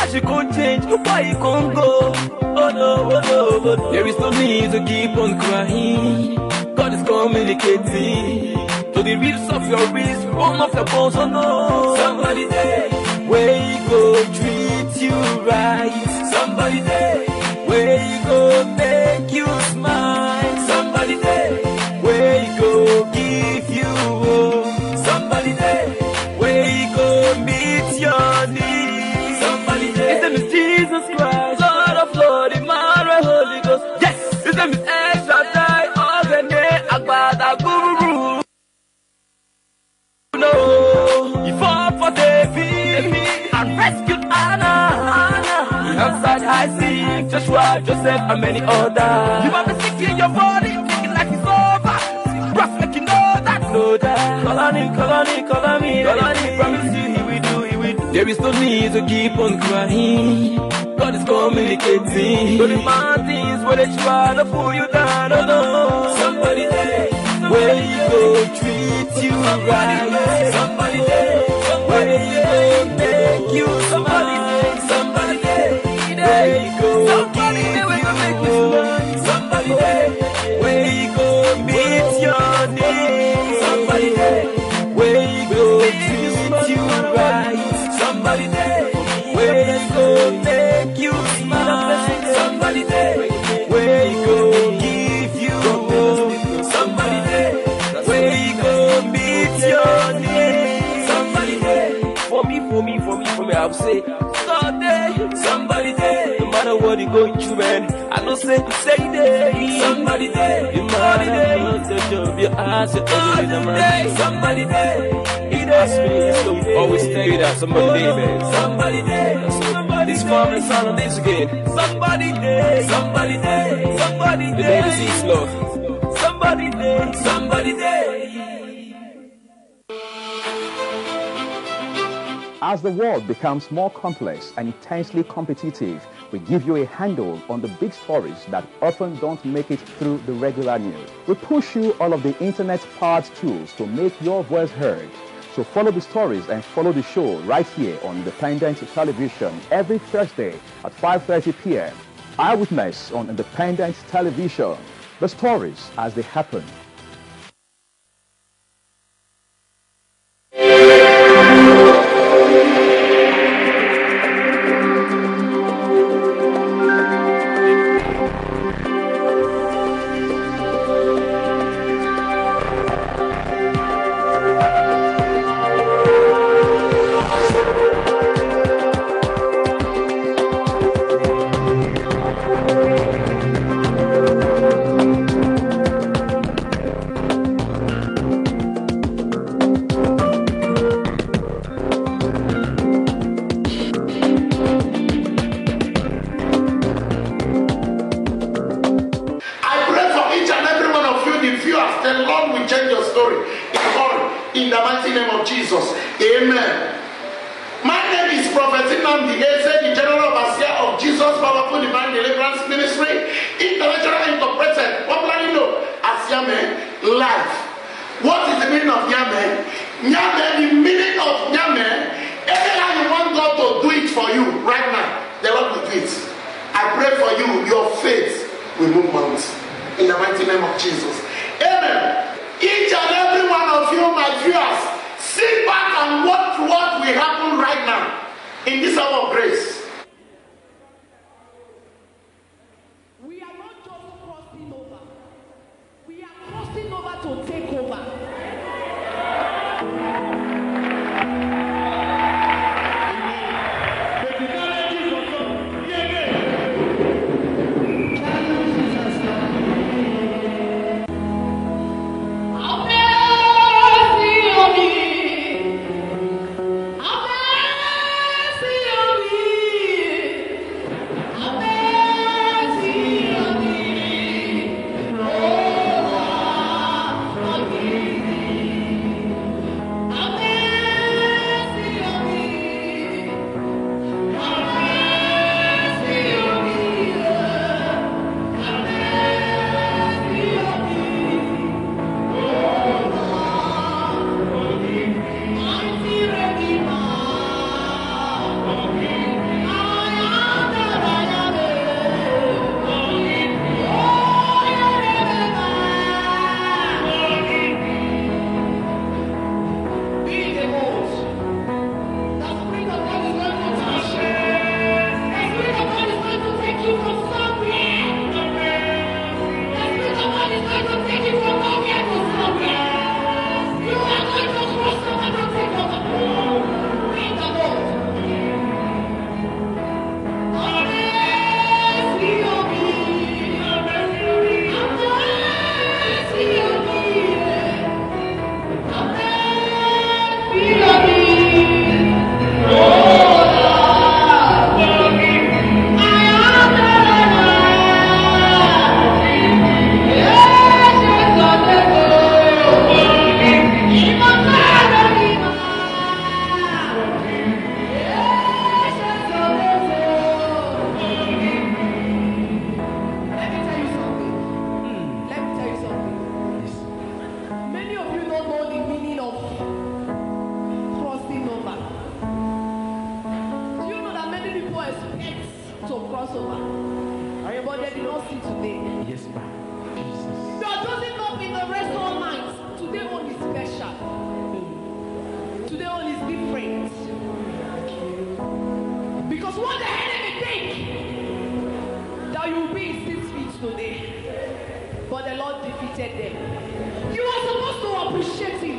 Why she can't change? Why you can't go? Oh no, oh no, oh no. There is no need to keep on crying. God is communicating to the ribs of your wrist, bone of your bones. Oh no, somebody there, where you go treat you right. Somebody there, where you go make you smile. Somebody there, where you go give you hope. Somebody there, where you go meet your needs. Somebody there, his name is Jesus Christ, Lord of Lord, Emmanuel, Holy Ghost. Yes, his name is El Shaddai, Ogene, Agbada, Guru. No, he fought for David and rescued Anna. Outside Isaac, Joshua, Joseph, and many others. You might be sick in your body, thinking like it's over. Rough, like you know that. Know that. Call on him, promise you he will do, he will do. There is no need to keep on crying. God is communicating. To the mountains where they try to pull you down. Oh no, somebody there, where you go treat you right. Somebody there, where you go make you somebody there. Somebody there, where you go somebody there, where you make you smile. Somebody there, where you go meet your needs. Somebody there, where you go treat you right. Somebody there, where you go make you smile. Somebody there, where you go give you hope. Somebody there, where you go meet your needs. Somebody there, for me, I would say, somebody there, no matter what you're going through, man, I don't say there, somebody there, somebody there, your eyes, your everything, somebody there, he asked me, so always stay there, somebody there, man, somebody there, somebody this farm and sound on this again, somebody there, somebody there, somebody there, the baby's east love, somebody there, somebody there. As the world becomes more complex and intensely competitive, we give you a handle on the big stories that often don't make it through the regular news. We push you all of the internet-powered tools to make your voice heard. So follow the stories and follow the show right here on Independent Television every Thursday at 5:30 p.m. Eyewitness on Independent Television. The stories as they happen. See to cross over, but they did not see today. Yes, ma'am. Jesus. God doesn't up in the restaurant night. Today one is special. Today one is different. Because what the enemy think that you will be in 6 feet today, but the Lord defeated them. You are supposed to appreciate Him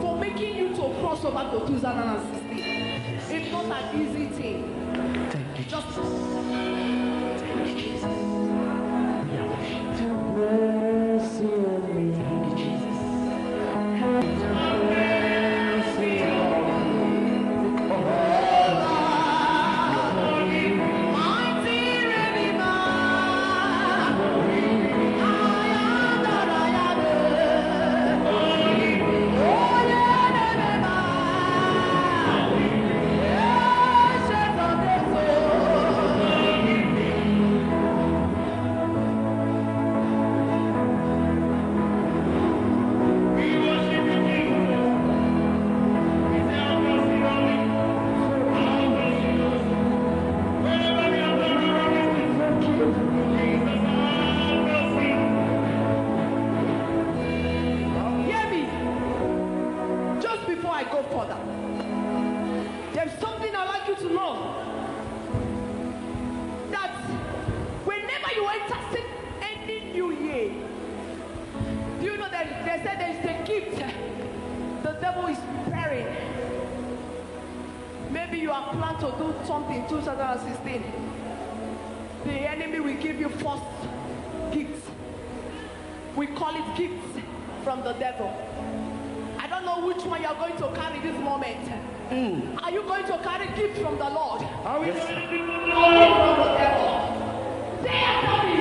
for making you to cross over to 2016. It's not an easy thing. Thank you. Just Thank you, Jesus. Mercy on me. Thank you, Jesus. Mercy on mighty Redeemer, I am that I am. Oh, hear me. Just before I go further, there's something I'd like you to know. That whenever you enter any new year, do you know that they said there's a gift the devil is preparing? Maybe you are planned to do something in 2016. The enemy will give you first gifts. We call it gifts from the devil. I don't know which one you are going to carry this moment. Are you going to carry gifts from the Lord? Are we going to give from the devil? Say after me,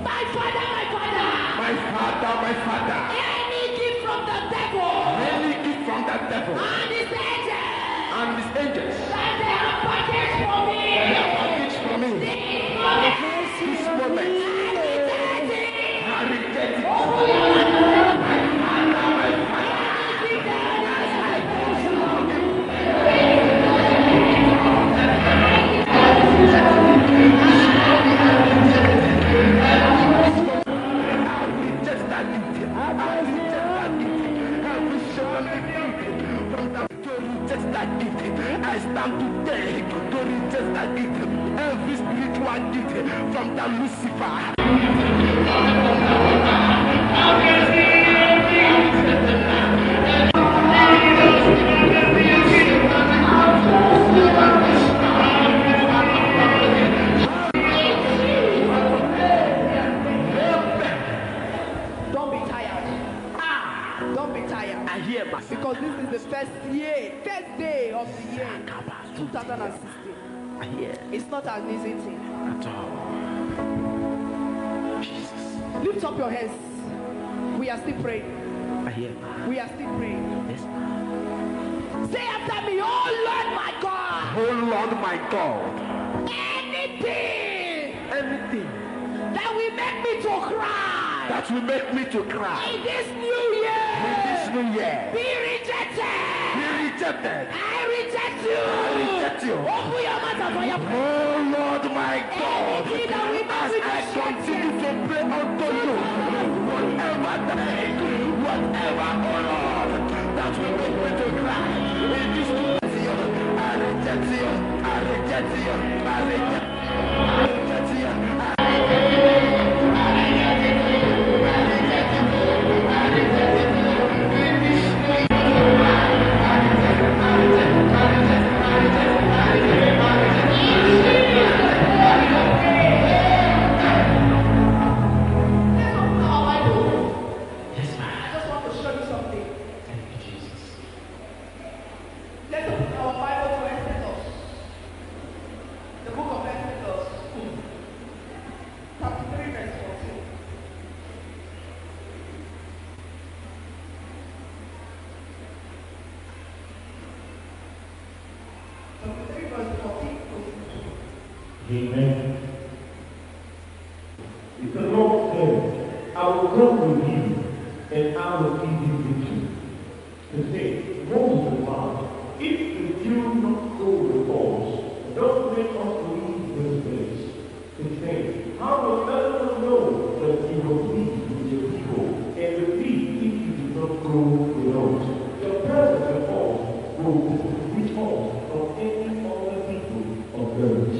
my Father, my Father. my Father, my Father. Any gift from the devil Any gift from that devil and his angels and his angels that they have packaged for me. they have packaged for me. This moment, I reject it. I stand today to reject that gift, every spiritual gift from the Lucifer. Don't be tired. Don't be tired. I hear my Because this is the first day of the year, 2016. I hear It's not an easy thing. at all. Jesus. Lift up your hands. We are still praying. I hear. We are still praying. Yes. Say after me, oh Lord my God. Oh Lord my God. Anything Anything that will make me to cry that will make me to cry in this new year, in this new year be rejected. be rejected. I reject you. I reject you. Open your mouth and fire. Oh Lord my God, Anything that will make as me I to continue to pray unto you, whatever day, whatever, oh Lord, that will make me to cry in this new year, I reject you, I reject you, I reject you, I reject you. I just want to show you something. Let's open our Bible to Exodus. The book of Exodus. Chapter 3, verse 14. Chapter 3, verse 14. Amen. If the Lord said, I will come with you and I will give you victory. To say, Moses replied, if you do not go with us, He's saying, how will everyone know that you will be with your people and the peace if you do not go without? Your presence and all will reach all from any other people of earth.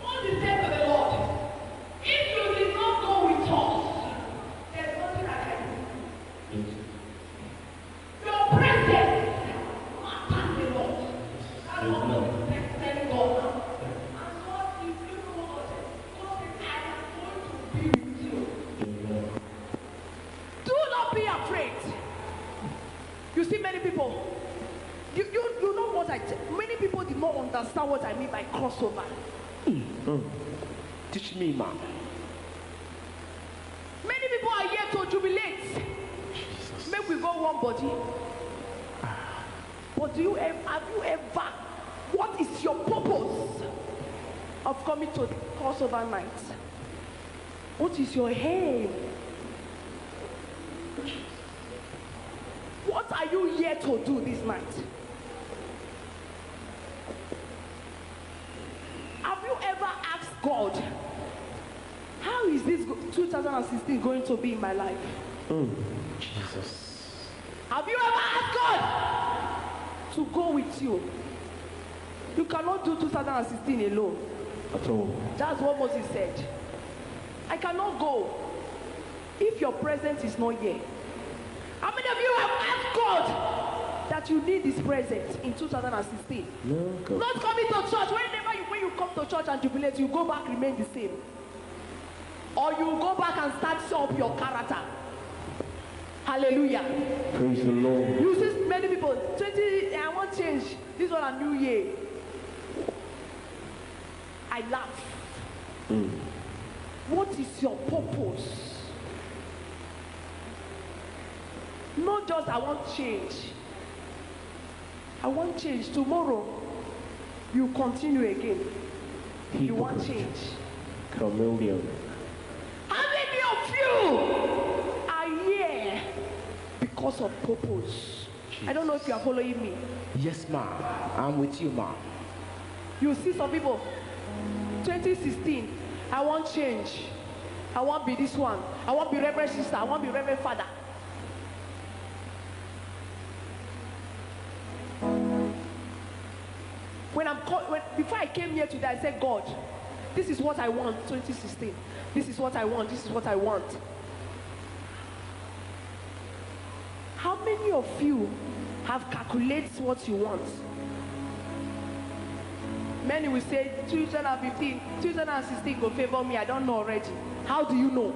What is said to the Lord? If you did not go with us, there's nothing I can do. Your presence matters a lot. That's what I'm telling God now. And God, if you know God said, I am going to be with you. Do not be afraid. You see many people, you know what many people did not understand what I mean by crossover. Teach me, ma'am. Many people are here to jubilate. Make we go one body. But have you ever, what is your purpose of coming to the crossover night? What is your aim? What are you here to do this night? Have you ever asked God, how is this 2016 going to be in my life? Jesus. Have you ever asked God to go with you? You cannot do 2016 alone. At all. That's what Moses said. I cannot go if your presence is not here. How many of you have asked God that you need His presence in 2016? No, God. Not coming to church. When you come to church and jubilate, you go back, remain the same. Or you go back and start up your character. Hallelujah. Praise the Lord. You see many people, 20, I want change. This one a new year. I laugh. What is your purpose? Not just I want change. I want change. Tomorrow, you continue again. You want change. Chameleon. How many of you are here because of purpose? Jesus. I don't know if you are following me. Yes, ma'am. I'm with you, ma'am. You see some people, 2016, I want change. I want to be this one. I want to be Reverend Sister. I want to be Reverend Father. Before I came here today, I said, God, this is what I want, 2016. This is what I want. This is what I want. How many of you have calculated what you want? Many will say 2015, 2016 will favor me. I don't know already. How do you know?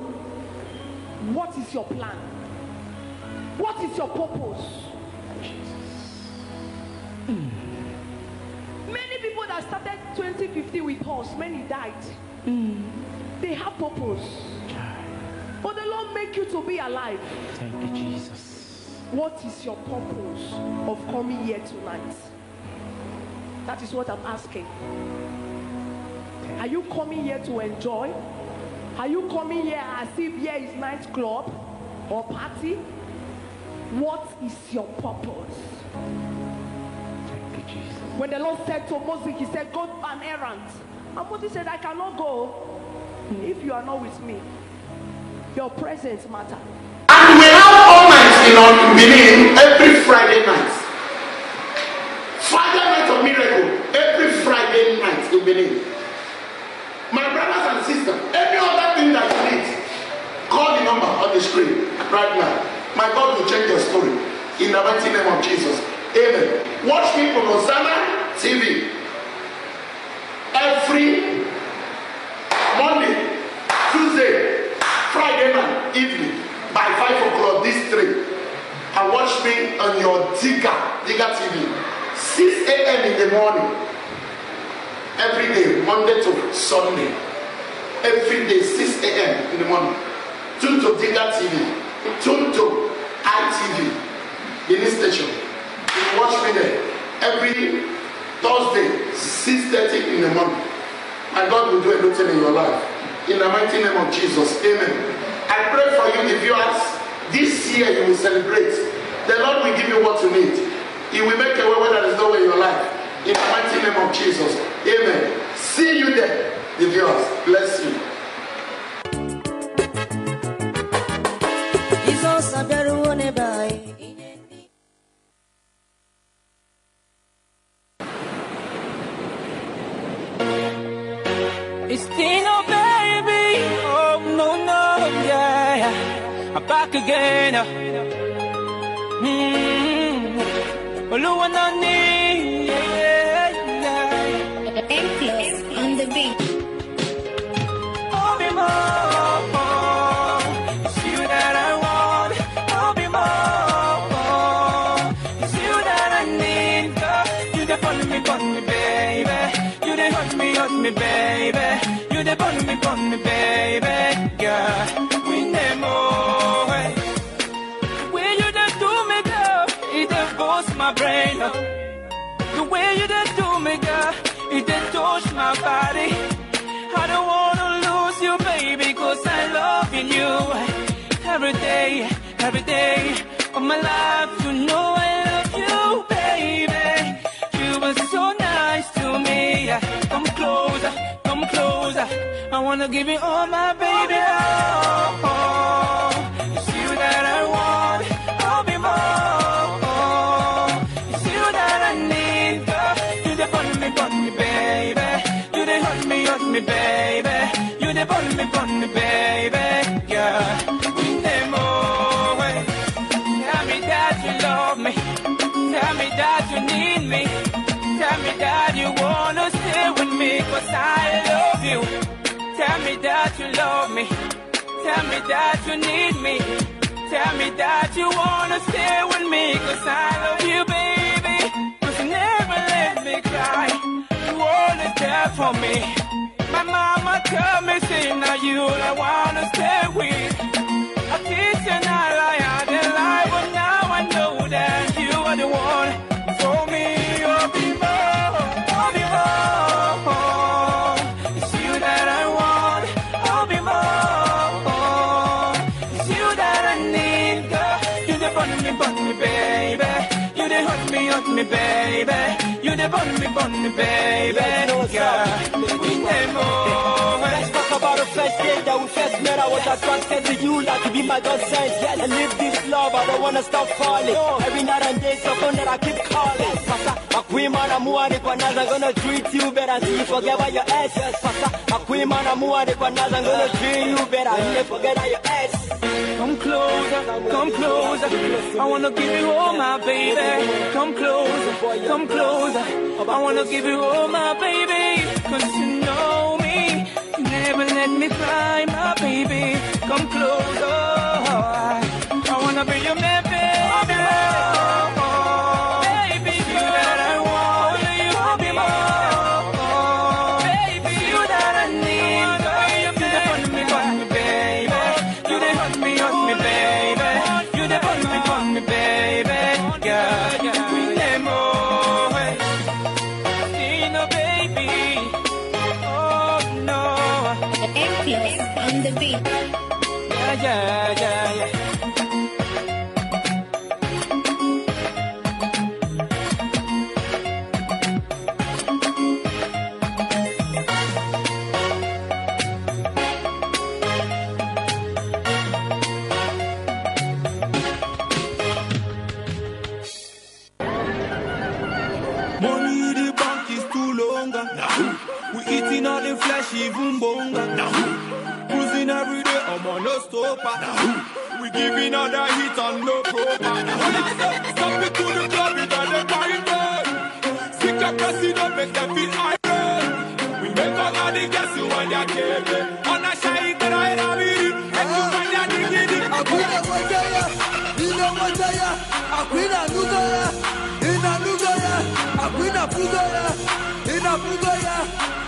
What is your plan? What is your purpose? Many people that started 2015 with us, many died. They have purpose. But the Lord make you to be alive. Thank you, Jesus. What is your purpose of coming here tonight? That is what I'm asking. Are you coming here to enjoy? Are you coming here as if here is nightclub or party? What is your purpose? Thank you, Jesus. When the Lord said to Moses, He said, go an errand. And Moses said, I cannot go if you are not with me. Your presence matters. And we have all nights in Benin every Friday night. Friday night of miracle every Friday night in Benin. My brothers and sisters, any other thing that you need, call the number on the screen right now. My God will change your story in the mighty name of Jesus. Amen. Watch me on Hosanna TV every Monday, Tuesday, Friday night evening by 5 o'clock. These three. And watch me on your Diga TV, 6 a.m. in the morning. Every day, Monday to Sunday. Every day, 6 a.m. in the morning. Tune to Diga TV. Tune to ITV, the news station. You watch me there every Thursday, 6:30 in the morning. My God will do everything in your life. In the mighty name of Jesus. Amen. I pray for you. If you ask, this year you will celebrate. The Lord will give you what you need. He will make a way where there is no way in your life. In the mighty name of Jesus. Amen. See you there, the viewers. Bless you. It's Tino, baby. Oh, no, yeah. I'm back again. Emplos on the beat. I'll be more. It's you that I want. I'll be more. It's you that I need, girl. You the bun me, baby. You the hurt me, baby. You the bun me, baby. Girl, we need more. Where you done do me, girl? It done boost my brain. The way you done do me, girl. It done touch my body. I don't wanna lose you, baby, 'cause I love you every day of my life. You know I love you, baby. You were so nice to me. Come closer. I wanna give you all my baby. Oh, it's you that I want. I'll be more. It's you that I need, girl. You the bun me, baby. You the hurt me, baby. You the bun me, baby. Yeah, we need more. Tell me that you love me. Tell me that you need me. Tell me that you wanna stay with me, 'cause I love you. Tell me that you love me. Tell me that you need me. Tell me that you wanna stay with me, 'cause I love you, baby. 'Cause you never let me cry. You always there for me. My mama tell me, say now you I wanna stay with. I teach you not lie, I didn't lie, but now I know that you are the one for me. I'll be more. It's you that I want. I'll be more. It's you that I need, girl. You the bun me, baby. You the hurt me, baby. You the bun me, baby. Girl, we need more. Let's talk about the first day that we first met. I was attracted to you like to be my God sent. Yes, I live this love, I don't wanna stop falling. Every night and day, so phone that I keep calling. Pasa, a queen man, I'm gonna treat you better. See, forget about your ex. Pasa, a queen man, I'm gonna treat you better. You forget about your ex. Come closer. I wanna give you all my baby. Come closer. I wanna give you all my baby. 'Cause you know me. You never let me cry, my baby. Come closer. I wanna be your man, baby. Baby, you that I want. I'll be more. Baby, you that I need. Girl, you the bun me, baby. You the hurt me, baby. You the bun me, baby. Girl, we need more. See no baby. Oh no. Emplos on the beat. Yeah. Money in the bank is too long. We eating all the flesh, even bonga. Cruising every day, I'm on no stopper. We giving all the heat on no proper. Stop it to the club, it's on the party. Stick a president, make them feel iron. We make all of the guests who want their table. On a shy, that I have it. And you find that dignity. Aquina Wataya, Ina Wataya, Aquina Nugaya, Ina Nugaya, Aquina Fugaya, Ina Fugaya,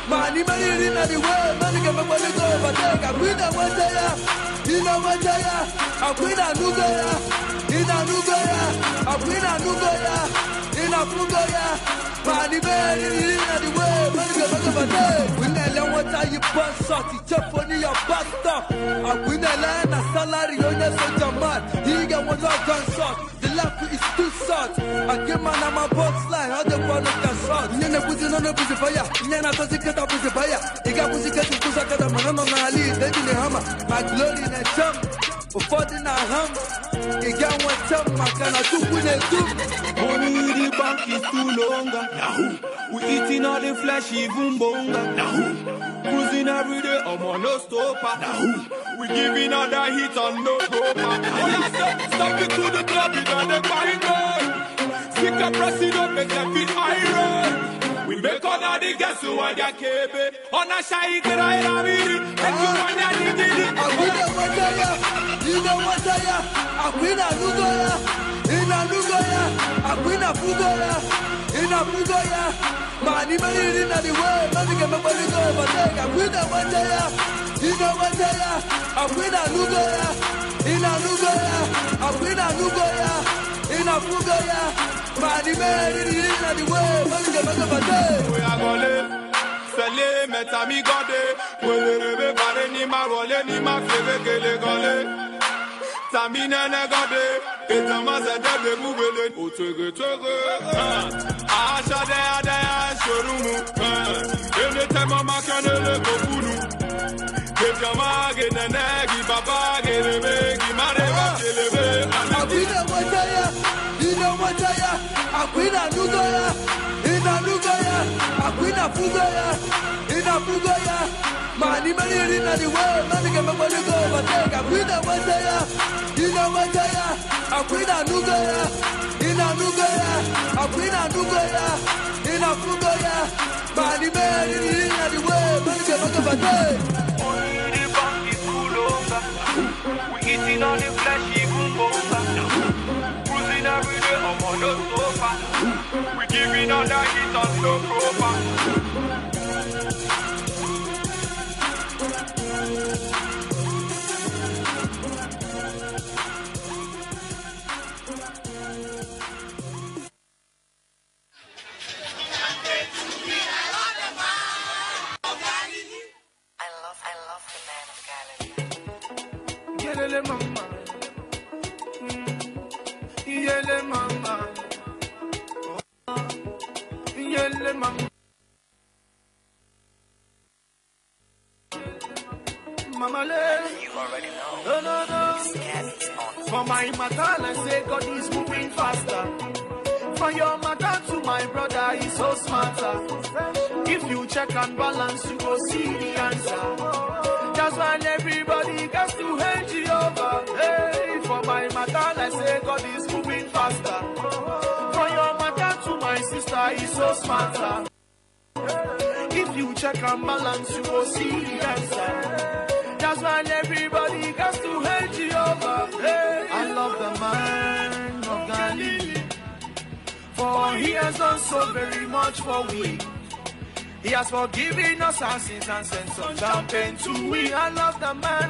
Mani Mani in the way, Mani Gamma go, but Aquina Wataya, Ina Wataya, Aquina Nugaya, Ina Nugaya, Aquina Nugaya, Ina Fugaya, Mani Mani in the way, Mani Gamma. We never want to you bust shot, it's just for your bust up. Aquina Lana salary on your soldier man. He got one gunshot. The left is too short. I give man on my box line. How the one of the shot. no pussy fire. Nyana to sikata pussy fire. Iga pussy get to sakata manama mali. They do the hammer. My glory in a jump. Before the na ham. Iga one jump. Makana tu kune tu. Money in the bank is too longer. Now who? We eating all the flesh, even bonga. Now who? Cruising every day, I'm on no stopper. Now who? We giving all the hits on no stopper. Stop it to the club, you know the corridor. Stick a president, make them feel iron. We make all of the guests who want their KB. On a shy, get right out of it. And you want that digit. I you know what I am. I win a Nugoya. In a Nugoya. I win a Fugoya. In a Fugoya. Man, even in the world, nothing can make me go over there. I win a what I am. You know what I am. I win a Nugoya. In a Nugoya. I win a Nugoya. In a Fugoya. Man, even in the world, nothing can make me go over there. We are going to Sele metami gode, welebe bare ni ma role ni ma feve kele gole. Tami nene gode, etama zede be mubele otege tege. Asha de ade ashorumu, ene tema makane le kopunu. Kejama ge nene gi baba ge lebe gi mareba kelebe. Akwina wataya, ina wataya, akwina nugoya. Akwina Fugoya, ina Fugoya. Mani in the world, nothing can make me go over there. Akwina Wataya, ina Wataya. Akwina Nugoya, ina Nugoya. Akwina Nugoya, ina Fugoya. Mani in the world, nothing can make me go over there. Only the bank is too longer. We eating all the flesh, even bonga. Cruising every day, I'm on the sofa. We giving all the hits on no proper. Yele mama, yele mama, yele mama, mama le. You already know. No. For my matter, I say God is moving faster. For your matter to my brother, he's so smarter. If you check and balance, you go see the answer. That's why everybody gets to hate Jehovah. Hey, for my matter, I say God is moving faster. For your matter to my sister, he's so smarter. If you check and balance, you will see the answer. That's why everybody gets to hate Jehovah. Hey, I love the man of Galilee, for he has done so very much for we. He has forgiven us our sins and sent some champagne to we. I love the man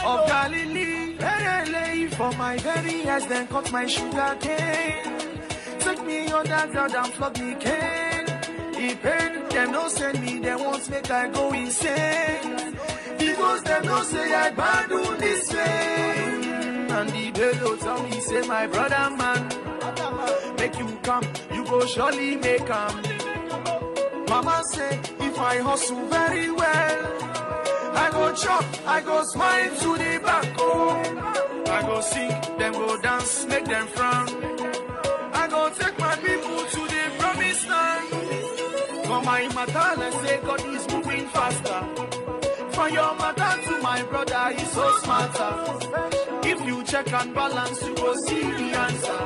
of Galilee. Hey, for my very eyes, then cut my sugar cane. Take me on that ground and flog me cane. He pain, them no send me, they won't make I go insane. Because them no say I bad do this way. And the bellow tell me, say my brother man, make you come, you go surely make come. Mama say, if I hustle very well, I go chop, I go smile to the back, oh. I go sing, them go dance, make them frown. I go take my people to the promised land. For my matter, I say God is moving faster. For your matter to my brother, he's so smarter. If you check and balance, you will see the answer.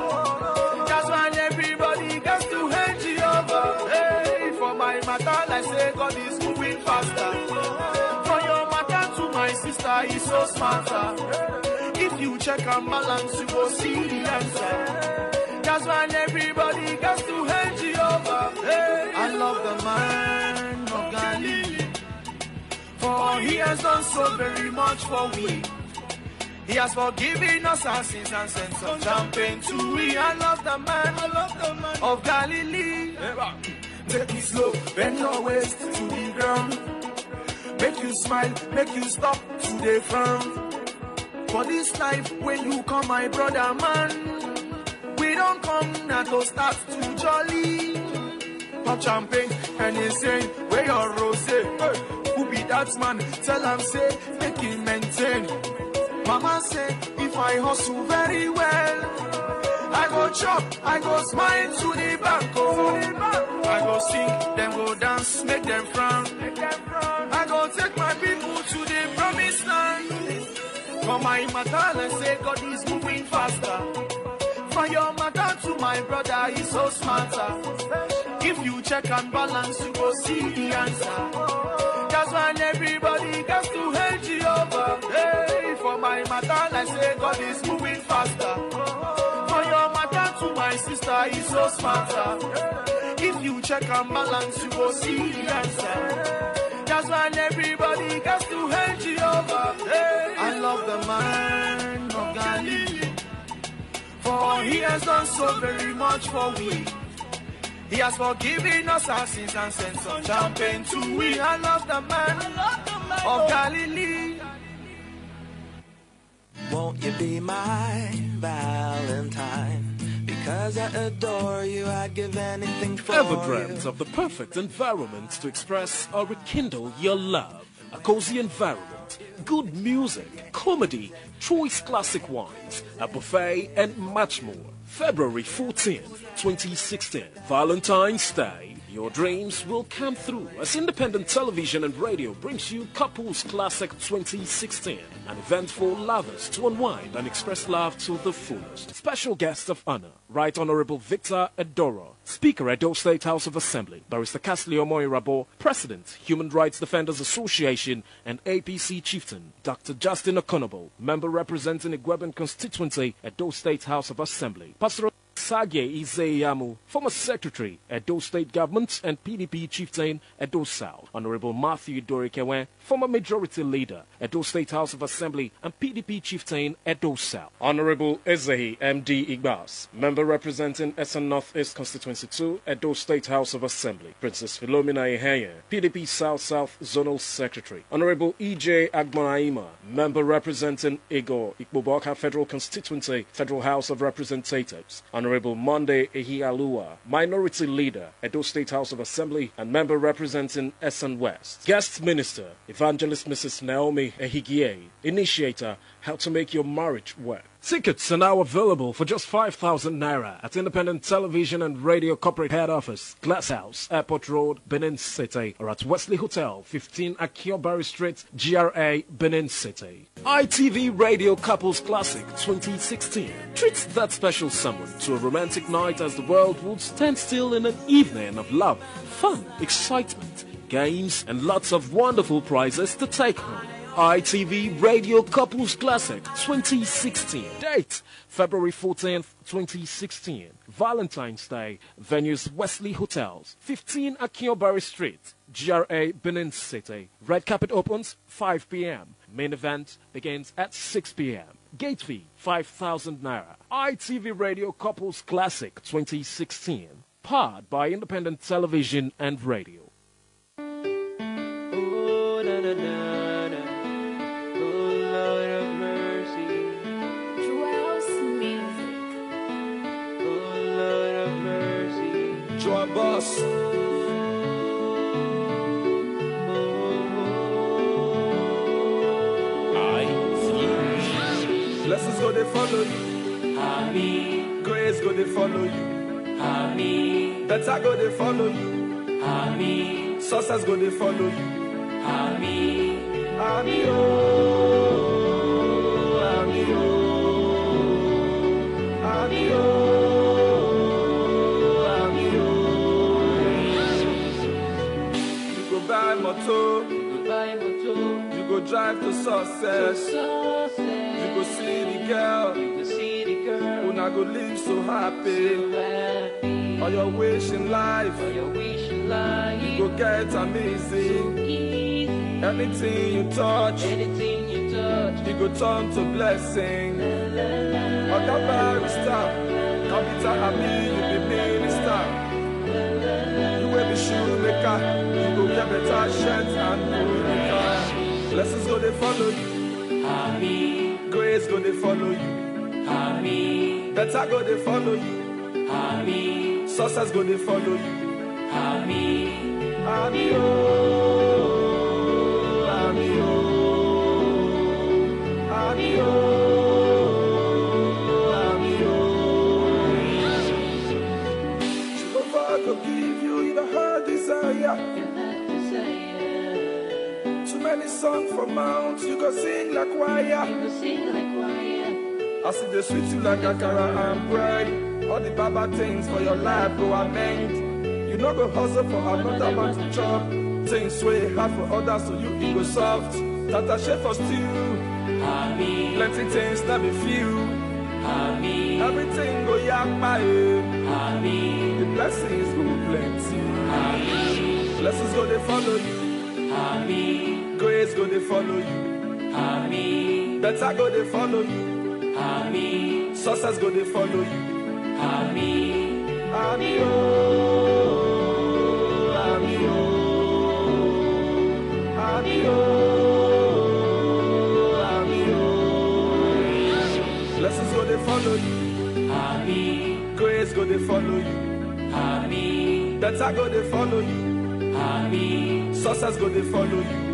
That's why everybody gets to hate Jehovah. Hey, for my matter, I say God is moving faster. For your matter to my sister, he's so smarter. If you check and balance, you will see the answer. That's why everybody gets to hate Jehovah. Hey, I love the man of Galilee, for he has done so very much for we. He has forgiven us our sins and sent some champagne to we. I love the man of Galilee. Take it slow, bend your waist to the ground. Make you smile, make you stop to the frown. For this life, when you come, my brother man, we don't come now to start to jolly. pop champagne and insane. Where your rose? Hey, who be that man? Tell him say, make him maintain. Mama say, if I hustle very well, I go chop, I go smile to the bank. Oh, I go sing, them go dance, make them frown. I go take my people to the promised land. For my mother, let's say God is moving faster. For your mother to my brother, he's so smarter. If you check and balance, you go see the answer. That's why everybody gets to hate Jehovah. Hey, for my mother, let's say God is moving faster. For your mother to my sister, he's so smarter. If you check and balance, you go see the answer. That's why everybody gets to hate Jehovah. Hey, I love the man of Galilee, for he has done so very much for we. He has forgiven us our sins and sent some champagne to we. I love the man of Galilee. Won't you be my Valentine? Because I adore you, I'd give anything for Ever dreamt of the perfect environment to express or rekindle your love? A cozy environment, good music, comedy, choice classic wines, a buffet, and much more. February 14th, 2016, Valentine's Day. Your dreams will come through as Independent Television and Radio brings you Couples Classic 2016, an event for lovers to unwind and express love to the fullest. Special guest of honor, Right Honorable Victor Edoro, Speaker, Edo State House of Assembly, Barrister Castley Omoirabo, President, Human Rights Defenders Association, and APC Chieftain, Dr. Justin Okonobo, Member representing Igweben Constituency, Edo State House of Assembly, Pastor Sage Izeyamu, former Secretary, Edo State Government and PDP Chieftain, Edo South, Honorable Matthew Dorikewe, former Majority Leader, Edo State House of Assembly and PDP Chieftain, Edo South, Honorable Ezehi M.D. Igbas, Member representing Essen North East Constituency 2, Edo State House of Assembly, Princess Philomena Iheye, PDP South Zonal Secretary, Honorable E.J. Agbonaima, Member representing Ego Ikboboka Federal Constituency, Federal House of Representatives, Honorable Monday Ehialua, Minority Leader, Edo State House of Assembly, and Member representing Essen West. Guest Minister, Evangelist Mrs. Naomi Ehigie, Initiator, How to Make Your Marriage Work. Tickets are now available for just 5,000 Naira at Independent Television and Radio Corporate Head Office, Glass House, Airport Road, Benin City, or at Wesley Hotel, 15 Akiobari Street, GRA, Benin City. ITV Radio Couples Classic 2016 treats that special someone to a romantic night as the world would stand still in an evening of love, fun, excitement, games, and lots of wonderful prizes to take home. ITV Radio Couples Classic 2016. Date, February 14th, 2016. Valentine's Day. Venues Wesley Hotels, 15 Akiobari Street, GRA, Benin City. Red carpet opens 5 p.m. Main event begins at 6 p.m. Gate fee 5,000 Naira. ITV Radio Couples Classic 2016. Powered by Independent Television and Radio. Oh, na, na, na, na. Oh, Lord of mercy. Joel's music. Oh, Lord of mercy. Joel Boss. Blessings go they follow you. Amen. Grace go they follow you. Amen. Better go they follow you. Amen. Success go they follow you. Amen. Amen. Oh, Amen. Oh, Amen. Oh, Amen. Oh. You go buy motor. You go drive to success. You go see the girl. Una go live so happy. All your wish in life. You go get amazing. Anything you touch, you go turn to blessing. Oga barrister, capital Ami, you be minister. You will be shoemaker. You go get better shirt and maker. Blessings go they follow you. Amen. Grace go they follow you. Amen. Better go they follow you. Amen. Success go they follow you. Song for mount, you go sing like choir. I see the sweet you like akara and bread. All the baba things for your life go amend. You know go hustle for another man to chop. Things sway hard for others so you go soft. Tata chef for stew. Plenty things that be few. Everything go yak by you. The blessings go plenty. Blessings go they follow you. Grace go they follow you. Better go they follow you. Success go they follow you. Blessings go they follow you. Grace go they follow you. Better go they follow you. Success go they follow you.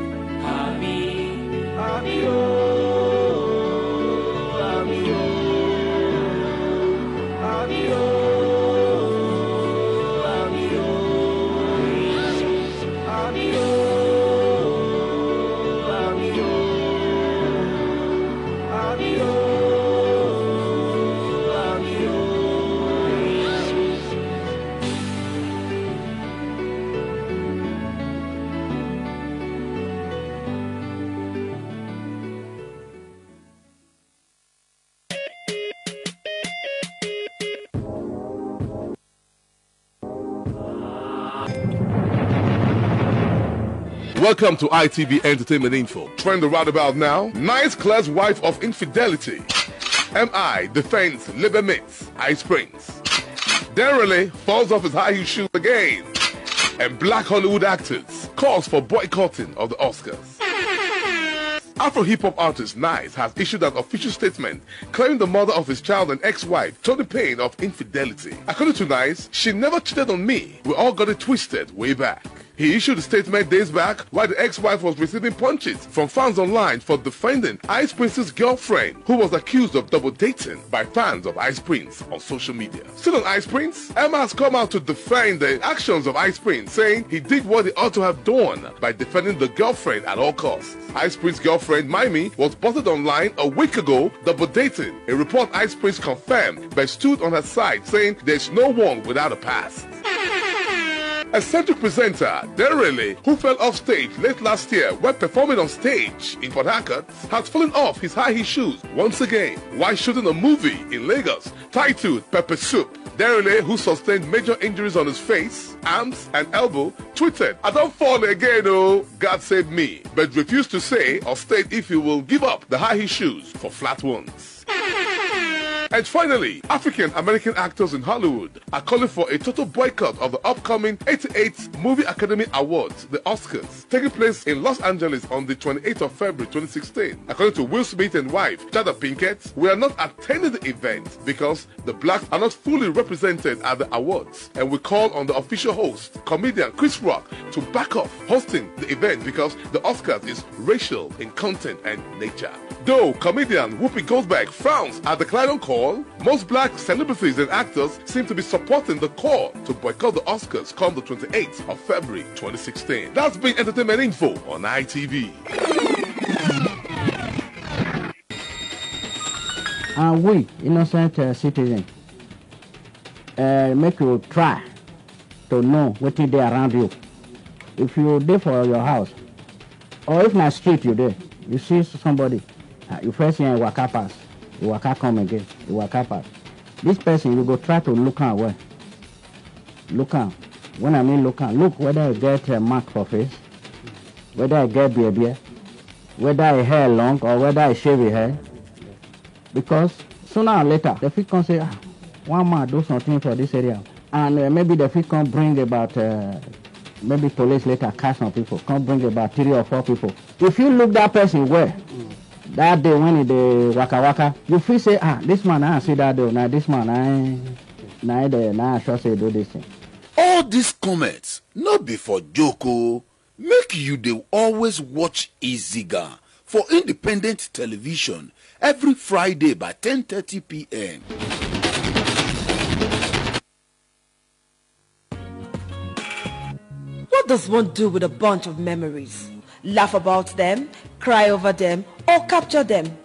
Welcome to ITV Entertainment Info. Trend around about now. Nice Claire's wife of infidelity. MI defends Libre Myths. Ice Prince. Derrily falls off his high heel shoe again. And black Hollywood actors calls for boycotting of the Oscars. Afro hip-hop artist Nice has issued an official statement claiming the mother of his child and ex-wife Tony Payne of infidelity. According to Nice, she never cheated on me. We all got it twisted way back. He issued a statement days back while the ex-wife was receiving punches from fans online for defending Ice Prince's girlfriend, who was accused of double dating by fans of Ice Prince on social media. Still on Ice Prince, Emma has come out to defend the actions of Ice Prince, saying he did what he ought to have done by defending the girlfriend at all costs. Ice Prince's girlfriend, Mimi, was spotted online a week ago double dating. A report Ice Prince confirmed but stood on her side, saying there's no one without a past. Eccentric presenter Derrily, who fell off stage late last year while performing on stage in Port Harcourt, has fallen off his high heel shoes once again while shooting a movie in Lagos titled Pepper Soup. Derrily, who sustained major injuries on his face, arms and elbow, tweeted, "I don't fall again, oh, God save me," but refused to say or state if he will give up the high heel shoes for flat ones. And finally, African-American actors in Hollywood are calling for a total boycott of the upcoming 88th Movie Academy Awards, the Oscars, taking place in Los Angeles on the 28th of February 2016. According to Will Smith and wife, Jada Pinkett, we are not attending the event because the blacks are not fully represented at the awards, and we call on the official host, comedian Chris Rock, to back off hosting the event because the Oscars is racial in content and nature. Though comedian Whoopi Goldberg frowns at the Clyde call, most black celebrities and actors seem to be supporting the call to boycott the Oscars come the 28th of February 2016. That's been Entertainment Info on ITV. And we, innocent citizens, make you try to know what is there around you. If you there for your house, or if na street you there, you see somebody, you first see a waka pass, you waka come again, you waka pass. This person, you go try to look am well. Look am. When I mean look am, look whether he get a mark for face, whether he get beard, whether his hair long or whether he shave his hair. Because sooner or later, the fit can say, one man do something for this area. And maybe the fit can bring about, maybe police later catch some people, can bring about 3 or 4 people. If you look that person well, that day when he dey waka waka, you feel say, this man I see that day, now this man I sure say do this thing. All these comments not be for joko. Make you dey always watch Iziga for independent television every Friday by 10:30 p.m. What does one do with a bunch of memories? Laugh about them, cry over them, or capture them?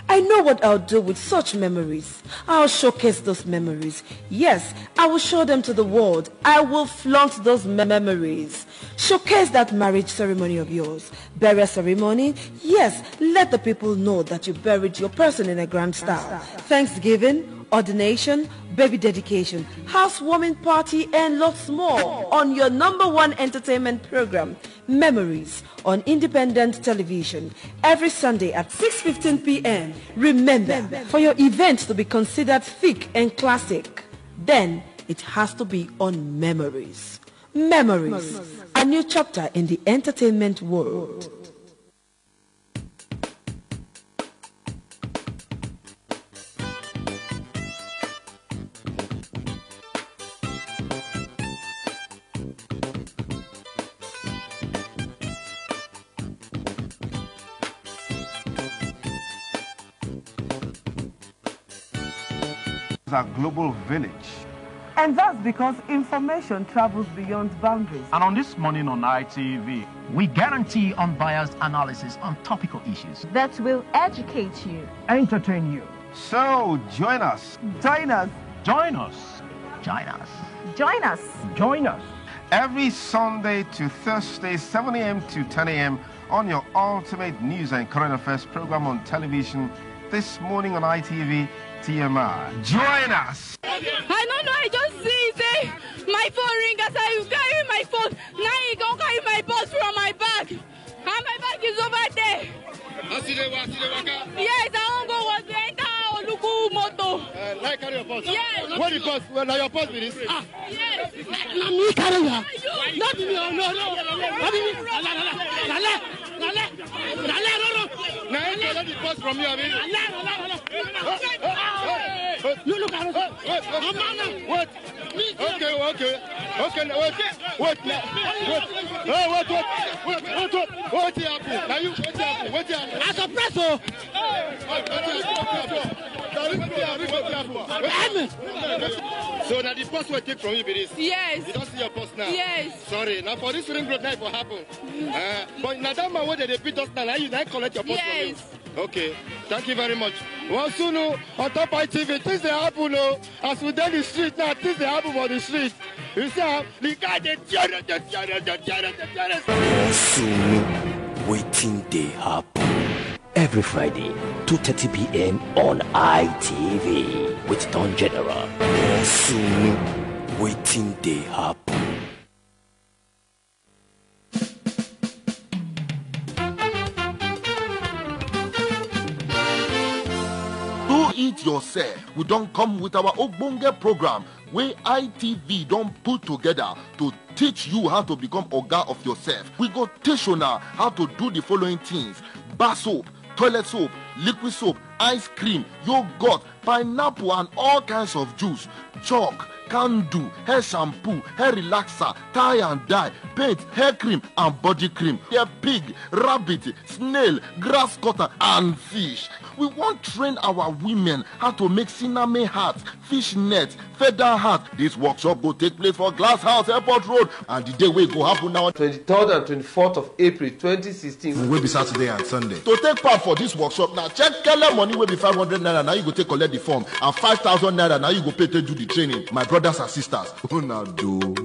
I know what I'll do with such memories. I'll showcase those memories. Yes, I will show them to the world. I will flaunt those memories. Showcase that marriage ceremony of yours. Burial ceremony? Yes, let the people know that you buried your person in a grand style. Thanksgiving, ordination, baby dedication, housewarming party, and lots more on your #1 entertainment program, Memories, on independent television every Sunday at 6:15 p.m. Remember, for your event to be considered thick and classic, then it has to be on Memories. Memories, a new chapter in the entertainment world. A global village. And that's because information travels beyond boundaries. And on This Morning on ITV, we guarantee unbiased analysis on topical issues that will educate you, entertain you. So join us. Join us. Join us. Join us. Join us. Join us. Every Sunday to Thursday, 7 a.m. to 10 a.m. on your ultimate news and current affairs program on television, This Morning on ITV. TMI. Join us. I don't know, I just see say my phone ring as I carry my phone. Now you can carry my purse from my bag. And my bag is over there. Yes, I won't go with the entire Oluku moto. Like carry your purse? Yes. What the purse? Well, now your purse be this. Yes. Let me carry her. Not me, no. Now you let the purse from you, I mean. You look at us. What? Okay. What happened? Now you, what happened? As a presso. So now the purse will take from you, this. Yes. You don't see your purse now. Yes. Sorry. Now for this ring road, now it will happen. But now that man where they beat us now, you collect your purse from you. Okay. Thank you very much. Well, soon on top ITV, things they happen. As we down the street now, things they happen on the street. You see, the guy they Soon, waiting they happen. Every Friday, 2:30 p.m. on ITV with Don General. Soon, waiting they happen. Do it yourself. We don't come with our Ogbonge program where ITV don't put together to teach you how to become Oga of yourself. We go teach you now how to do the following things: bar soap, toilet soap, liquid soap, ice cream, yogurt, pineapple and all kinds of juice, chalk, candle, hair shampoo, hair relaxer, tie and dye, paint, hair cream and body cream, hair pig, rabbit, snail, grass cutter and fish. We want train our women how to make cinnamon hats, fish nets, feather hat. This workshop will take place for Glass House Airport Road, and the day will go happen now 23rd and 24th of April 2016. Will be Saturday and Sunday. To take part for this workshop now, check Kele money will be 500 naira. Now you go take collect the form, and 5,000 naira. Now you go pay to do the training. My brothers and sisters, who now do?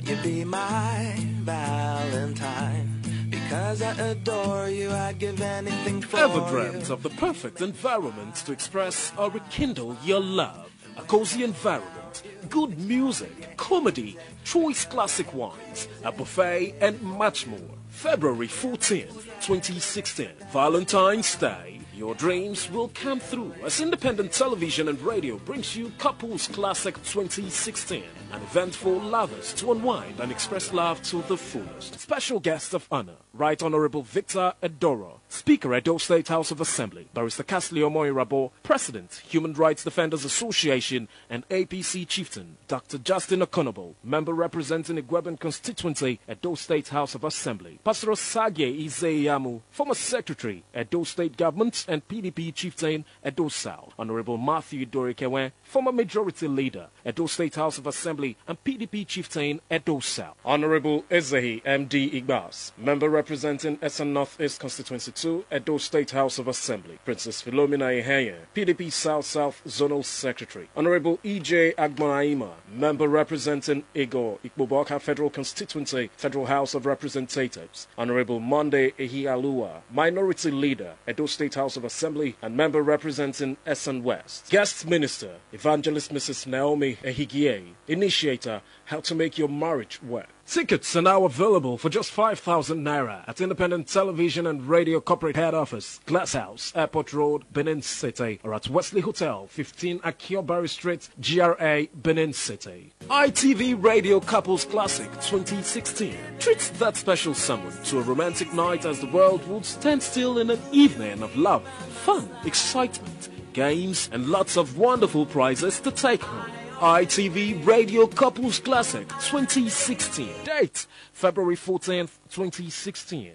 you be my Valentine. Because I adore you, I'd give anything for Ever you. dreamt of the perfect environment to express or rekindle your love? A cozy environment, good music, comedy, choice classic wines, a buffet, and much more. February 14th, 2016, Valentine's Day. Your dreams will come through as Independent Television and Radio brings you Couples Classic 2016, an event for lovers to unwind and express love to the fullest. Special guest of honor, Right Honorable Victor Edoro, Speaker, Edo State House of Assembly, Barrister Castley Omoirabo, President, Human Rights Defenders Association, and APC Chieftain, Dr. Justin Okonobo, Member representing Igweben Constituency, Edo State House of Assembly, Pastor Osage Izeyamu, Former Secretary, Edo State Government, and PDP Chieftain, Edo South, Honorable Matthew Dorikewe, Former Majority Leader, Edo State House of Assembly, and PDP Chieftain, Edo South, Honorable Ezehi M.D. Igbas, Member representing Essen North East Constituency 2, Edo State House of Assembly, Princess Philomena Iheye, PDP South Zonal Secretary, Honorable E.J. Agbonaima, Member representing Igor Ikpoboka Federal Constituency, Federal House of Representatives, Honorable Monday Ehialua, Minority Leader, Edo State House of Assembly, and Member representing Essen West. Guest Minister, Evangelist Mrs. Naomi Ehigie, Initiator, How to Make Your Marriage Work. Tickets are now available for just 5,000 naira at Independent Television and Radio Corporate Head Office, Glass House, Airport Road, Benin City, or at Wesley Hotel, 15 Akiobari Street, GRA, Benin City. ITV Radio Couples Classic 2016 treats that special someone to a romantic night as the world would stand still in an evening of love, fun, excitement, games, and lots of wonderful prizes to take home. ITV Radio Couples Classic 2016. Date, February 14th, 2016.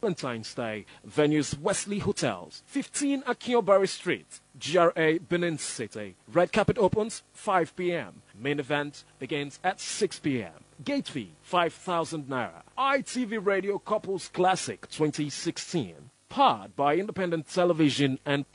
Valentine's Day. Venues Wesley Hotels, 15 Akiobari Street, GRA, Benin City. Red carpet opens 5 p.m. Main event begins at 6 p.m. Gate fee 5,000 naira. ITV Radio Couples Classic 2016. Powered by Independent Television and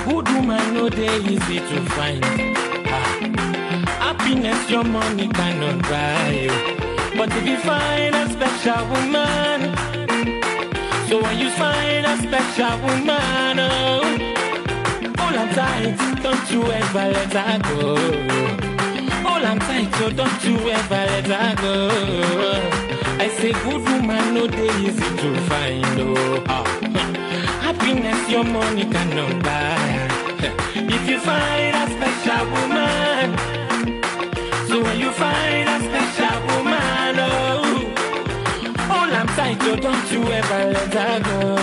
Good woman no day easy to find. Happiness your money cannot buy you. But if you find a special woman, so when you find a special woman, oh, hold on tight, don't you ever let her go. Hold on tight, so don't you ever let her go. I say good woman no day easy to find, oh. Happiness your money cannot buy. If you find a special woman, so when you find a special woman, oh, hold on tight, so don't you ever let her go.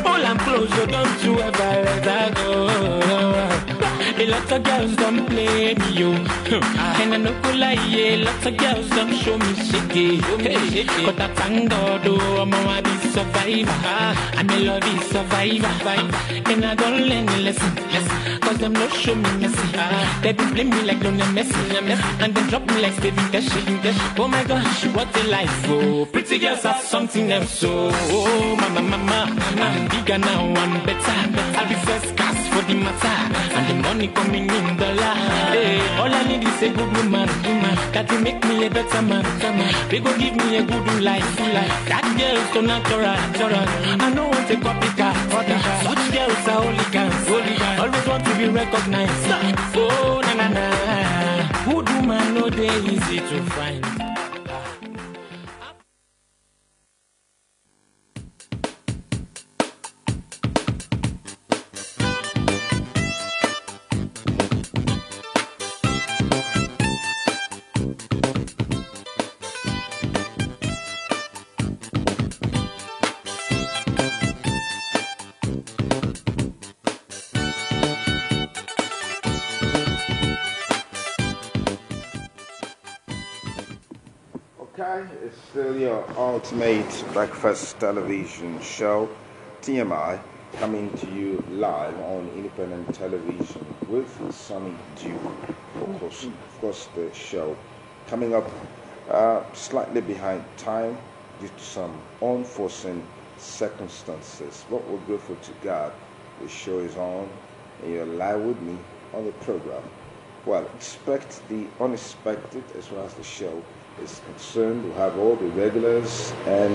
Hold on close, so don't you ever let her go. A lot of girls don't play me, yo. And I no go lie, yeah. Lots of girls don't show me shaky. But I thank God, oh, I'm a be survivor. I'm a love is survivor. And I don't learn a lesson. Cause them no show me messy. They be blame me like Lionel Messi. And they drop me like Stevie Dash. Oh my gosh, what a life, oh. Pretty girls are something else, oh. Mama, I'm bigger now, I'm better. I'll be first class for the matter. And the money coming in dollar. Hey, all I need is a good woman that will make me a better man. They go give me a good life. That girl's so natural. I don't want a copycat. Such girls are hooligans. Always want to be recognized. Oh, na. Good woman no day easy to find. TMI is still your ultimate breakfast television show. TMI coming to you live on independent television with Sonny Duke. Of course, the show coming up slightly behind time due to some unforeseen circumstances. But we're grateful to God. The show is on, and you're live with me on the program. Well, expect the unexpected as far as the show is concerned. We'll have all the regulars and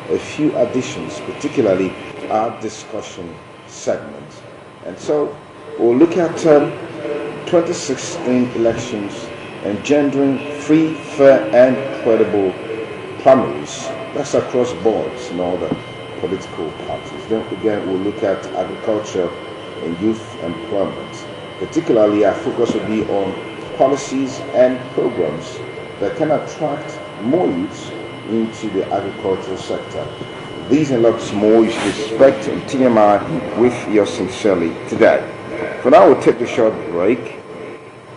a few additions, particularly our discussion segment. And so we'll look at 2016 elections engendering free, fair, and credible primaries. That's across boards in all the political parties. Then again, we'll look at agriculture and youth employment. Particularly, our focus will be on policies and programs that can attract more youths into the agricultural sector. These and lots more you should expect in TMI with yours sincerely today. For now, we'll take a short break.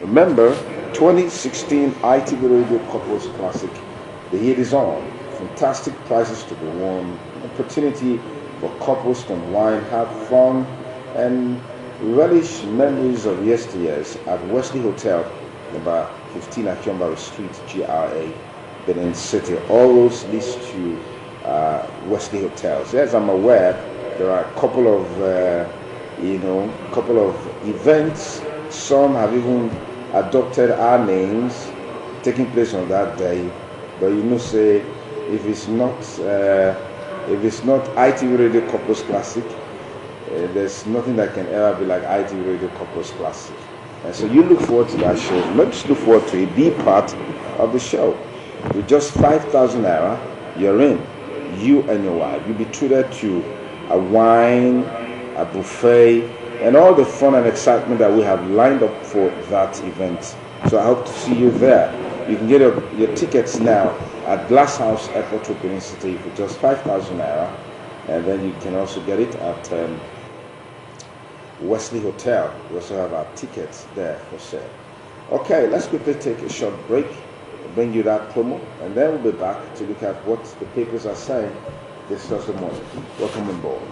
Remember, 2016 ITV Radio Couples Classic. The heat is on. Fantastic prizes to be won. Opportunity for couples to unwind, have fun, and relish memories of yesteryears at Wesley Hotel, number 15 Akiomba Street, GRA, Benin City. All roads lead to Wesley Hotels. As I'm aware, there are a couple of events. Some have even adopted our names, taking place on that day. But say if it's not ITV Radio Couples Classic, there's nothing that can ever be like ITV Radio Couples Classic. And so you look forward to that show. Let's look forward to it. Be part of the show. With just 5,000 naira, you're in. You and your wife. You'll be treated to a wine, a buffet, and all the fun and excitement that we have lined up for that event. So I hope to see you there. You can get your tickets now at Glass House Airport Road, Benin City for just 5,000 naira. And then you can also get it at Wesley Hotel. We also have our tickets there for sale. Okay, let's quickly take a short break, bring you that promo, and then we'll be back to look at what the papers are saying this Thursday morning. Welcome on board.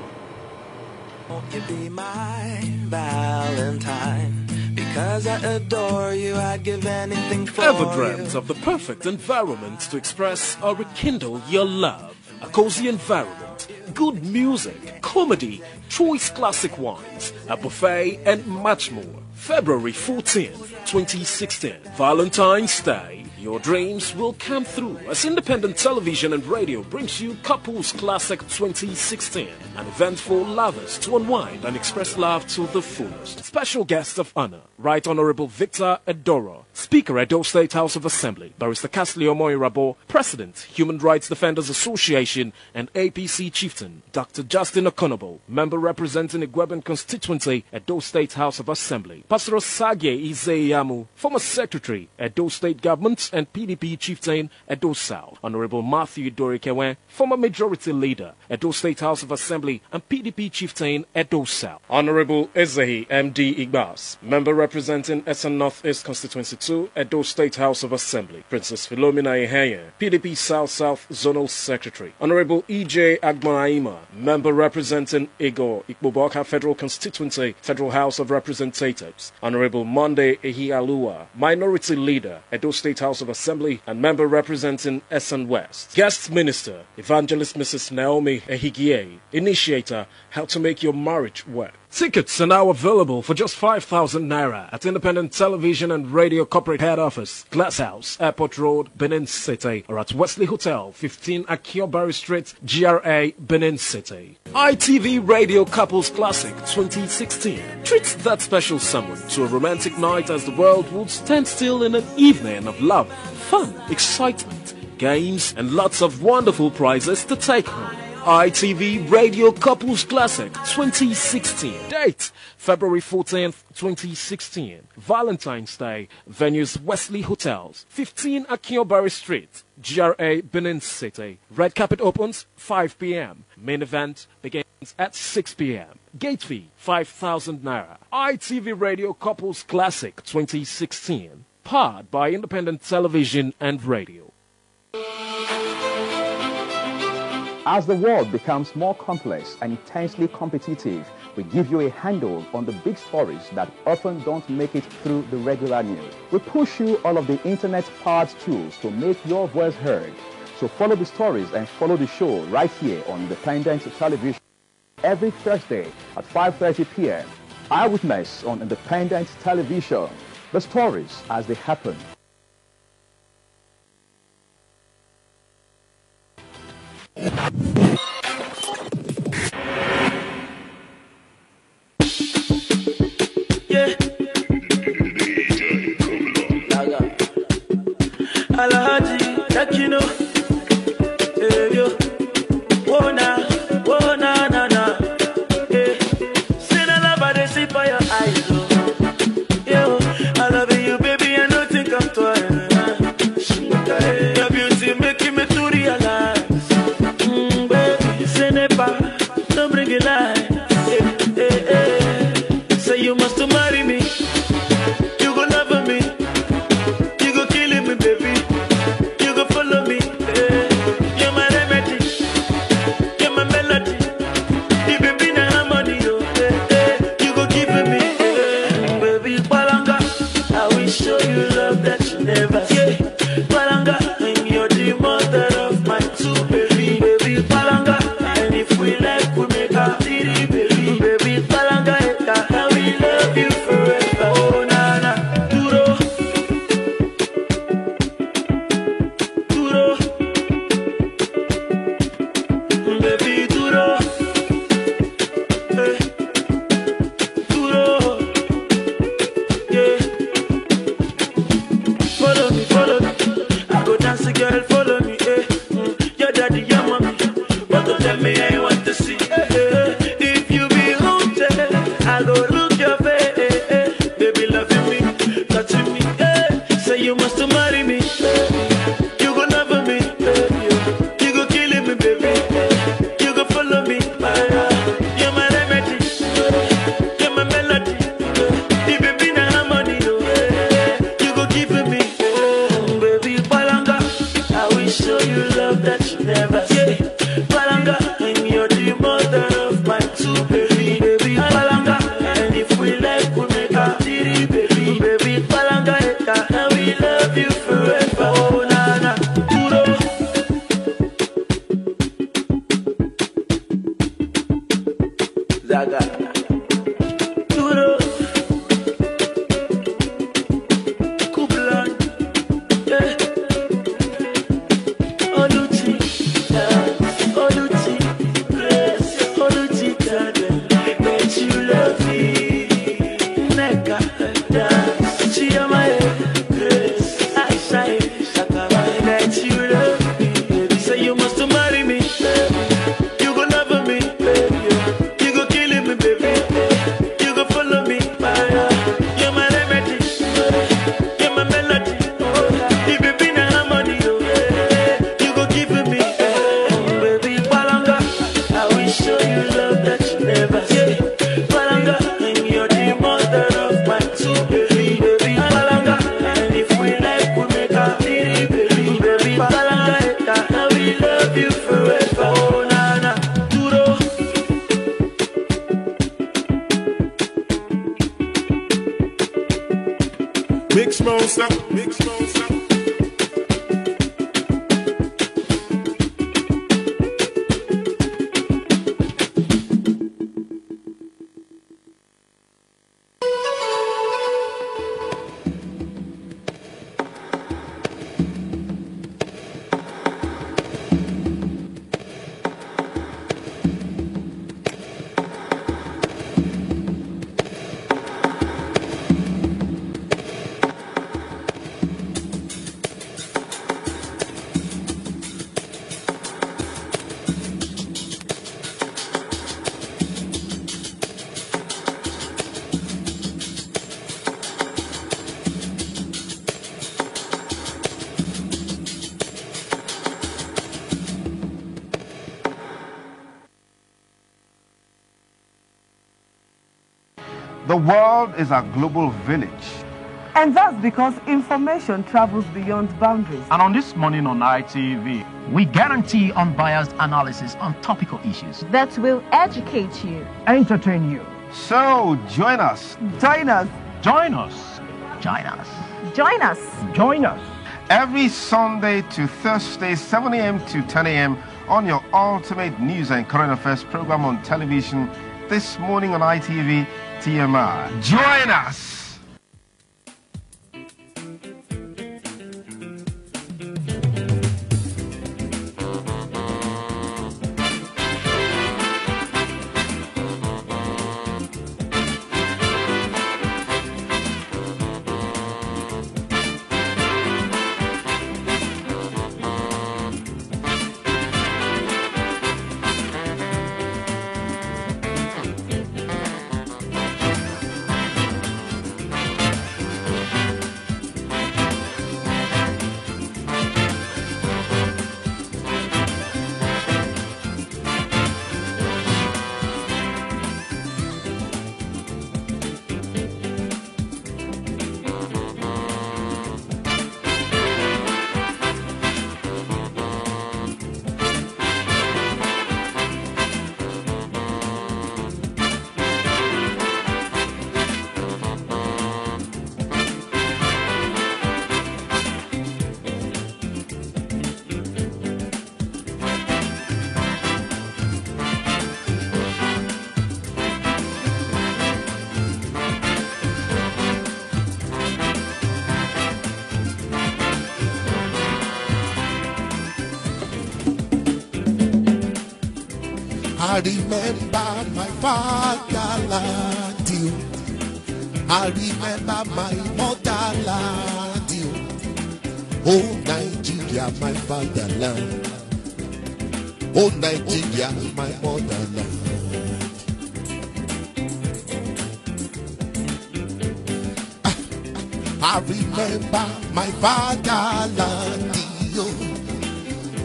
Won't you be my Valentine? Because I adore you, I'd give anything for Ever dreamt of the perfect environment to express or rekindle your love? A cozy environment, good music, comedy, choice classic wines, a buffet, and much more. February 14th, 2016, Valentine's Day. Your dreams will come through as independent television and radio brings you Couples Classic 2016, an event for lovers to unwind and express love to the fullest. Special guest of honor, Right Honorable Victor Edoro, Speaker, Edo State House of Assembly, Barrister Castley Omoirabo, President, Human Rights Defenders Association, and APC Chieftain, Dr. Justin Okonobo, Member representing Igweben Constituency, Edo State House of Assembly, Pastor Osage Izeyamu, Former Secretary, Edo State Government, and PDP Chieftain, Edo South, Honorable Matthew Dorikewe, Former Majority Leader, Edo State House of Assembly, and PDP Chieftain, Edo South, Honorable Ezehi MD Igbas, Member representing Essen North East Constituency 2, Edo State House of Assembly, Princess Philomena Iheye, PDP South Zonal Secretary, Honorable EJ Agmaima, Member representing Igor Ikboboka Federal Constituency, Federal House of Representatives, Honorable Monday Ehialua, Minority Leader, Edo State House of Assembly, and Member representing Essen West. Guest Minister, Evangelist Mrs. Naomi Ehigie, Initiator, How to Make Your Marriage Work. Tickets are now available for just 5,000 naira at Independent Television and Radio Corporate Head Office, Glass House, Airport Road, Benin City, or at Wesley Hotel, 15 Akiobari Street, GRA, Benin City. ITV Radio Couples Classic 2016 treats that special someone to a romantic night as the world would stand still in an evening of love, fun, excitement, games, and lots of wonderful prizes to take home. ITV Radio Couples Classic 2016. Date, February 14th, 2016. Valentine's Day. Venues, Wesley Hotels, 15 Akiobari Street, GRA, Benin City. Red carpet opens 5 p.m. Main event begins at 6 p.m. Gate fee, 5,000 naira. ITV Radio Couples Classic 2016. Powered by Independent Television and Radio. As the world becomes more complex and intensely competitive, we give you a handle on the big stories that often don't make it through the regular news. We push you all of the internet-powered tools to make your voice heard. So follow the stories and follow the show right here on Independent Television every Thursday at 5:30 p.m. Eyewitness on Independent Television. The stories as they happen. Yeah. Alhaji, like you know. Hey, yo. Whoa, na, na, na. Hey. See the love I see by your eyes, oh. Yo, I love you, baby, I don't think I'm twice. Your beauty making me to realize. Baby, say never, don't bring it light. Hey, hey. Say you must marry me. You go love me. You go kill me, baby. You go follow me. Hey. You're my remedy. You're my melody. You baby na harmony, oh. Hey, hey. You go give me, hey. Baby Palanga. I will show you love that you never see. Palanga, and you're the mother of my two baby. Baby Palanga, and if we like, we make a titty, baby. Baby Palanga, I will love you forever. Oh na na, duro, duro, baby duro, hey, duro, yeah. Follow me, I go dance, girl, follow me, eh. Your daddy, your mommy, but don't tell me I want to see, eh. If you be haunted, I go look your face, eh. Baby loving me, touching me, eh. Say you must marry me, you go love me, you go kill me, baby, you go follow me, you're my remedy, you're my melody, you baby na harmony, you go give me, baby Palanga, I will show you love that you never see. Palanga, and you're the mother of my two baby. Baby Palanga, and if we like, we make a titty, baby. Baby Palanga, I will love you forever. Oh na na, duro, Zaga, duro, Kublan, yeah. Oluti, Oluti, Grace, Oluti, that you love me. Neka, dance, Chiamae, Grace, I say, Sakama, that you love me. Baby, say you must marry me. You go love me, baby. You go kill me, baby. You go follow me, you're my remedy. You're my melody. You baby na harmony, you go give me, baby Palanga. I will show you love that you never see. Palanga, and you're the mother of my two baby. Baby Palanga, and if we like, we make a titty, baby. Baby Palanga, I will love you forever. Oh na na, duro, Mix monster, mix monster. The world is a global village. And that's because information travels beyond boundaries. And on This Morning on ITV, we guarantee unbiased analysis on topical issues that will educate you, entertain you. So, join us. Join us. Join us. Join us. Join us. Join us. Every Sunday to Thursday, 7 a.m. to 10 a.m. on your ultimate news and current affairs program on television, This Morning on ITV TMI. Join us! I remember my fatherland, you. I remember my motherland, you. Oh, Nigeria, my fatherland. Oh, Nigeria, my motherland. I remember my fatherland, you.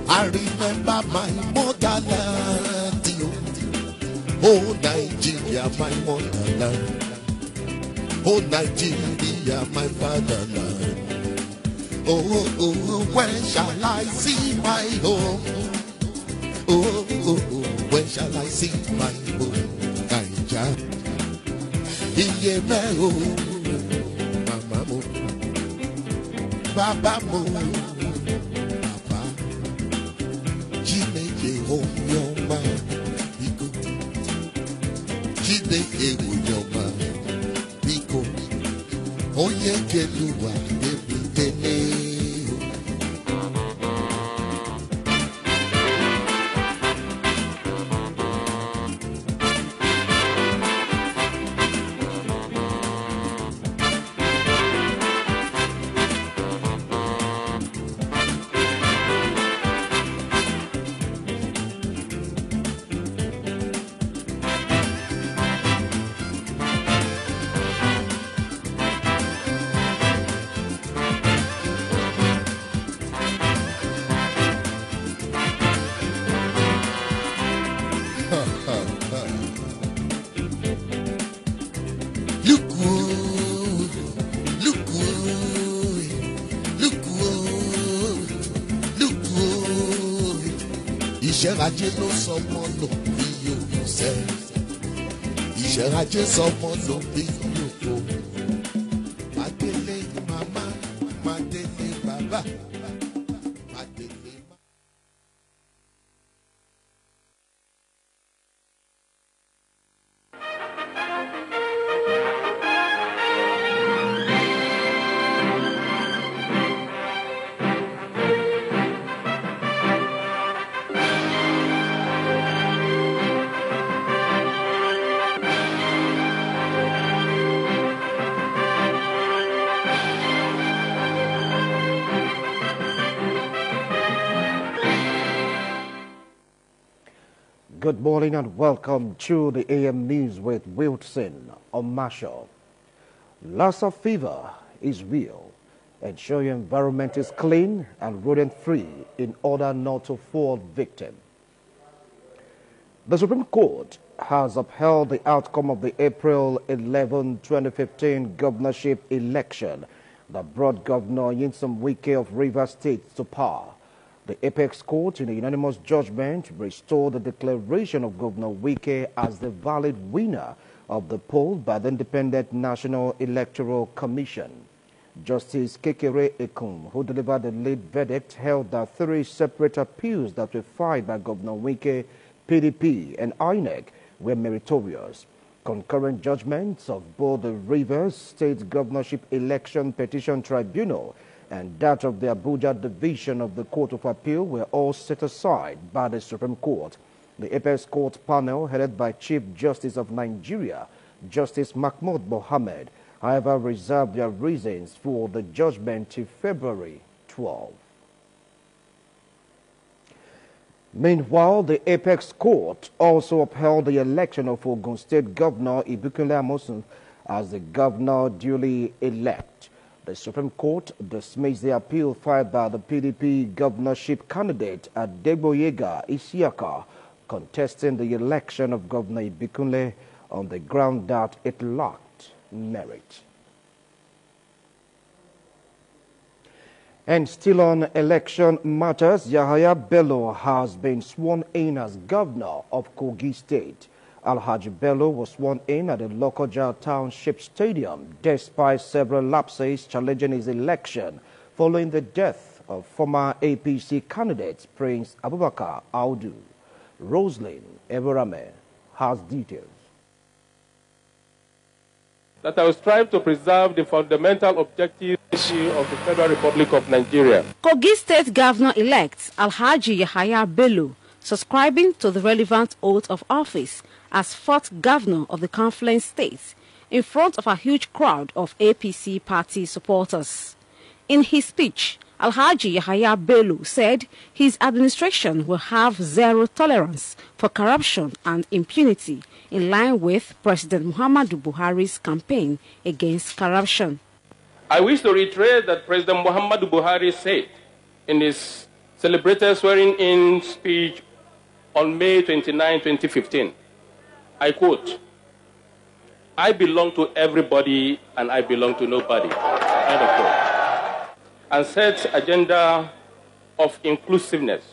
I remember my motherland, you. Oh, Nigeria, my motherland. Oh, Nigeria, my fatherland. Oh, oh, when shall I see my home? Oh, oh, oh, when shall I see my home? Naija, iye me o, mama mo, baba mo, papa, Chineke Onyoma, biko, Chineke Onyoma, biko, Onye Keluwa ebitele. Ìṣẹ́rajé ló sọmọ lò bí yòókù sẹ́. Ìṣẹ́rajé sọmọ lò bí yòókù. Màdélé màmá, màdélé bàbá. Màdélé màmá. Good morning and welcome to the AM News with Wilson Omasho. Lassa fever is real. Ensure your environment is clean and rodent-free in order not to fall victim. The Supreme Court has upheld the outcome of the April 11, 2015 governorship election that brought Governor Nyesom Wike of Rivers State to power. The Apex Court, in a unanimous judgment, restored the declaration of Governor Wike as the valid winner of the poll by the Independent National Electoral Commission. Justice Kekere Ekun, who delivered the lead verdict, held that 3 separate appeals that were filed by Governor Wike, PDP, and INEC were meritorious. Concurrent judgments of both the Rivers State Governorship Election Petition Tribunal and that of the Abuja Division of the Court of Appeal were all set aside by the Supreme Court. The Apex Court panel, headed by Chief Justice of Nigeria, Justice Mahmoud Mohammed, however, reserved their reasons for the judgment till February 12. Meanwhile, the Apex Court also upheld the election of Ogun State Governor Ibikunle Amosun as the governor duly elect. The Supreme Court dismissed the appeal filed by the PDP governorship candidate Adegboyega Isiaka, contesting the election of Governor Ibikunle on the ground that it lacked merit. And still on election matters, Yahaya Bello has been sworn in as governor of Kogi State. Alhaji Bello was sworn in at the Lokoja Township Stadium despite several lapses challenging his election following the death of former APC candidate Prince Abubakar Audu. Roslyn Eborame has details. That I will strive to preserve the fundamental objective of the Federal Republic of Nigeria. Kogi State Governor-elect Alhaji Yahaya Bello, subscribing to the relevant oath of office as 4th governor of the Confluence State, in front of a huge crowd of APC party supporters. In his speech, Alhaji Yahaya Bello said his administration will have zero tolerance for corruption and impunity, in line with President Muhammadu Buhari's campaign against corruption. I wish to reiterate that President Muhammadu Buhari said in his celebrated swearing-in speech on May 29, 2015, I quote, "I belong to everybody and I belong to nobody," end of quote, and set agenda of inclusiveness,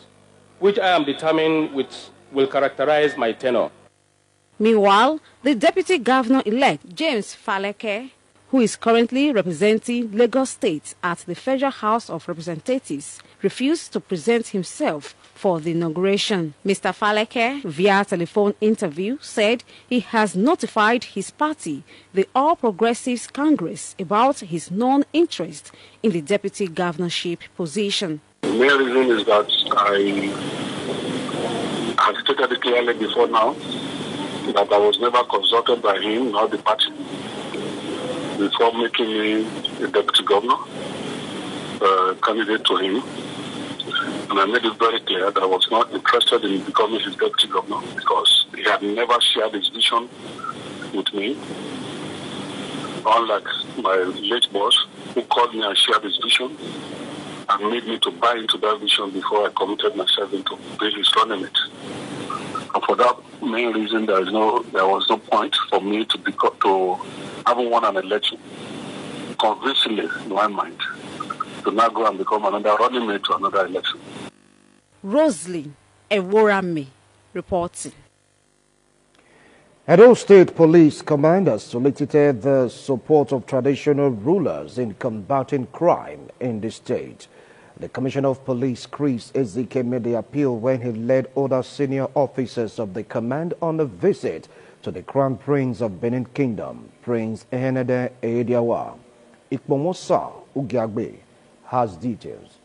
which I am determined will characterize my tenure. Meanwhile, the Deputy Governor-elect James Faleke, who is currently representing Lagos State at the Federal House of Representatives, refused to present himself for the inauguration. Mr. Faleke, via telephone interview, said he has notified his party, the All Progressives Congress, about his non-interest in the deputy governorship position. The main reason is that I have stated it clearly before now that I was never consulted by him nor the party before making me a deputy governor candidate to him. And I made it very clear that I was not interested in becoming his deputy governor because he had never shared his vision with me, unlike my late boss who called me and shared his vision and made me to buy into that vision before I committed myself into being his running mate. And for that main reason, there was no point for me to having won an election convincingly in my mind to now go and become another running mate to another election. Roslyn Eworame reporting. Edo State Police commanders solicited the support of traditional rulers in combating crime in the state. The Commissioner of Police, Chris Ezike, made the appeal when he led other senior officers of the command on a visit to the Crown Prince of Benin Kingdom, Prince Ehenede Ediawa. Ikpomosa Ugiagbe has details.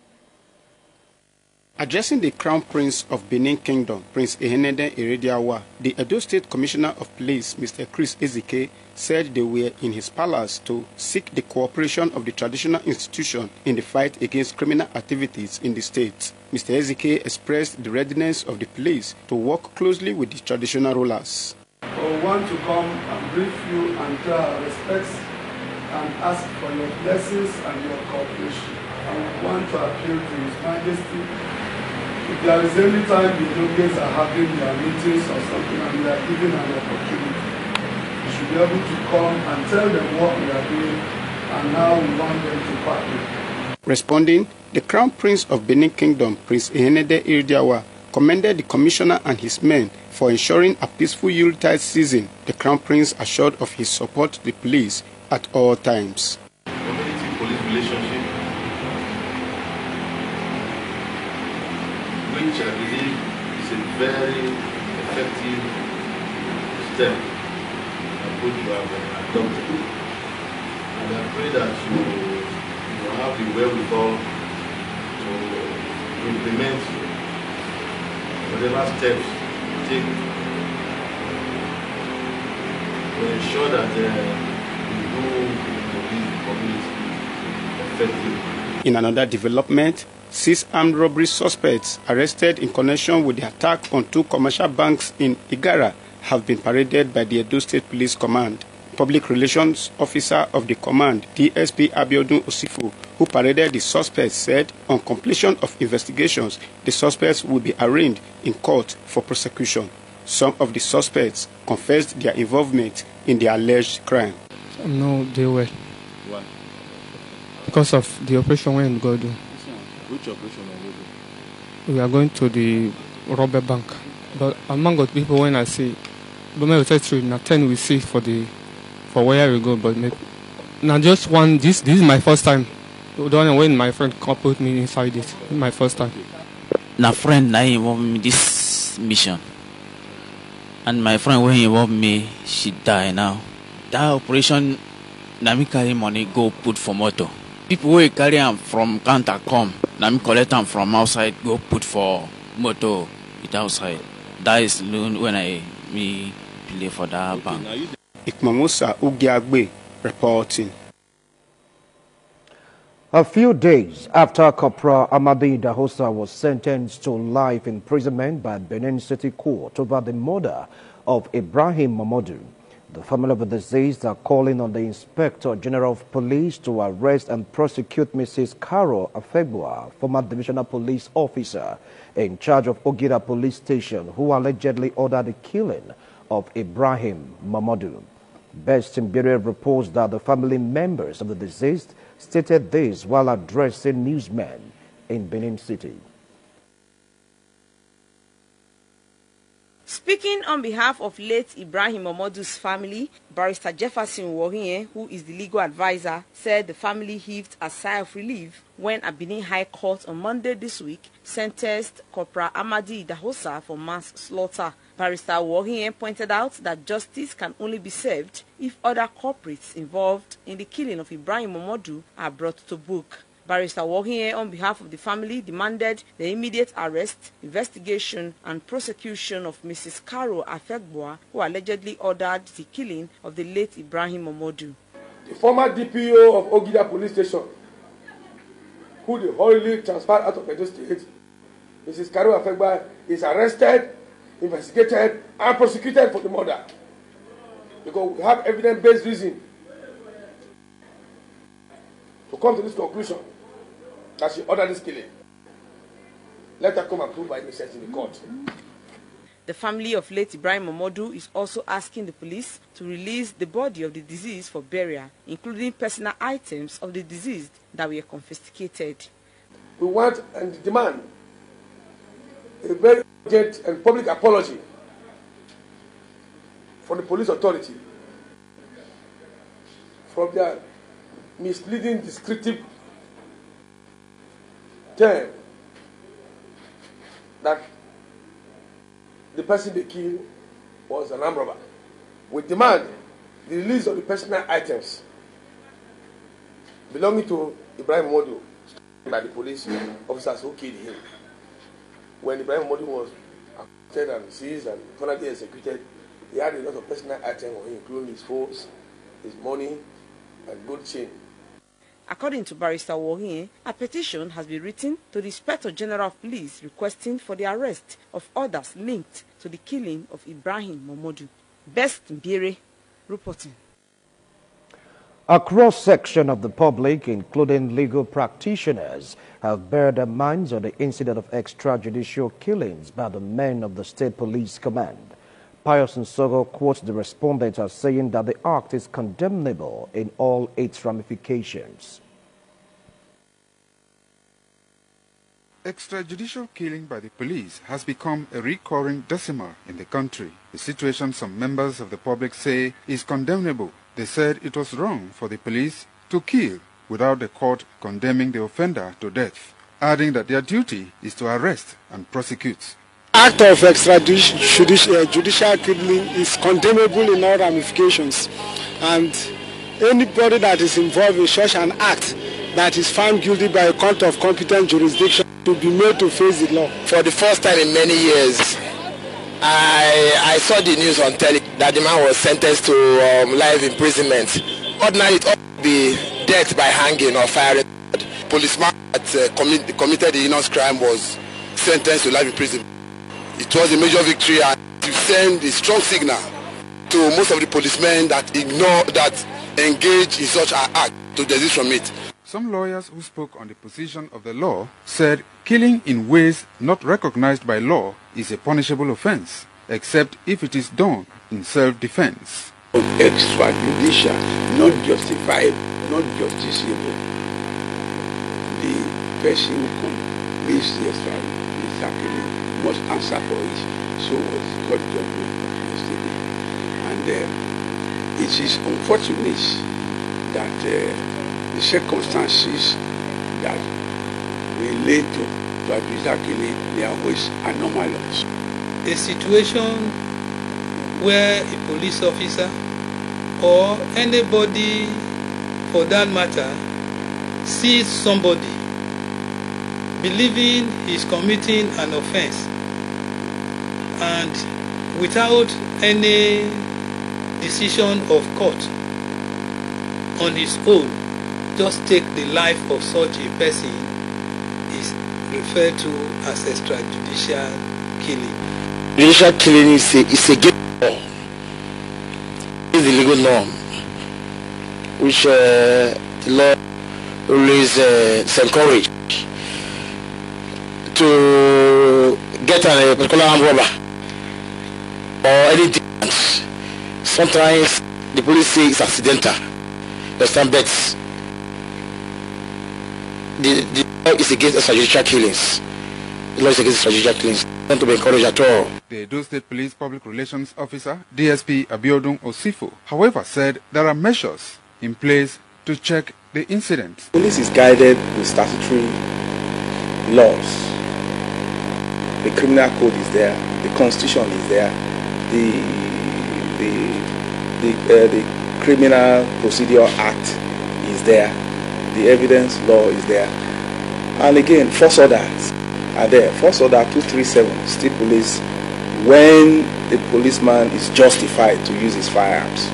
Addressing the Crown Prince of Benin Kingdom, Prince Ehenede Erediawa, the Edo State Commissioner of Police, Mr. Chris Ezike, said they were in his palace to seek the cooperation of the traditional institution in the fight against criminal activities in the state. Mr. Ezike expressed the readiness of the police to work closely with the traditional rulers. We want to come and brief you and pay our respects and ask for your blessings and your cooperation. And we want to appeal to His Majesty. If there is any time the Jogies are having their meetings or something and we are given an opportunity, we should be able to come and tell them what we are doing and now we want them to partner. Responding, the Crown Prince of Benin Kingdom, Prince Ehenede Iridiawa, commended the commissioner and his men for ensuring a peaceful Yuletide season. The Crown Prince assured of his support to the police at all times. Community-police relationship, which I believe is a very effective step that you have adopted. And I pray that you have the wherewithal to implement whatever steps you take to ensure that we do the community effectively. In another development, 6 armed robbery suspects arrested in connection with the attack on 2 commercial banks in Igara have been paraded by the Edo State Police Command. Public Relations Officer of the command, DSP Abiodun Osifu, who paraded the suspects, said on completion of investigations, the suspects will be arraigned in court for prosecution. Some of the suspects confessed their involvement in the alleged crime. No, they were. Why? Because of the operation we go do. Which operation are you doing? We are going to the robber bank. But among the people, when I see, but maybe that's true. Now 10 we see for where we go, but now just one. This is my first time. Don't when my friend put me inside it. My first time. Na friend na involve me this mission, and my friend when involve me, she die now. That operation, na me carry money go put for motor. People who carry them from counter come, na me collect them from outside go put for motor it outside. That is when me play for that bank. Ikmamusa Ugiagbe reporting. A few days after Corporal Amadi Dahosa was sentenced to life imprisonment by Benin City Court over the murder of Ibrahim Mamadou, the family of the deceased are calling on the Inspector General of Police to arrest and prosecute Mrs. Carol Afegbua, former Divisional Police Officer in charge of Ogira Police Station, who allegedly ordered the killing of Ibrahim Mamadou. Best Mbire reports that the family members of the deceased stated this while addressing newsmen in Benin City. Speaking on behalf of late Ibrahim Mamadou's family, Barrister Jefferson Wohie, who is the legal advisor, said the family heaved a sigh of relief when a Benin High Court on Monday this week sentenced Corporal Amadi Dahosa for mass slaughter. Barrister Wohie pointed out that justice can only be served if other culprits involved in the killing of Ibrahim Mamadou are brought to book. Barrister Wohie, on behalf of the family, demanded the immediate arrest, investigation, and prosecution of Mrs. Carol Afegbua, who allegedly ordered the killing of the late Ibrahim Mamadou. The former DPO of Ogida Police Station, who they hurriedly transferred out of Edo State, Mrs. Carol Afegbua, is arrested, investigated, and prosecuted for the murder. Because we have evidence-based reason to come to this conclusion that she ordered this killing. Let her come and prove by innocence in the court. The family of late Ibrahim Mamadou is also asking the police to release the body of the deceased for burial, including personal items of the deceased that were confiscated. We want and demand a very urgent and public apology from the police authority from their misleading descriptive term that the person they killed was an armed robber. We demand the release of the personal items belonging to Ibrahim Mamadou by the police officers who killed him. When Ibrahim Mamadou was arrested and seized and finally executed, he had a lot of personal items on him, including his phones, his money, and gold chain. According to Barrister Wohie, a petition has been written to the Inspector General of Police requesting for the arrest of others linked to the killing of Ibrahim Mamadou. Best Mbire reporting. A cross-section of the public, including legal practitioners, have bared their minds on the incident of extrajudicial killings by the men of the State Police Command. Pius Nsogo quotes the respondent as saying that the act is condemnable in all its ramifications. Extrajudicial killing by the police has become a recurring decimal in the country. The situation some members of the public say is condemnable. They said it was wrong for the police to kill without the court condemning the offender to death, adding that their duty is to arrest and prosecute. Act of extrajudicial killing is condemnable in all ramifications, and anybody that is involved in such an act that is found guilty by a court of competent jurisdiction to be made to face the law. For the first time in many years, I saw the news on telly that the man was sentenced to life imprisonment. Ordinarily, it ought to be death by hanging or firing. Policeman that committed the heinous crime was sentenced to life imprisonment. It was a major victory, and to send a strong signal to most of the policemen that engage in such an act to desist from it. Some lawyers who spoke on the position of the law said killing in ways not recognized by law is a punishable offense, except if it is done in self-defense. Extrajudicial, not justified, not justiciable. The person who commits the extrajudicial killing must answer for it. So was God judgment yesterday. And it is unfortunate that the circumstances that relate to extrajudicial killing, they are always anomalous. A situation where a police officer or anybody for that matter sees somebody believing he's committing an offense and without any decision of court on his own just take the life of such a person is referred to as extrajudicial killing. Judicial killing is a good law. It's the legal norm which the law always encourage to get a particular armed robber or any defense. Sometimes the police say it's accidental. But the law is against extrajudicial killings. The law is against extrajudicial killings. Not to be encouraged at all. The Edo State Police Public Relations Officer, DSP Abiodun Osifo, however, said there are measures in place to check the incident. Police is guided with statutory laws. The criminal code is there, the constitution is there, the criminal procedure act is there, the evidence law is there, and again force orders are there. Force order 237 stipulates when the policeman is justified to use his firearms.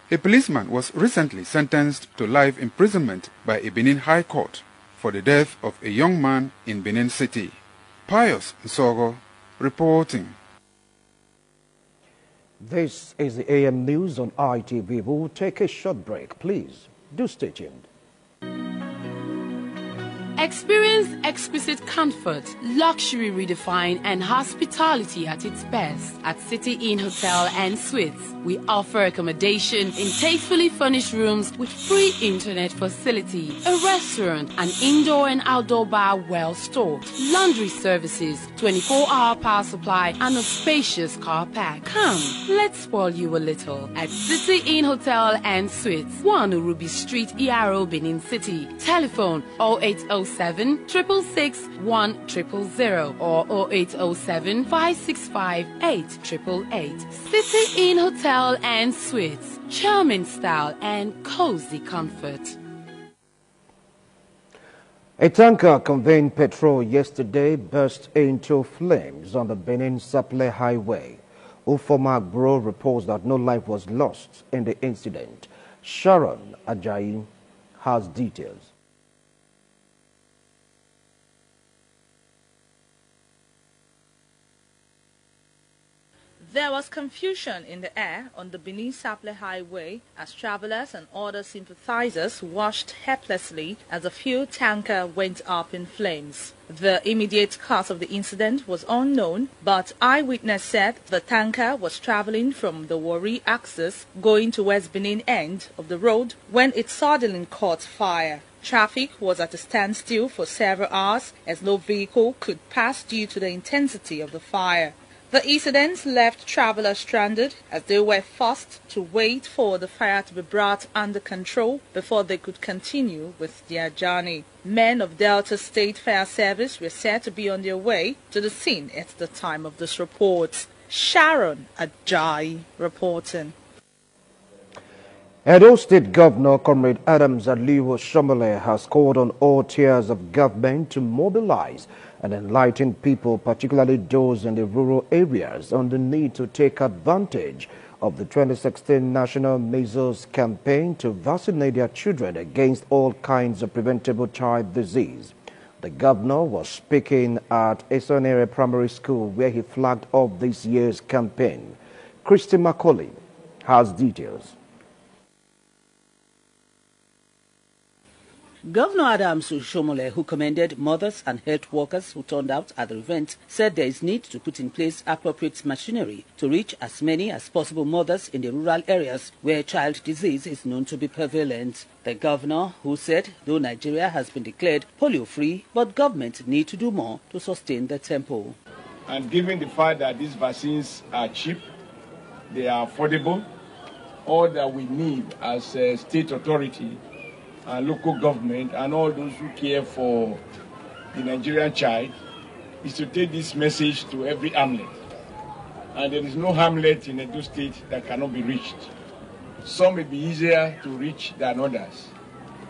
A policeman was recently sentenced to life imprisonment by a Benin High Court for the death of a young man in Benin City. Pius Nsogo reporting. This is the AM News on ITV. We will take a short break. Please do stay tuned. Experience exquisite comfort, luxury redefined, and hospitality at its best at City Inn Hotel and Suites. We offer accommodation in tastefully furnished rooms with free internet facility, a restaurant, an indoor and outdoor bar well stocked, laundry services, 24-hour power supply, and a spacious car park. Come, let's spoil you a little at City Inn Hotel and Suites, 1 Urubi Street, ERO, Benin City. Telephone 0807 666 1000 or 0807 565 8888. City Inn Hotel and Suites, charming style and cozy comfort. A tanker conveying petrol yesterday burst into flames on the Benin-Saple Highway. Ufomak Bureau reports that no life was lost in the incident. Sharon Ajayi has details. There was confusion in the air on the Benin-Sapele Highway as travelers and other sympathizers watched helplessly as a fuel tanker went up in flames. The immediate cause of the incident was unknown, but eyewitness said the tanker was traveling from the Warri axis going to West Benin end of the road when it suddenly caught fire. Traffic was at a standstill for several hours as no vehicle could pass due to the intensity of the fire. The incident left travelers stranded as they were forced to wait for the fire to be brought under control before they could continue with their journey. Men of Delta State Fire Service were said to be on their way to the scene at the time of this report. Sharon Ajayi reporting. Edo State Governor Comrade Adams Aliyu Oshiomhole has called on all tiers of government to mobilize and enlighten people, particularly those in the rural areas, on the need to take advantage of the 2016 National Measles Campaign to vaccinate their children against all kinds of preventable child disease. The governor was speaking at Esonere Primary School where he flagged off this year's campaign. Christy Macaulay has details. Governor Adams Oshiomhole, who commended mothers and health workers who turned out at the event, said there is need to put in place appropriate machinery to reach as many as possible mothers in the rural areas where child disease is known to be prevalent. The governor, who said though Nigeria has been declared polio-free, but government need to do more to sustain the tempo. And given the fact that these vaccines are cheap, they are affordable, all that we need as a state authority and local government and all those who care for the Nigerian child is to take this message to every hamlet. And there is no hamlet in Edo State that cannot be reached. Some may be easier to reach than others,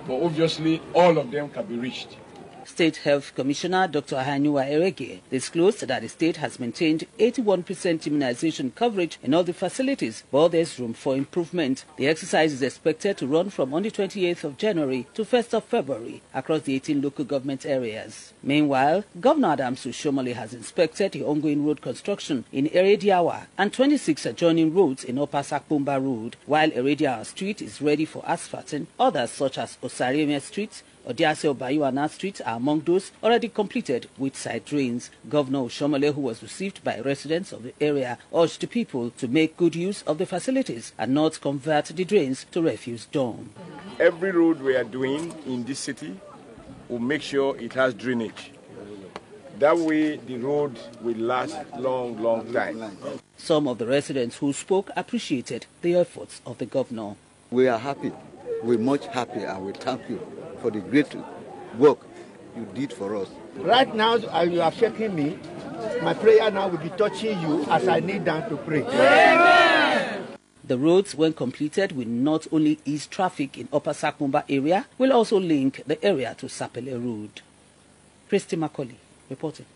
but obviously all of them can be reached. State Health Commissioner Dr. Ahanyua Erege disclosed that the state has maintained 81% immunization coverage in all the facilities, but there's room for improvement. The exercise is expected to run from on the 28th of January to 1st of February across the 18 local government areas. Meanwhile, Governor Adams Oshiomhole has inspected the ongoing road construction in Erediawa and 26 adjoining roads in Upper Sakpumba Road. While Erediawa Street is ready for asphalting, others such as Osarieme Street, Odiase Obayuana Street are among those already completed with side drains. Governor Oshiomhole, who was received by residents of the area, urged the people to make good use of the facilities and not convert the drains to refuse dump. Every road we are doing in this city will make sure it has drainage. That way the road will last long time. Some of the residents who spoke appreciated the efforts of the governor. We are happy. We're much happy and we thank you for the great work you did for us. Right now, as you are shaking me, my prayer now will be touching you as I kneel down to pray. Amen. The roads, when completed, will not only ease traffic in Upper Sakpumba area, will also link the area to Sapele Road. Christy Macaulay reporting.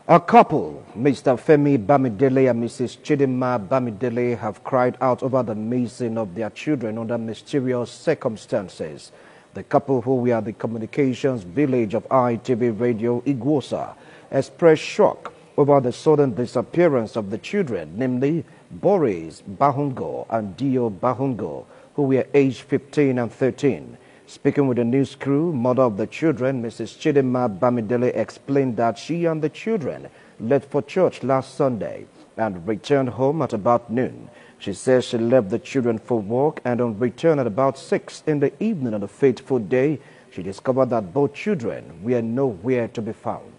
A couple, Mr. Femi Bamidele and Mrs. Chidinma Bamidele, have cried out over the missing of their children under mysterious circumstances. The couple, who were at the communications village of ITV Radio Iguosa, expressed shock over the sudden disappearance of the children, namely Boris Bahungo and Dio Bahungo, who were aged 15 and 13. Speaking with the news crew, mother of the children, Mrs. Chidinma Bamidele, explained that she and the children left for church last Sunday and returned home at about noon. She says she left the children for work, and on return at about 6 in the evening on the fateful day, she discovered that both children were nowhere to be found.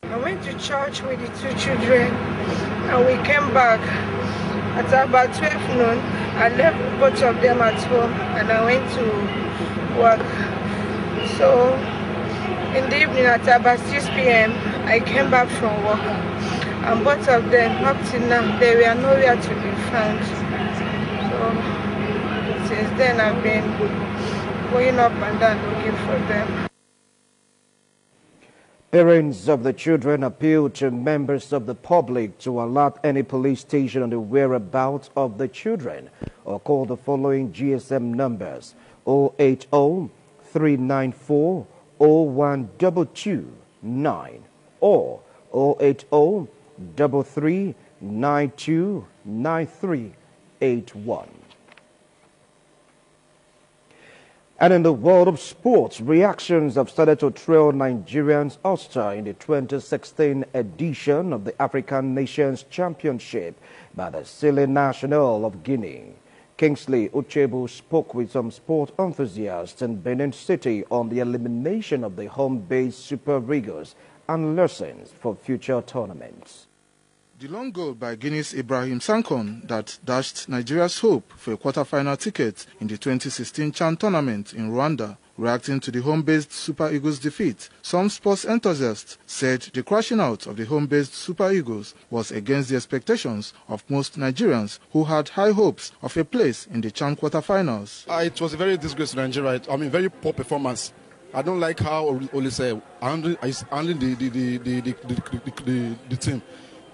I went to church with the two children and we came back at about 12 noon. I left both of them at home and I went to work. So in the evening at about 6 p.m. I came back from work and both of them up till now they were nowhere to be found. So since then I've been going up and down looking for them. Parents of the children appeal to members of the public to alert any police station on the whereabouts of the children or call the following GSM numbers: 080-394-0122 9 or 080 3392 9381. And in the world of sports, reactions have started to trail Nigerians' Ulster in the 2016 edition of the African Nations Championship by the Sele National of Guinea. Kingsley Uchebu spoke with some sport enthusiasts in Benin City on the elimination of the home-based Super Eagles and lessons for future tournaments. The long goal by Guinea's Ibrahim Sankon that dashed Nigeria's hope for a quarter-final ticket in the 2016 CHAN tournament in Rwanda. Reacting to the home-based Super Eagles defeat, some sports enthusiasts said the crashing out of the home-based Super Eagles was against the expectations of most Nigerians who had high hopes of a place in the CHAN quarterfinals. It was a very disgrace to Nigeria. Very poor performance. I don't like how Olise is handling the team.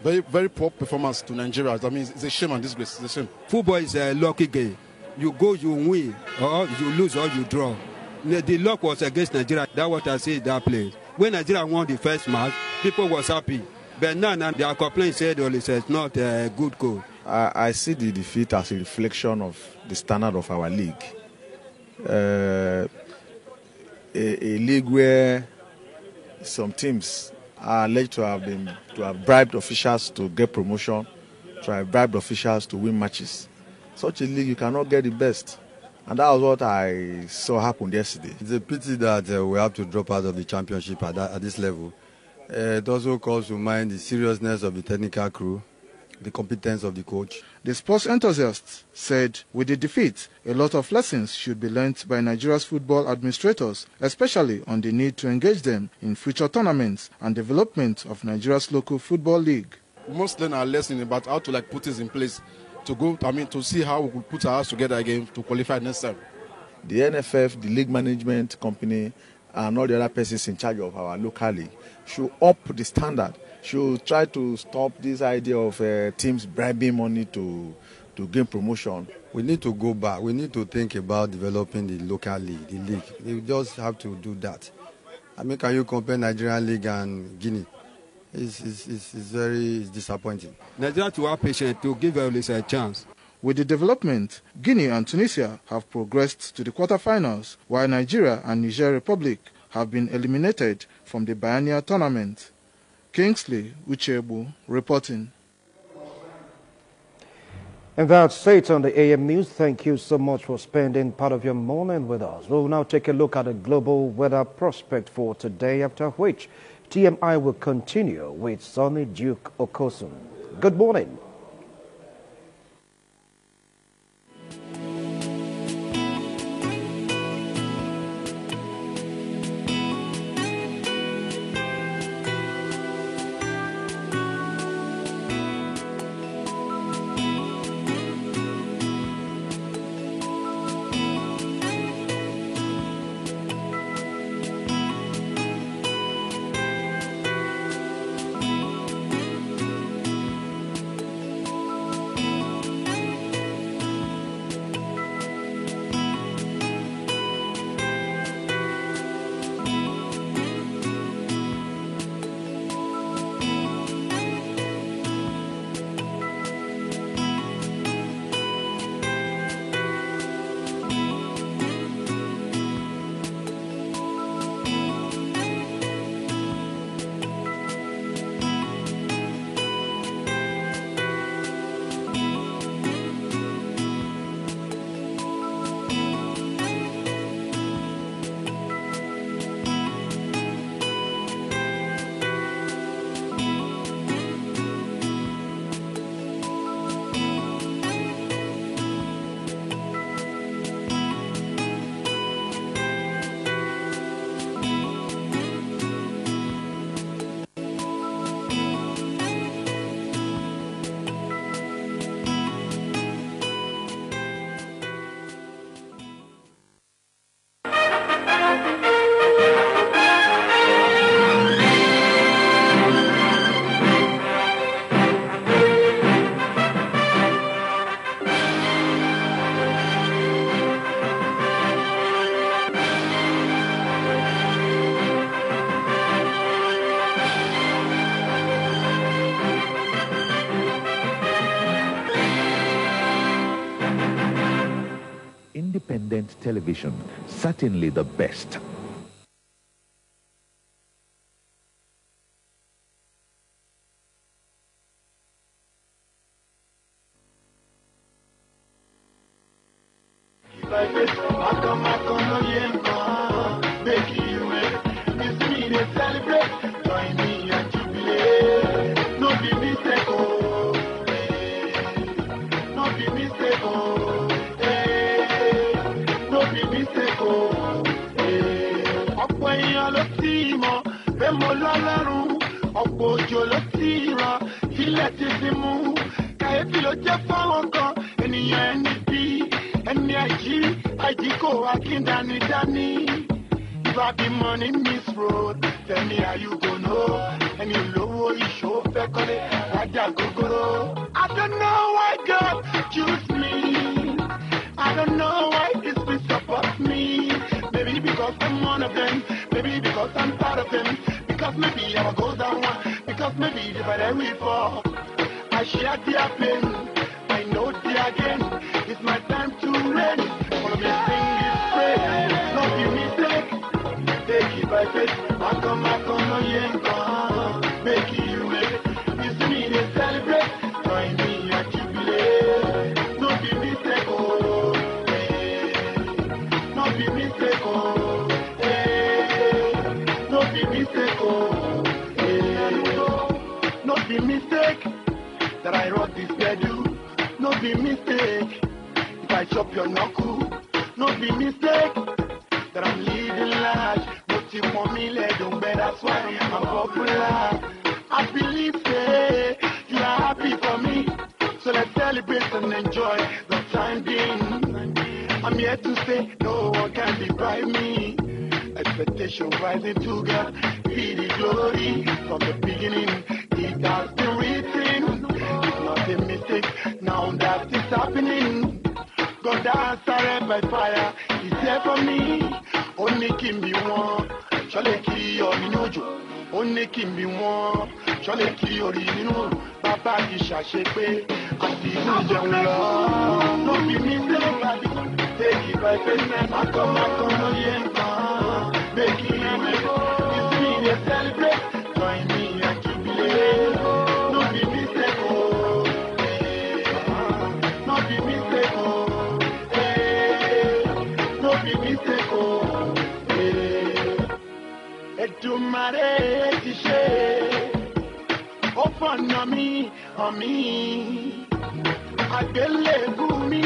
Very poor performance to Nigeria. It's a shame and disgrace. It's a shame. Football is a lucky game. You go, you win, or you lose, or you draw. The luck was against Nigeria. That's what I say in that place. When Nigeria won the first match, people was happy. But now their complaint said it's not a good goal. I see the defeat as a reflection of the standard of our league. A league where some teams are alleged to have bribed officials to get promotion, to have bribed officials to win matches. Such a league, you cannot get the best. And that was what I saw happen yesterday. It's a pity that we have to drop out of the championship at this level. It also calls to mind the seriousness of the technical crew, the competence of the coach. The sports enthusiasts said with the defeat, a lot of lessons should be learnt by Nigeria's football administrators, especially on the need to engage them in future tournaments and development of Nigeria's local football league. We must learn our lesson about how to put this in place to see how we could put our house together again to qualify next time. The NFF, the league management company, and all the other persons in charge of our local league should up the standard, should try to stop this idea of teams bribing money to gain promotion. We need to go back. We need to think about developing the local league, the league. We just have to do that. Can you compare Nigerian league and Guinea? It's very disappointing. Nigeria to have patience to give us a chance. With the development, Guinea and Tunisia have progressed to the quarterfinals, while Nigeria and Niger Republic have been eliminated from the biennial tournament. Kingsley Uchebu reporting. And that's it on the AM News. Thank you so much for spending part of your morning with us. We'll now take a look at the global weather prospect for today, after which TMI will continue with Sonny Duke Okosun. Good morning. independent television, certainly the best. If I be money miss road, tell me how you go know. And you know you show fair color, I don't know why God choose me. I don't know why this will support me. Maybe because I'm one of them. Maybe because I'm part of them. Because maybe I will go down one. Because maybe if I will fall, I share their pain. I know their again. It's my time to reign. All of me sing is praise. Not be mistake. Take it by faith. I come, no yen. Make you make. You see me, they celebrate. Join me at jubilee. Not be mistake, oh. Not be mistake, oh. Not be mistake, oh. Not be mistake that I wrote this schedule. Not be mistake if I chop your knuckle. Not be mistake that I'm leading large. But you want me let don't bet, that's why I'm popular. I believe say you are happy for me. So let's celebrate and enjoy the time being. I'm here to say no one can deprive me. Expectation rising to God, be the glory. From the beginning, it has been written. It's not a mistake, now that it's happening. God answered by fire, He's there for me. Only Kim be one, Shale Ki Ori Nojo. Only Kim be one, Shale Ki Ori Ninu. Baba Ki Shashepe, Ati Nujan Lo. Don't be mistake, take it by faith. I come, no yen. Make it make. You see me, they celebrate. Join me and jubilee. Don't be mistake, oh. Not be mistake, oh. Not be mistake, oh. Edumare tishe. Open on me. Agbelebu mi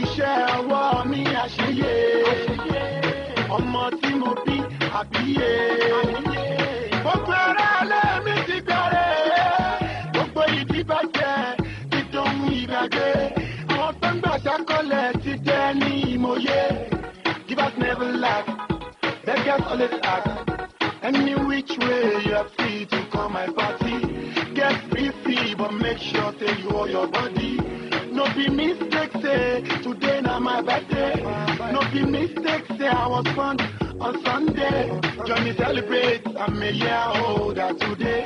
iṣẹ́ ọwọ́ mi àṣeyẹ. Ọmọ tí mo bí àbíyè. Gbogbo ara alẹ́ mi ti bẹ̀rẹ̀. Gbogbo ìdíbàjẹ́ ti dohun ìgbàgbé. Àwọn tó ń gbà ṣàkọlẹ̀ ti jẹ́ ní ìmọ̀ye. Givers never lack, beggars always ask. Any which way you are free to come my party. Get free, but make sure say you owe your body. No be mistake say today na my birthday. No be mistake say I was born on Sunday. Join me celebrate, I'm a year older today.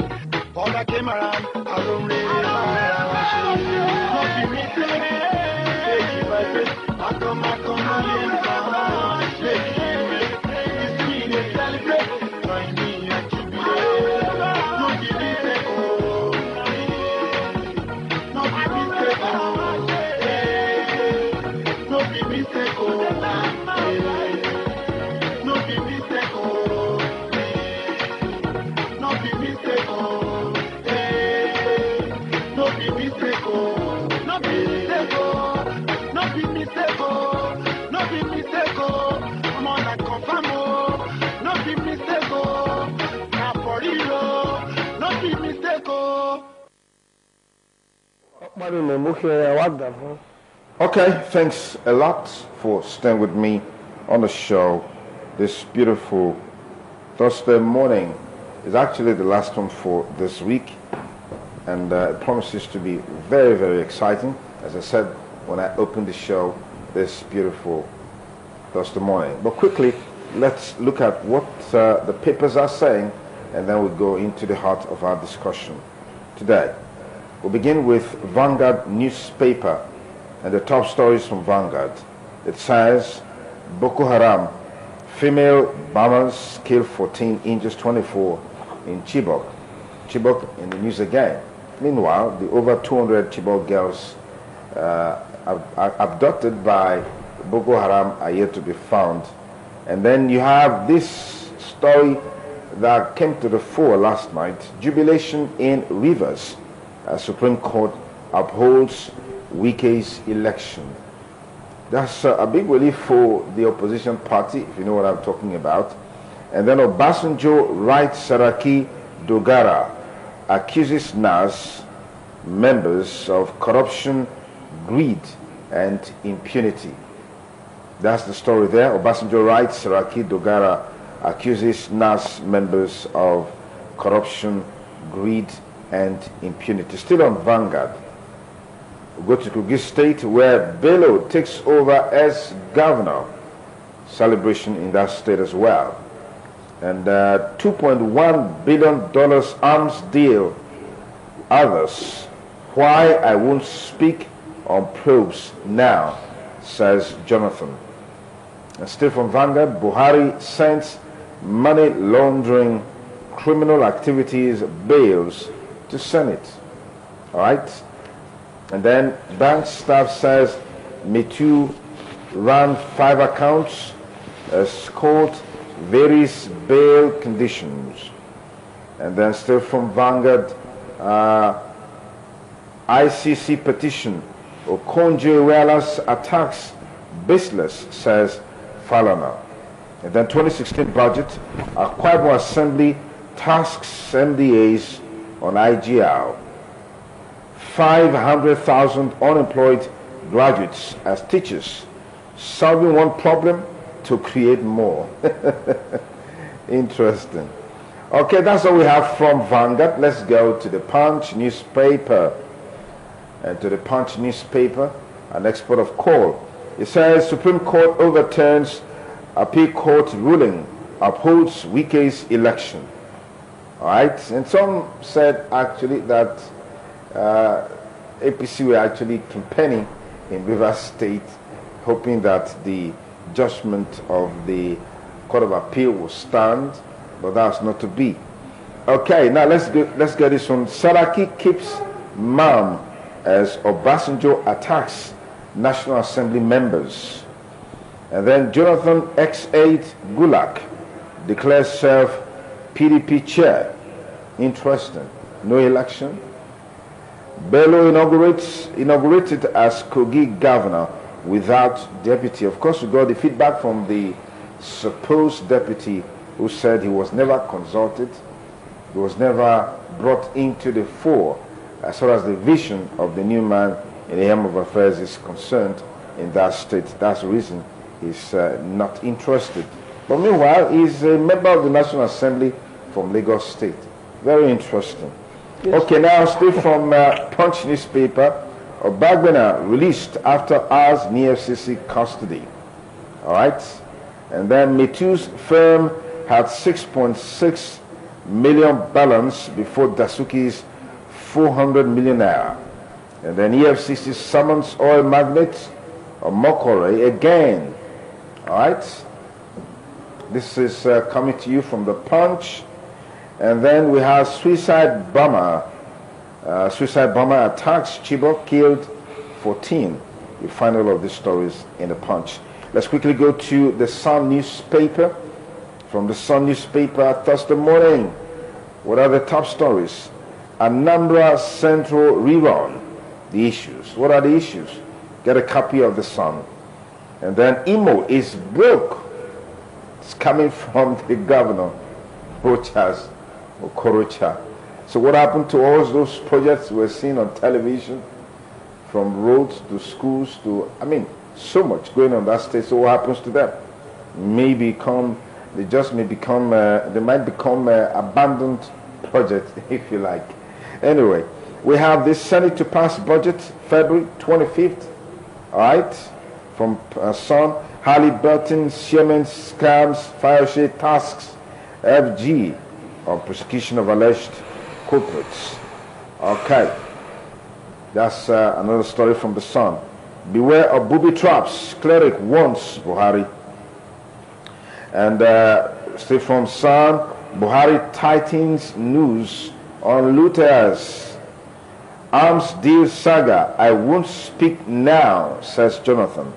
All that came around, I don't really No be mistake, take it by faith. I come, no yen. Take it, it's me they celebrate. Join me and jubilee. No be mistake, oh. No be mistake, oh. No be mistake, oh. No be mistake, oh. No be mistake, oh. No be mistake, oh. No be mistake, oh. No be mistake, oh. No be mistake, oh. Come on and confirm, oh. No be mistake, oh. Now for real, oh. No be mistake, oh. Okay, thanks a lot for staying with me on the show this beautiful Thursday morning. It's actually the last one for this week, and it promises to be very, very exciting, as I said when I opened the show this beautiful Thursday morning. But quickly, let's look at what the papers are saying, and then we'll go into the heart of our discussion today. We'll begin with Vanguard newspaper, And the top stories from Vanguard. It says, Boko Haram, female bombers kill 14, injures 24 in Chibok. Chibok in the news again. Meanwhile, the over 200 Chibok girls abducted by Boko Haram are yet to be found. And then you have this story that came to the fore last night. Jubilation in Rivers. Supreme Court upholds Wike's election. That's a big relief for the opposition party, if you know what I'm talking about. And then Obasanjo writes Saraki Dogara accuses NAS members of corruption, greed, and impunity. That's the story there. Obasanjo writes Saraki Dogara accuses NAS members of corruption, greed, and impunity. Still on Vanguard. We go to Kogi State, where Bello takes over as governor. Celebration in that state as well. And $2.1 billion arms deal. Others. Why I won't speak on probes now, says Jonathan. And still from Vanguard, Buhari sends money laundering, criminal activities bails to Senate. All right. And then bank staff says Metu ran 5 accounts, scored various bail conditions. And then still from Vanguard, ICC petition, Okonjo-Iweala's attacks baseless, says Falana. And then 2016 budget, Akwa Ibom Assembly tasks MDAs on IGR. 500,000 unemployed graduates as teachers, solving one problem to create more. Interesting. Okay, that's all we have from Vanguard. Let's go to the Punch newspaper. And to the Punch newspaper, an export of coal. It says Supreme Court overturns appeal court ruling, upholds Wike's election. All right, and some said actually that APC were actually campaigning in Rivers State, hoping that the judgment of the Court of Appeal will stand, but that's not to be. Okay, now let's get this one. Saraki keeps mum as Obasanjo attacks National Assembly members. And then Jonathan X8 Gulak declares self PDP chair. Interesting. No election. Bello inaugurated as Kogi governor without deputy. Of course, we got the feedback from the supposed deputy who said he was never consulted, he was never brought into the fore as far as the vision of the new man in the helm of affairs is concerned in that state. That's the reason he's not interested. But meanwhile, he's a member of the National Assembly from Lagos State. Very interesting. Yes. Okay, now still from Punch newspaper, Obagbena released after hours in EFCC custody. All right. And then Metu's firm had 6.6 million balance before Dasuki's 400 million naira. And then EFCC summons oil magnate Omokore again. All right. This is coming to you from the Punch. And then we have suicide bomber. Suicide bomber attacks Chibok, killed 14. You find all of these stories in the Punch. Let's quickly go to the Sun newspaper. From the Sun newspaper, Thursday morning. What are the top stories? Anambra Central rerun. The issues. What are the issues? Get a copy of the Sun. And then Imo is broke. It's coming from the governor, Rochas Okorocha. So what happened to all those projects we're seeing on television, from roads to schools to, so much going on in that state. So what happens to them? They might become abandoned projects, if you like. Anyway, we have this Senate to pass budget February 25th. All right, from Sun. Halliburton, Siemens scams, Fayose tasks FG on prosecution of alleged culprits. Okay, that's another story from the Sun. beware of booby traps. Cleric warns Buhari. And straight from Sun, Buhari tightens news on looters. Arms deal saga, I won't speak now, says Jonathan.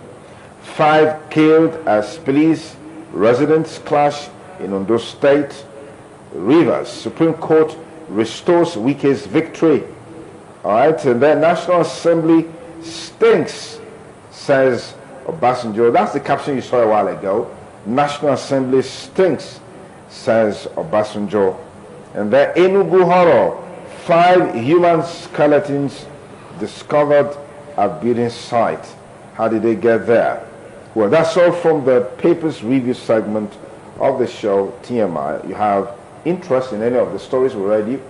5 killed as police residents clash in Ondo State. Rivers, Supreme Court restores Wike's victory. All right, and then National Assembly stinks, says Obasanjo. That's the caption you saw a while ago. National Assembly stinks, says Obasanjo. And then Enugu horror, 5 human skeletons discovered at building site. How did they get there? Well, that's all from the papers review segment of the show, TMI. You have interest in any of the stories we read you,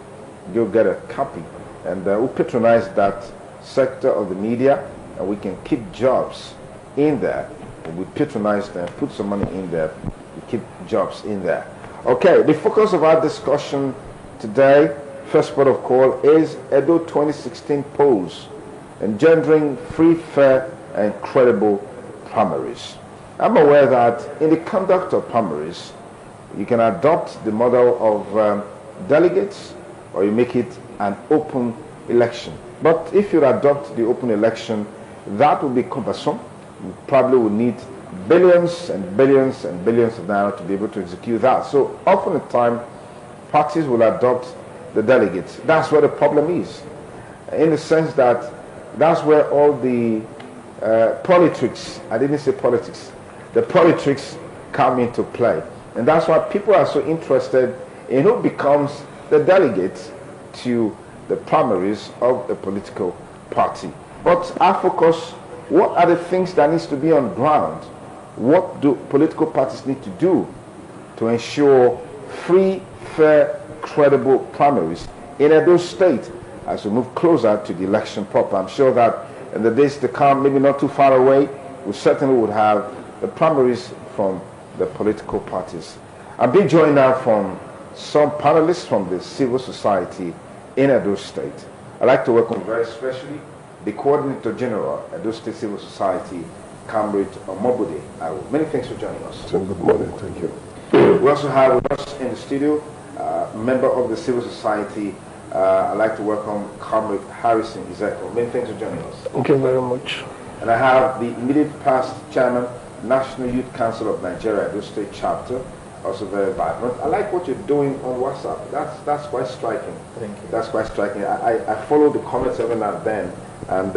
go get a copy. And we'll patronize that sector of the media, and we can keep jobs in there. We patronize them, put some money in there, we keep jobs in there. Okay, the focus of our discussion today, first port of call, is Edo 2016 polls, engendering free, fair, and credible primaries. I'm aware that in the conduct of primaries, you can adopt the model of delegates, or you make it an open election. But if you adopt the open election, that will be cumbersome. You probably will need billions and billions and billions of naira to be able to execute that. So often the time, parties will adopt the delegates. That's where the problem is, in the sense that that's where all the politics, I didn't say politics, the politics come into play. And that's why people are so interested in who becomes the delegate to the primaries of a political party. But our focus, what are the things that needs to be on ground? What do political parties need to do to ensure free, fair, credible primaries in Edo State as we move closer to the election proper? I'm sure that in the days to come, maybe not too far away, we certainly would have the primaries from the political parties. I'm being joined now from some panelists from the civil society in Edo State. I'd like to welcome very especially the Coordinator General, Edo State Civil Society, Comrade Omobude. Many thanks for joining us. Good morning, thank you. We also have with us in the studio a member of the civil society. I'd like to welcome Comrade Harrison Izeko. Many thanks for joining us. Thank you very much. And I have the immediate past chairman, National Youth Council of Nigeria, Edo State Chapter, also very vibrant. I like what you're doing on WhatsApp. That's quite striking. Thank you. That's quite striking. I follow the comments every now and then, and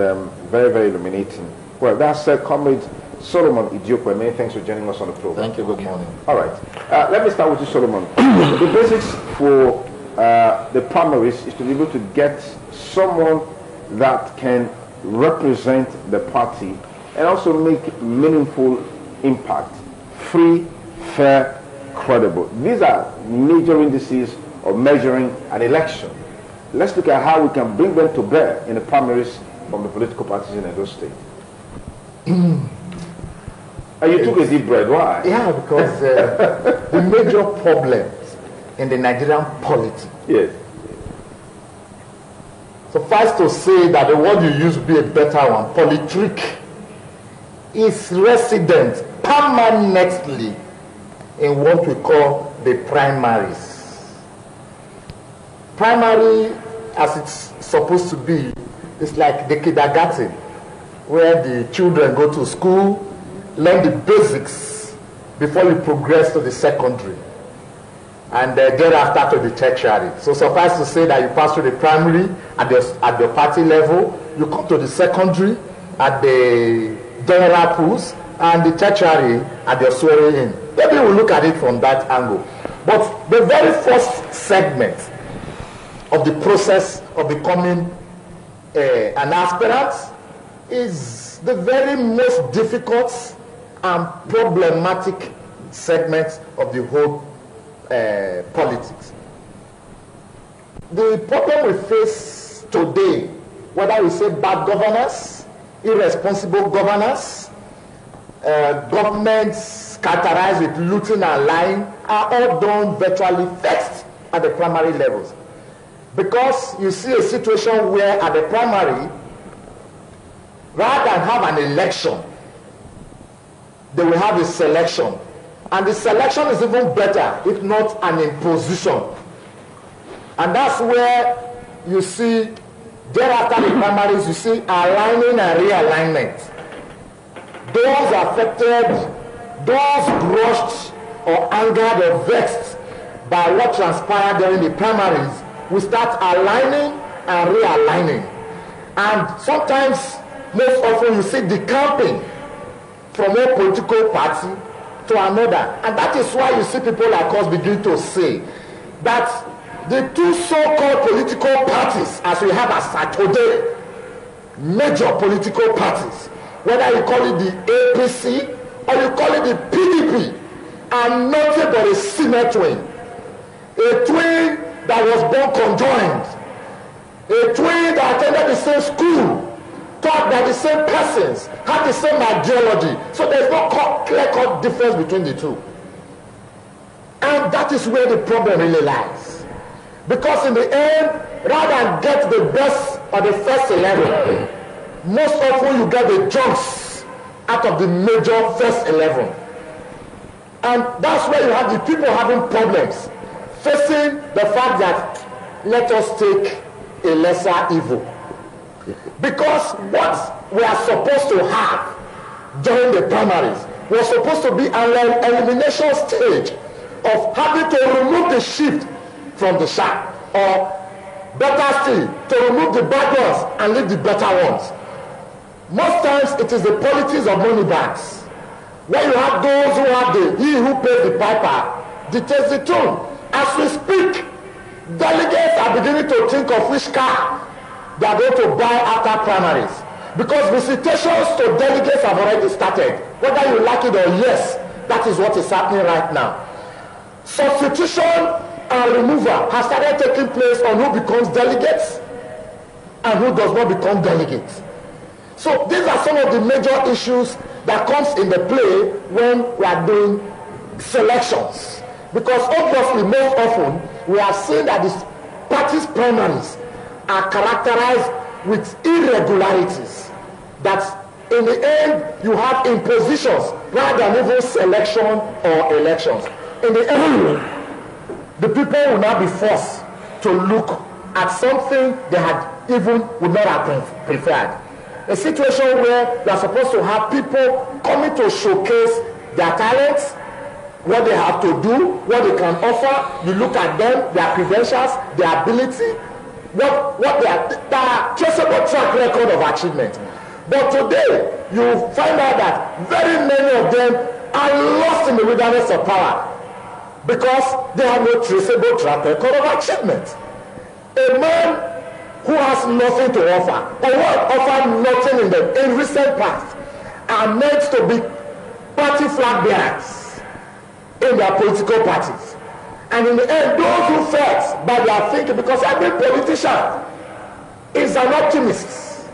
very, very illuminating. Well, that's Comrade Solomon Idiokwe. Many thanks for joining us on the program. Thank you. Good morning. All right. Let me start with you, Solomon. The basics for the primaries is to be able to get someone that can represent the party and also make meaningful impact. Free, fair, credible. These are major indices of measuring an election. Let's look at how we can bring them to bear in the primaries from the political parties in Edo State. And you took a deep breath. Why? Yeah, because the major problems in the Nigerian politics. Yes. Suffice to say that the word you use will be a better one. Politric is resident permanently in what we call the primaries. Primary, as it's supposed to be, is like the kindergarten, where the children go to school, learn the basics before you progress to the secondary, and thereafter to the tertiary. So suffice to say that you pass through the primary at the party level, you come to the secondary at the general pools, and the tertiary at the swearing in. Maybe we'll look at it from that angle. But the very first segment of the process of becoming an aspirant is the very most difficult and problematic segment of the whole politics. The problem we face today, whether we say bad governance, irresponsible governance, governments characterized with looting and lying, are all done virtually first at the primary levels. Because you see a situation where at the primary, rather than have an election, they will have a selection. And the selection is even better, if not an imposition. And that's where you see, thereafter the primaries, you see aligning and realignment. Those affected, those crushed or angered or vexed by what transpired during the primaries will start aligning and realigning. And sometimes, most often, you see decamping from one political party to another. And that is why you see people like us begin to say that the two so-called political parties, as we have as at today, major political parties, whether you call it the APC or you call it the PDP, are nothing but a symmetry. A twin that was born conjoined, a twin that attended the same school, taught by the same persons, had the same ideology. So there's no clear-cut difference between the two. And that is where the problem really lies. Because in the end, rather than get the best of the first 11, most often you get the junks out of the major first 11. And that's where you have the people having problems, facing the fact that let us take a lesser evil. Because what we are supposed to have during the primaries was supposed to be an elimination stage of having to remove the sheep from the shack, or better still, to remove the bad ones and leave the better ones. Most times it is the politics of money bags, where you have those who have he who pays the piper dictates the tune. As we speak, delegates are beginning to think of which car they are going to buy after primaries, because visitations to delegates have already started. Whether you like it or yes, that is what is happening right now. Substitution and removal has started taking place on who becomes delegates and who does not become delegates. So these are some of the major issues that comes in the play when we are doing selections. Because obviously, most often, we have seen that the parties' primaries are characterized with irregularities. That in the end, you have impositions rather than even selection or elections. In the end, the people will now be forced to look at something they had even would not have preferred. A situation where you are supposed to have people coming to showcase their talents, what they have to do, what they can offer. You look at them, their credentials, their ability, what their traceable track record of achievement. But today, you find out that very many of them are lost in the wilderness of power because they have no traceable track record of achievement. A man who has nothing to offer, or who has offered nothing in recent past, are meant to be party flag bearers in their political parties. And in the end, those who felt by their thinking, because every politician is an optimist,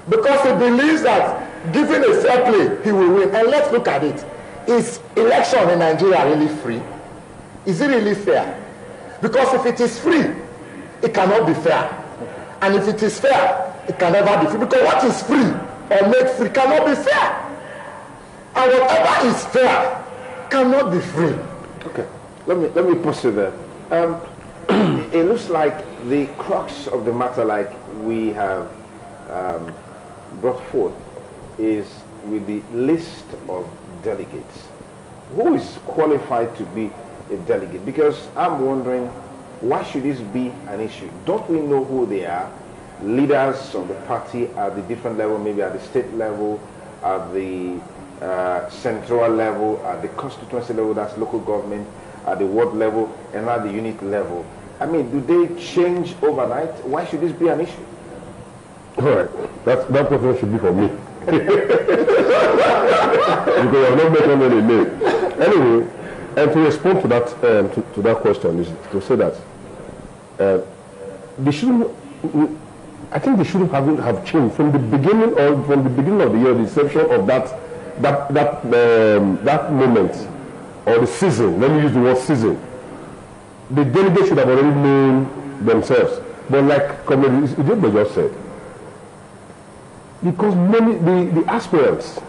because he believes that given a fair play, he will win. And let's look at it. Is election in Nigeria really free? Is it really fair? Because if it is free, it cannot be fair. And if it is fair, it can never be free. Because what is free or made free cannot be fair. And whatever is fair cannot be free. Okay, let me pause you there. It looks like the crux of the matter, like we have brought forth, is with the list of delegates. Who is qualified to be a delegate? Because I'm wondering, why should this be an issue? Don't we know who they are? Leaders of the party at the different level, maybe at the state level, at the central level, at the constituency level, that's local government, at the ward level, and at the unit level. I mean, do they change overnight? Why should this be an issue? All right, that question should be for me. Because I'm not making any name. Anyway, and to respond to that to that question is to say that they shouldn't. I think they shouldn't have changed from the beginning, or from the beginning of the year, the inception of that moment or the season. Let me use the word season. The delegates should have already known themselves. But like Comrade Idioba just said, because the aspirants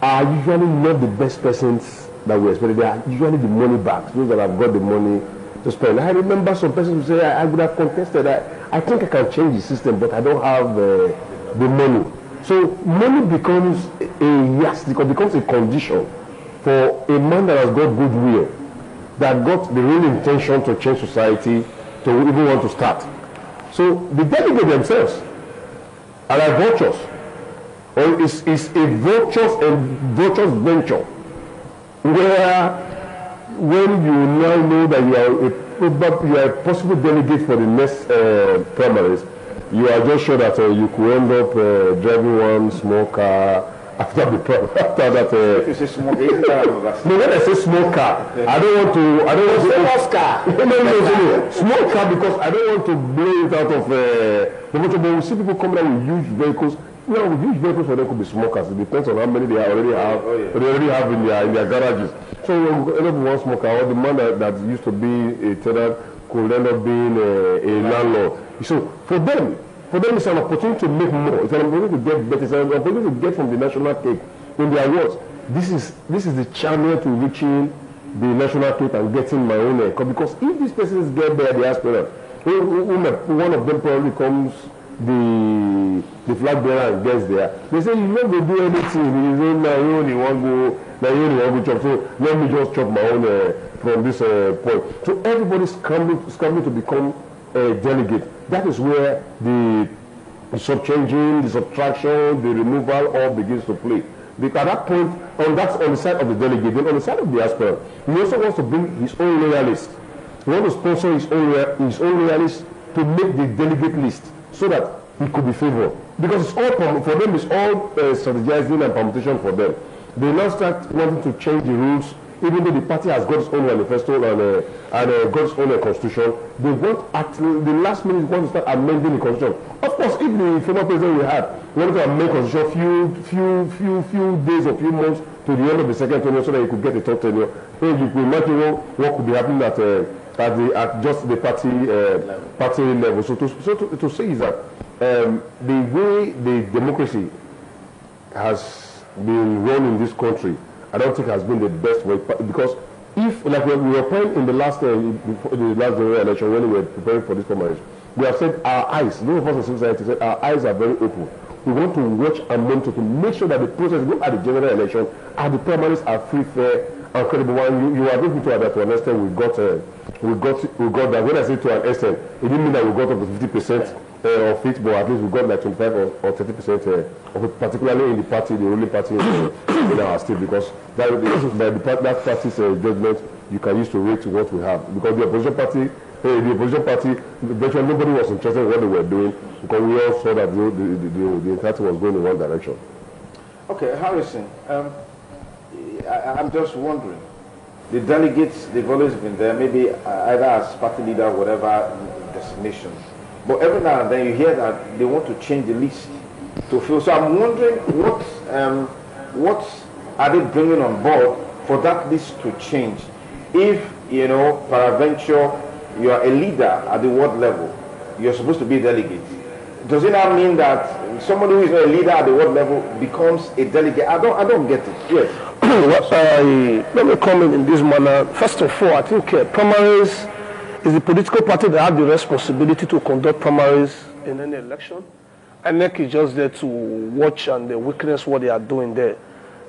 are usually not the best persons that we expect. They are usually the money bags, those that have got the money to spend. I remember some persons who say, I would have contested. I think I can change the system, but I don't have the money. So money becomes a condition for a man that has got goodwill, that got the real intention to change society, to even want to start. So the delegates themselves are like vultures, or is a virtuous venture, where when you now know that you are a possible delegate for the next primaries, you are just sure that you could end up driving one small car after that. If you say small car, no, when I say small car, yeah. I don't want to. Small car. No, small car, because I don't want to blow it out of the motor. But we see people coming out with huge vehicles. With huge vehicles for them could be small cars. It depends on how many they already have. They already have in their garages. So end up with one small car, or the man that used to be a tenant could end up being a landlord. So for them it's an opportunity to make more. It's an opportunity to get better. It's an opportunity to get from the national cake. In their words, this is the channel to reaching the national cake and getting my own income. Because if these persons get there, the aspirant, one of them probably becomes the flag bearer and gets there. They say, you don't do anything. You say, now you only want to chop. So let me just chop my own from this point. So everybody's scrambling to become a delegate. That is where the subchanging, the subtraction, the removal all begins to play. Because at that point, on the side of the delegate, then on the side of the aspirant, he also wants to bring his own loyalists. He wants to sponsor his own loyalists to make the delegate list so that he could be favored. Because it's all for them, it's all strategizing and permutation for them. They now start wanting to change the rules. Even though the party has got its own manifesto and got its own constitution, they want at the last minute want to start amending the constitution. Of course, if the former president we had wanted to amend the constitution few days or few months to the end of the second tenure so that he could get a third tenure, then you could imagine what could be happening at just the party level. So to say is that the way the democracy has been run in this country, I don't think has been the best way, because if, like we were playing in the last general election when we were preparing for this primaries, we have said our eyes, those of us in civil society said our eyes are very open. We want to watch and monitor to make sure that the process, look at the general election, and the primaries are free, fair, and credible. And you are able to that to an extent. We got that. When I say to an extent, it didn't mean that we got up to 50% of it, but at least we got like 25 or 30% of it, particularly in the party, the ruling party in our state, because that party's judgment you can use to rate what we have. Because the opposition party, virtually nobody was interested in what they were doing, because we all saw that the entire was going in one direction. Okay, Harrison, I'm just wondering, the delegates, they've always been there, maybe either as party leader, whatever designation. But every now and then you hear that they want to change the list to fill. So I'm wondering what are they bringing on board for that list to change? If, peradventure, you are a leader at the ward level, you're supposed to be a delegate. Does it now mean that somebody who is not a leader at the ward level becomes a delegate? I don't get it. Yes. Let me comment in this manner. First of all, I think primaries is the political party that have the responsibility to conduct primaries in any election. INEC is just there to watch and witness what they are doing there.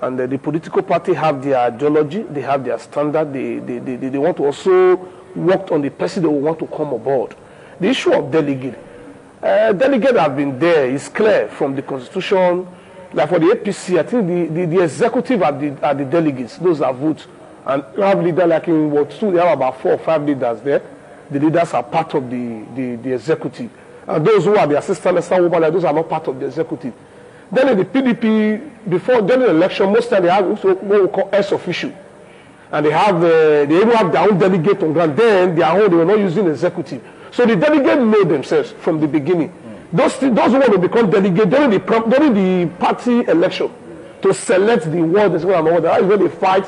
And the political party have their ideology, they have their standard, they want to also work on the person they want to come aboard. The issue of delegate have been there, it's clear from the constitution. Like for the APC, I think the executive are the delegates, those are votes. And you have leaders like in Ward 2, they have about 4 or 5 leaders there. The leaders are part of the executive. And those who are the assistant women, those are not part of the executive. Then in the PDP, before the election, most time they have what we call S official. And they even have their own delegate on ground. Then they were not using executive. So the delegate know themselves from the beginning. Those who want to become delegate during the party election to select the ward, that is when they fight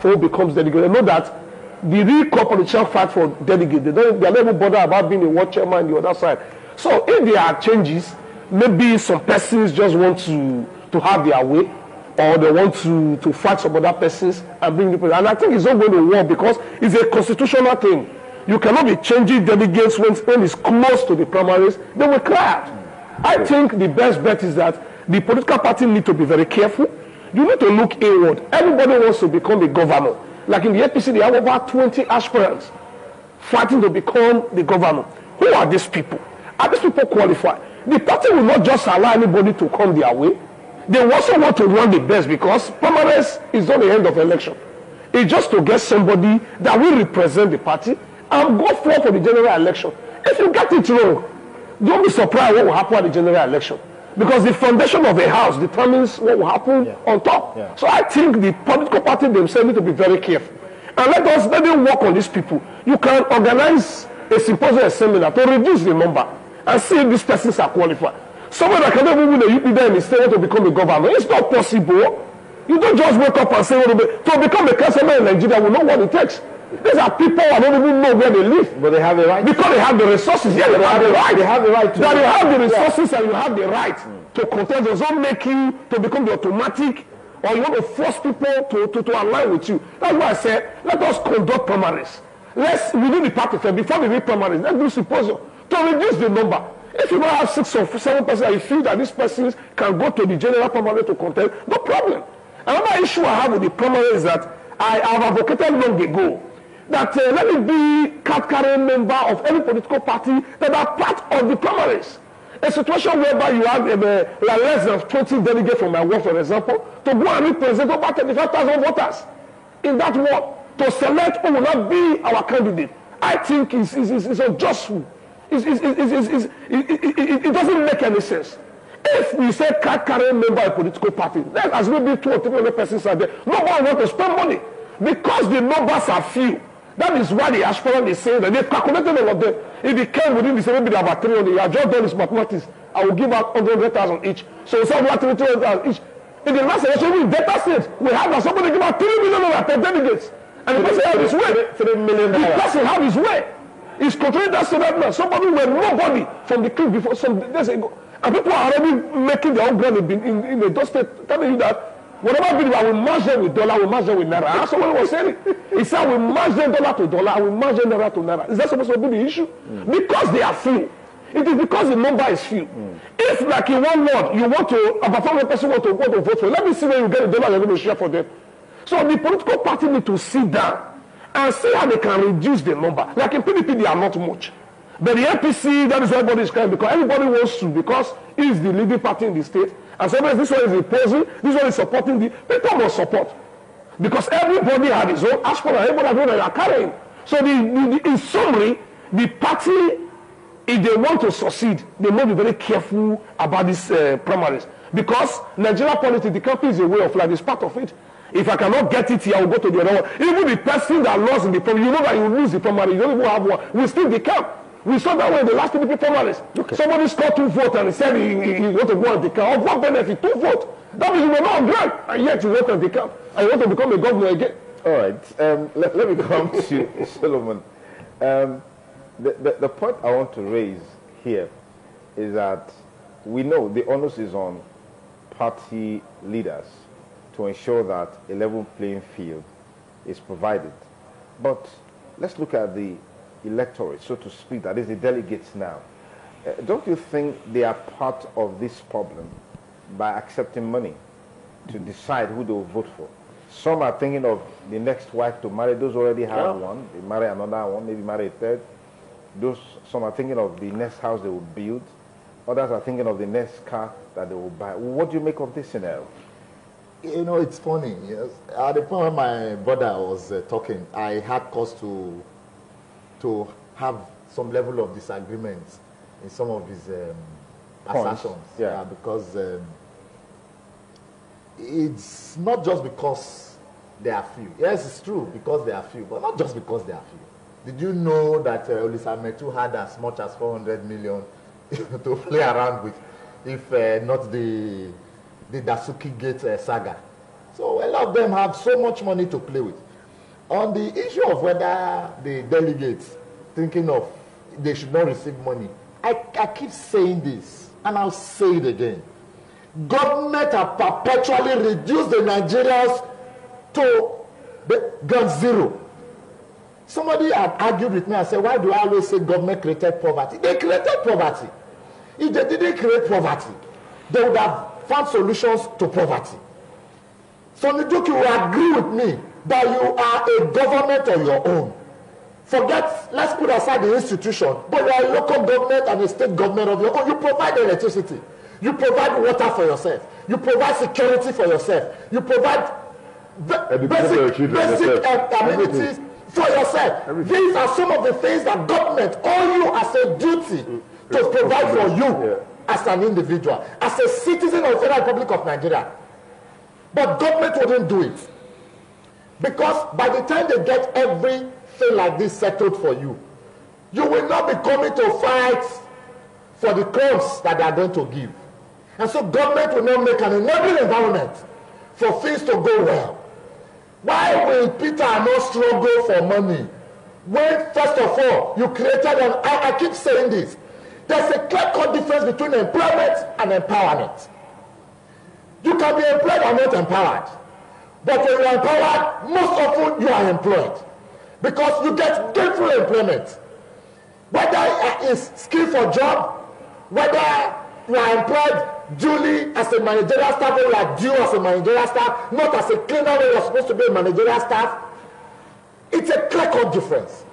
for who becomes delegate. They know that the real politician fight for delegate. They are never bother about being a ward chairman on the other side. So if there are changes, maybe some persons just want to have their way, or they want to fight some other persons and bring people. And I think it's not going to work because it's a constitutional thing. You cannot be changing delegates when it's close to the primaries. They will cry out. I think the best bet is that the political party need to be very careful. You need to look inward. Everybody wants to become a governor. Like in the APC, they have over 20 aspirants fighting to become the governor. Who are these people? Are these people qualified? The party will not just allow anybody to come their way. They also want to run the best because primaries is not the end of election. It's just to get somebody that will represent the party and go forward for the general election. If you get it wrong, don't be surprised what will happen at the general election. Because the foundation of a house determines what will happen on top. So I think the political party themselves need to be very careful. And let them work on these people. You can organize a symposium, a seminar to reduce the number and see if these persons are qualified. Someone that cannot even win a UPD in the state to become a governor. It's not possible. You don't just wake up and say, to become a councilman in Nigeria, we know what it takes. These are people who don't even know where they live. But they have the right. Because they have the resources. Yeah, they have the right. They have the right to. That you have the resources and you have the right to contest. Does not make you to become the automatic, or you want to force people to align with you. That's why I said, let us conduct primaries. We do the party first. Before we do primaries, let's do symposium to reduce the number. If you don't have 6 or 7 persons and you feel that these persons can go to the general primary to contest, no problem. Another issue I have with the primary is that I have advocated long ago that let it be card-carrying member of any political party that are part of the primaries. A situation whereby you have less than 20 delegates from my ward, for example, to go and represent over 35,000 voters in that ward to select who will not be our candidate. I think is unjustful. It doesn't make any sense. If we say card-carrying member of a political party, then as maybe 2 or 300 persons are there, nobody wants to spend money because the numbers are few. That is why the aspirant is saying that they've calculated all of them. If it came within the same, maybe about 300, you have just done this mathematics. I will give out 100,000 each. So some have 300,000 each. In the last election, we data state, we have that somebody give out 3 million per delegates. And the person have his way. 3 million. The person have his way. He's controlling that state now. Somebody who had nobody from the cliff before some days ago. And people are already making their own ground in the state, telling you that whatever bill, I will merge them with dollar, I will merge them with naira. And someone was saying it. He said, I will merge them dollar to dollar, I will merge them naira to naira. Is that supposed to be the issue? Because they are few. It is because the number is few. If, like in one word, you want to, about 500 person want to vote for, let me see where you get the dollar you're going to share for them. So the political party need to sit down and see how they can reduce the number. Like in PDP, they are not much. But the APC, that is what everybody is crying because everybody wants to, because it is the leading party in the state. And sometimes this one is opposing, this one is supporting, the people must support. Because everybody had his own aspirant, everybody has what they are carrying. So in summary, the party, if they want to succeed, they must be very careful about these primaries. Because Nigeria politics, the country is a way of life, it's part of it. If I cannot get it here, I will go to the other one. Even the person that lost in the primary, you know that you lose the primary, you don't even have one, will still decamp. We saw that way in the last PDP primaries. Okay. Somebody scored 2 votes and he said he want to go and decamp. Of what benefit? 2 votes. That means you were not on ground. And yet you want to decamp. And you want to become a governor again. All right. Let me come to Solomon. The point I want to raise here is that we know the onus is on party leaders to ensure that a level playing field is provided. But let's look at the electorate, so to speak, that is the delegates now. Don't you think they are part of this problem by accepting money to decide who they will vote for? Some are thinking of the next wife to marry. Those already have one. They marry another one, maybe marry a third. Some are thinking of the next house they will build. Others are thinking of the next car that they will buy. What do you make of this scenario? You know, it's funny. Yes. At the point when my brother was talking, I had cause to have some level of disagreement in some of his assertions. Yeah, because it's not just because they are few. Yes, it's true because they are few, but not just because they are few. Did you know that Olisa Metu had as much as 400 million to play around with, if not the Dasuki Gate saga? So a lot of them have so much money to play with. On the issue of whether the delegates thinking of they should not receive money I keep saying this, and I'll say it again. Government have perpetually reduced the Nigerians to the ground zero. Somebody had argued with me and said, why do I always say government created poverty? They created poverty. If they didn't create poverty, they would have found solutions to poverty. So Nduki will agree with me that you are a government on your own. Forget, let's put aside the institution, but you are a local government and a state government of your own. You provide electricity. You provide water for yourself. You provide security for yourself. You provide basic amenities for yourself. These are some of the things that government owe you as a duty to provide for you as an individual, as a citizen of the Federal Republic of Nigeria. But government wouldn't do it. Because by the time they get everything like this settled for you, you will not be coming to fight for the crumbs that they are going to give. And so government will not make an enabling environment for things to go well. Why will Peter not struggle for money when, first of all, you created an... I keep saying this. There's a clear-cut difference between employment and empowerment. You can be employed and not empowered. But when you are empowered, most often you are employed. Because you get gainful employment. Whether it's skill for job, whether you are employed duly as a managerial staff, or you are due as a managerial staff, not as a cleaner when you're supposed to be a managerial staff, it's a clear-cut difference.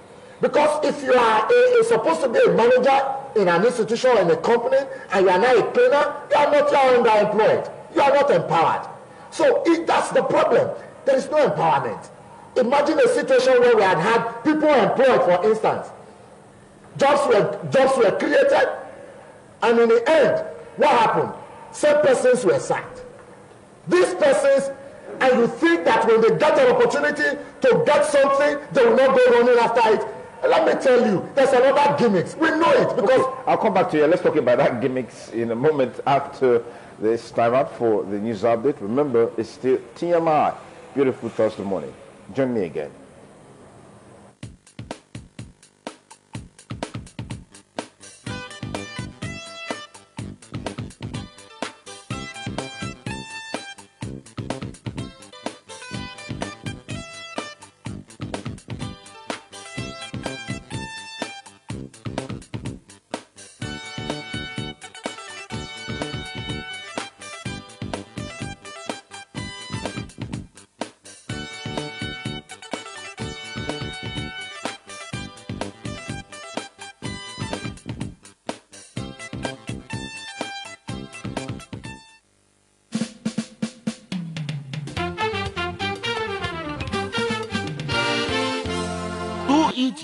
Because if you are supposed to be a manager in an institution or in a company, and you are now a cleaner, you are not underemployed. You are not empowered. So that's the problem. There is no empowerment. Imagine a situation where we had people employed, for instance. Jobs were created, and in the end, what happened? Some persons were sacked. These persons, and you think that when they get an opportunity to get something, they will not go running after it. Let me tell you, there's another gimmicks. We know it because... Okay, I'll come back to you. Let's talk about that gimmicks in a moment after this time out for the news update. Remember, it's still TMI. Beautiful Thursday morning. Join me again.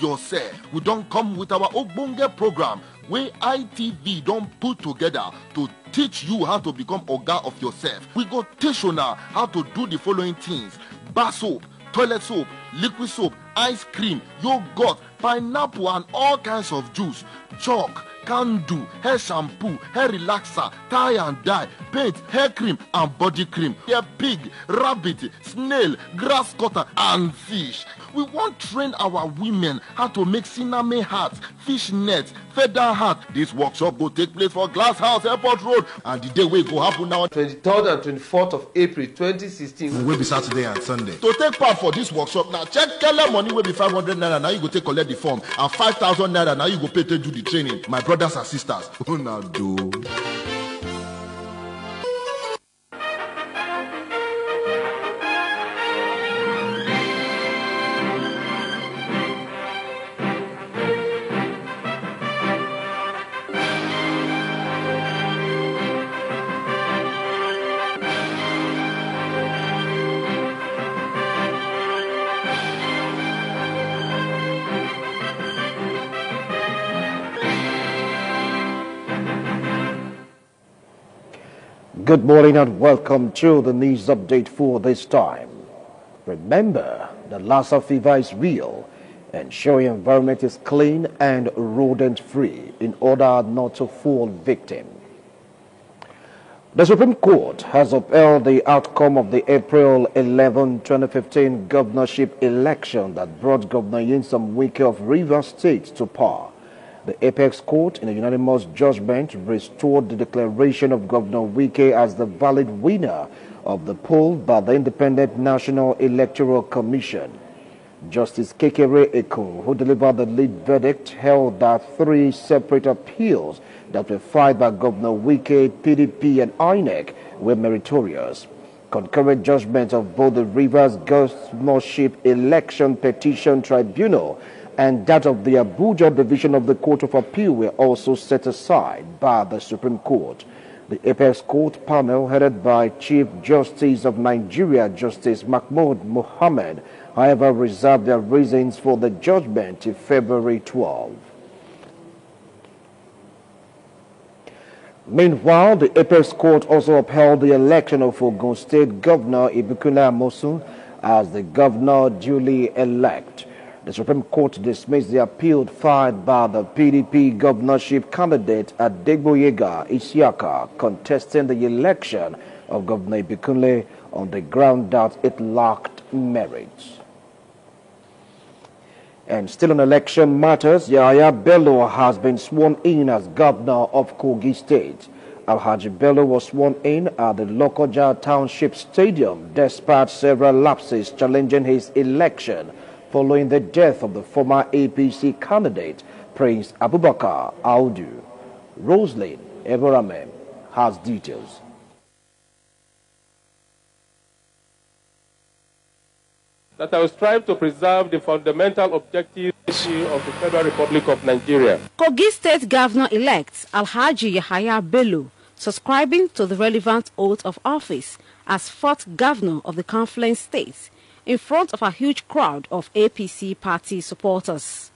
Yourself, we don't come with our Ogbonge program where ITV don't put together to teach you how to become Oga of yourself. We go teach you now how to do the following things: bar soap, toilet soap, liquid soap, ice cream, yogurt, pineapple and all kinds of juice, chalk, candle, hair shampoo, hair relaxer, tie and dye, paint, hair cream and body cream, hair pig, rabbit, snail, grass cutter and fish. We want to train our women how to make cinnamon hats, fish nets, feather hat. This workshop will take place for Glass House Airport Road, and the day will go happen now 23rd and 24th of April 2016. It will be Saturday and Sunday. To take part for this workshop, now check Keller money will be 500 naira. Now you go take collect the form, and 5,000 naira. Now you go pay to do the training. My brothers and sisters, who now do? Good morning and welcome to the news update for this time. Remember, the Lassa fever is real. Ensure your environment is clean and rodent-free in order not to fall victim. The Supreme Court has upheld the outcome of the April 11, 2015 governorship election that brought Governor Nyesom Wike of Rivers State to power. The Apex Court, in a unanimous judgment, restored the declaration of Governor Wike as the valid winner of the poll by the Independent National Electoral Commission. Justice Kekere Eko, who delivered the lead verdict, held that 3 separate appeals that were filed by Governor Wike, PDP, and INEC were meritorious. Concurrent judgment of both the Rivers Governorship Election Petition Tribunal and that of the Abuja Division of the Court of Appeal were also set aside by the Supreme Court. The Apex Court panel, headed by Chief Justice of Nigeria, Justice Mahmoud Mohammed, however, reserved their reasons for the judgment till February 12. Meanwhile, the Apex Court also upheld the election of Ogun State Governor Ibikunle Amosun as the governor duly elect. The Supreme Court dismissed the appeal filed by the PDP governorship candidate Adegboyega Isiaka contesting the election of Governor Ibikunle on the ground that it lacked merits. And still on election matters, Yahaya Bello has been sworn in as governor of Kogi State. Alhaji Bello was sworn in at the Lokoja Township Stadium despite several lapses challenging his election following the death of the former APC candidate, Prince Abubakar Audu. Roslyn Evorame has details. That I will strive to preserve the fundamental objectives of the Federal Republic of Nigeria. Kogi State Governor-elect Alhaji Yahaya Bello, subscribing to the relevant oath of office as 4th Governor of the Confluence States, in front of a huge crowd of APC party supporters.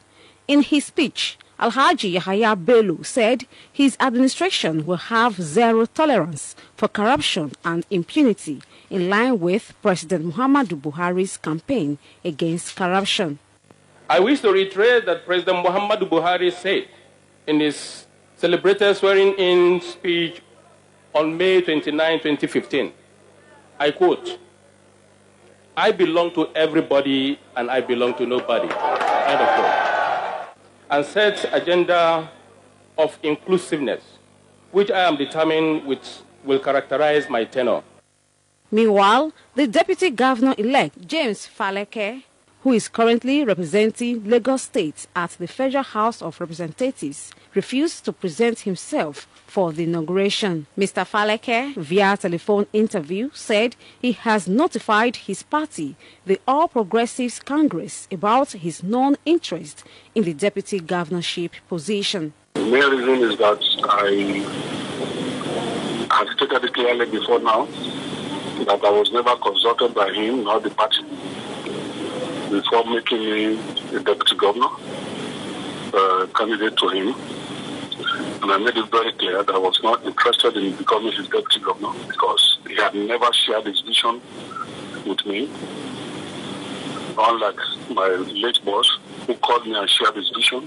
In his speech, Alhaji Yahaya Bello said his administration will have zero tolerance for corruption and impunity, in line with President Muhammadu Buhari's campaign against corruption. I wish to reiterate that President Muhammadu Buhari said in his celebrated swearing-in speech on May 29, 2015, I quote, "I belong to everybody and I belong to nobody," end of quote, and set agenda of inclusiveness, which I am determined will characterize my tenure. Meanwhile, the Deputy Governor-elect James Faleke, who is currently representing Lagos State at the Federal House of Representatives, refused to present himself for the inauguration. Mr. Faleke, via telephone interview, said he has notified his party, the All Progressives Congress, about his non-interest in the deputy governorship position. The main reason is that I have stated it clearly before now that I was never consulted by him nor the party before making me the deputy governor candidate to him. And I made it very clear that I was not interested in becoming his deputy governor because he had never shared his vision with me, unlike my late boss who called me and shared his vision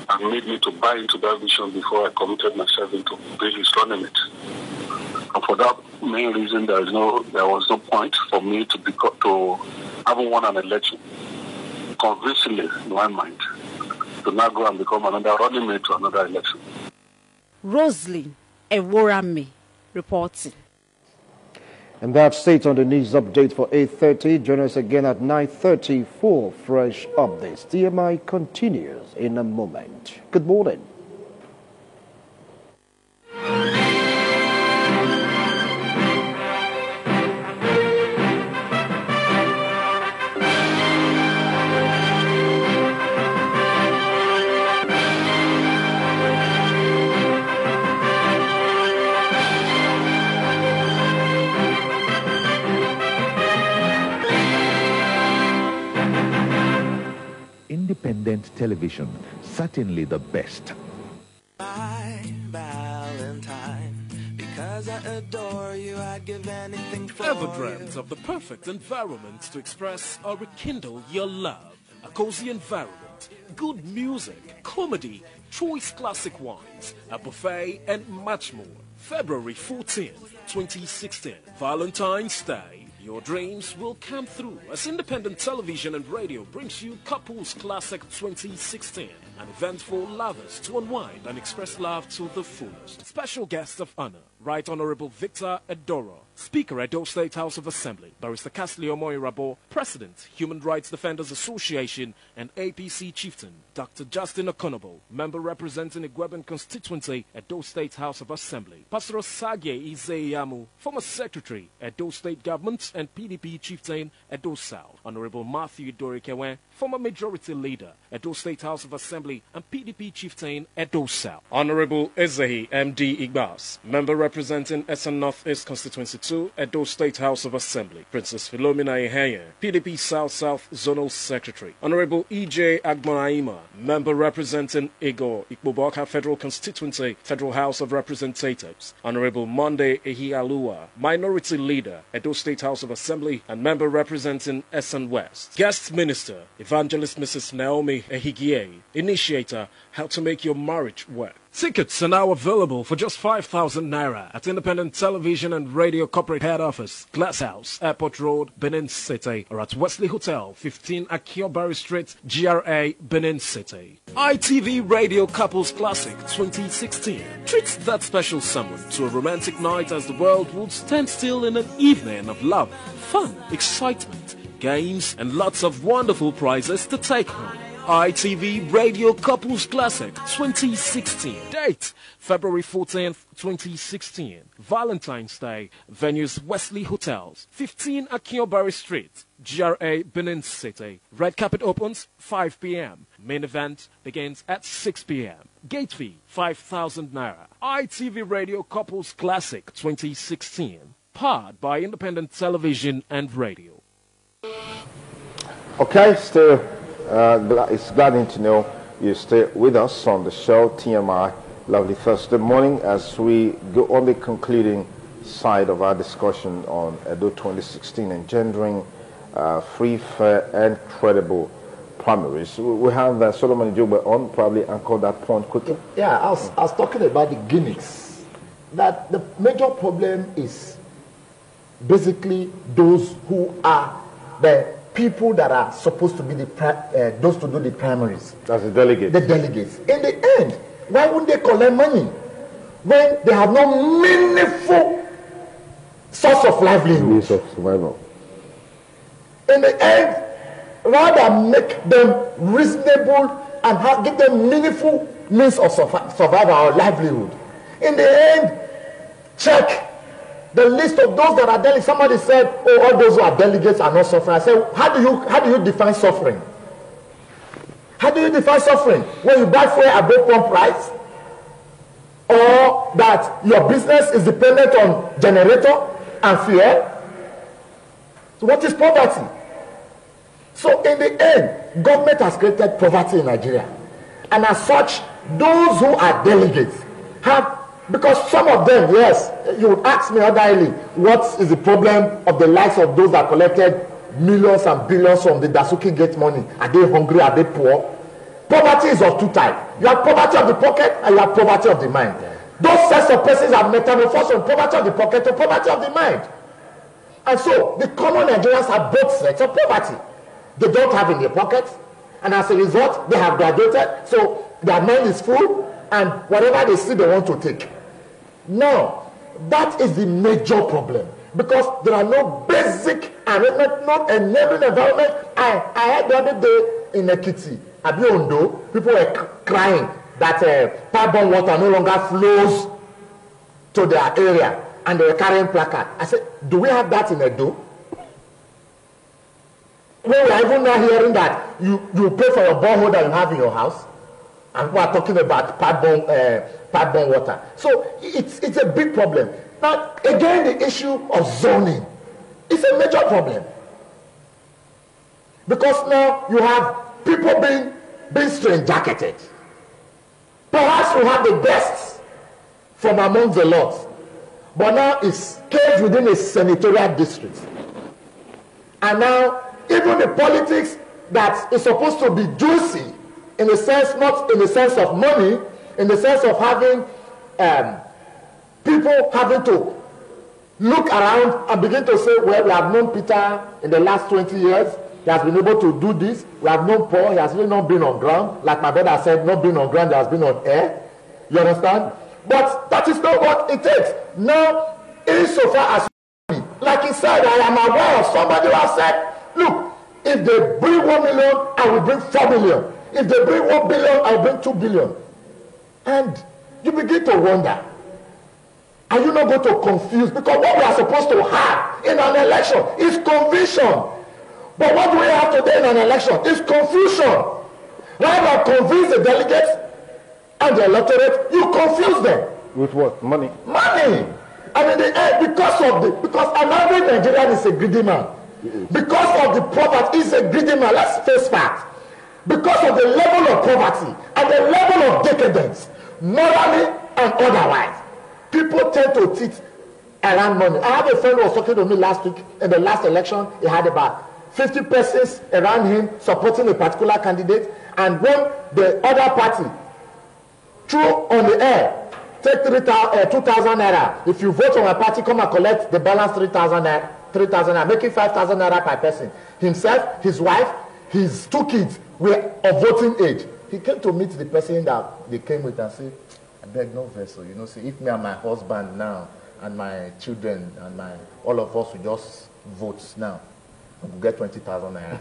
and made me to buy into that vision before I committed myself into being his running mate. And for that main reason, there was no point for me to having won an election convincingly in my mind to now go and become another running mate to another election. Roslyn Eworame reporting. And that's it on the news update for 8:30. Join us again at 9:30 for fresh updates. TMI continues in a moment. Good morning. Independent television, certainly the best. My Valentine, because I adore you, I'd give anything for Ever dreamt of the perfect environment to express or rekindle your love? A cozy environment, good music, comedy, choice classic wines, a buffet, and much more. February 14th, 2016, Valentine's Day. Your dreams will come through as Independent Television and Radio brings you Couples Classic 2016. an event for lovers to unwind and express love to the fullest. Special guest of honor, Right Honorable Victor Edoro, Speaker, Edo State House of Assembly, Barrister Castley Omoirabo, President, Human Rights Defenders Association, and APC Chieftain, Dr. Justin Okonobo, Member representing Igweben Constituency, Edo State House of Assembly, Pastor Osage Izeyamu, Former Secretary, Edo State Government and PDP Chieftain, Edo South, Honorable Matthew Dorikewe, Former Majority Leader, Edo State House of Assembly and PDP Chieftain, Edo South, Honorable Ezehi M.D. Igbas, Member representing Essen North East Constituency 2, Edo State House of Assembly, Princess Philomena Iheye, PDP South Zonal Secretary, Honorable E.J. Agbonaima, Member representing Igor Ikpoboka Federal Constituency, Federal House of Representatives, Honorable Monday Ehialua, Minority Leader, Edo State House of Assembly, and Member representing Essen West. Guest Minister, Evangelist Mrs. Naomi Ehigie, Initiator, How to Make Your Marriage Work. Tickets are now available for just 5,000 naira at Independent Television and Radio Corporate Head Office, Glass House, Airport Road, Benin City, or at Wesley Hotel, 15 Akiobari Street, GRA, Benin City. ITV Radio Couples Classic 2016 treats that special someone to a romantic night as the world would stand still in an evening of love, fun, excitement, games, and lots of wonderful prizes to take home. ITV Radio Couples Classic 2016. Date, February 14th, 2016. Valentine's Day. Venues, Wesley Hotels, 15 Akiobari Street, GRA, Benin City. Red carpet opens 5 p.m. Main event begins at 6 p.m. Gate fee, 5,000 naira. ITV Radio Couples Classic 2016. Powered by Independent Television and Radio. Okay, still. It's gladdening to know you stay with us on the show TMI Lovely Thursday morning as we go on the concluding side of our discussion on Edo 2016 engendering free, fair and credible primaries. We have Solomon Jogbe on, probably anchor that point quickly. Yeah, I was talking about the gimmicks. That the major problem is basically those who are the people that are supposed to be those to do the primaries. That's the delegates. The delegates. In the end, why wouldn't they collect money when they have no meaningful source of livelihood? Means of survival. In the end, rather make them reasonable and give them meaningful means of survival or livelihood. In the end, check the list of those that are delegates. Somebody said, oh, all those who are delegates are not suffering. I said, how do you define suffering? How do you define suffering? When you buy fuel above pump price? Or that your business is dependent on generator and fuel? So what is poverty? So in the end, government has created poverty in Nigeria. And as such, those who are delegates have, because some of them, yes, you would ask me otherly, what is the problem of the likes of those that collected millions and billions from the Dasuki Gate money? Are they hungry? Are they poor? Poverty is of two types. You have poverty of the pocket and you have poverty of the mind. Those sets of persons have metamorphosed from poverty of the pocket to poverty of the mind. And so the common Nigerians have both sets of poverty. They don't have in their pockets, and as a result, they have graduated, so their mind is full, and whatever they see, they want to take. Now, that is the major problem, because there are no basic arrangement, not enabling environment. I heard the other day in Ekiti, Abiondo, people were crying that pipe-borne water no longer flows to their area, and they were carrying placard. I said, do we have that in Edo? When we are even now hearing that you pay for your borehole that you have in your house, and we are talking about pipe-borne water. So it's a big problem. Now, again, the issue of zoning is a major problem. Because now you have people being straitjacketed. Perhaps we have the best from among the lots, but now it's caged within a senatorial district. And now, even the politics that is supposed to be juicy, in a sense, not in the sense of money, in the sense of having people having to look around and begin to say, well, we have known Peter in the last 20 years, He has been able to do this. We have known Paul. He has really not been on ground. Like my brother said, not been on ground, he has been on air. You understand? But that is not what it takes. Now, insofar as like he said, I am aware of somebody who has said, look, if they bring 1 million, I will bring 4 million. If they bring 1 billion, I will bring 2 billion. And you begin to wonder, are you not going to confuse? Because what we are supposed to have in an election is conviction. But what do we have today in an election? Is confusion. Rather than convince the delegates and the electorate, you confuse them. With what? Money? Money! And in the end, because an average Nigerian is a greedy man. Because of the poverty, is a greedy man. Let's face facts. Because of the level of poverty and the level of decadence, morally and otherwise, people tend to cheat around money. I have a friend who was talking to me last week. In the last election, he had about 50 persons around him supporting a particular candidate, and when the other party threw on the air, take 2,000 naira. If you vote for my party, come and collect the balance 3,000 naira, making 5,000 naira per person. Himself, his wife, his 2 kids were of voting age. He came to meet the person that they came with and said, I beg no vessel, you know, say if me and my husband now and my children and all of us will just vote now, we'll get 20,000 naira.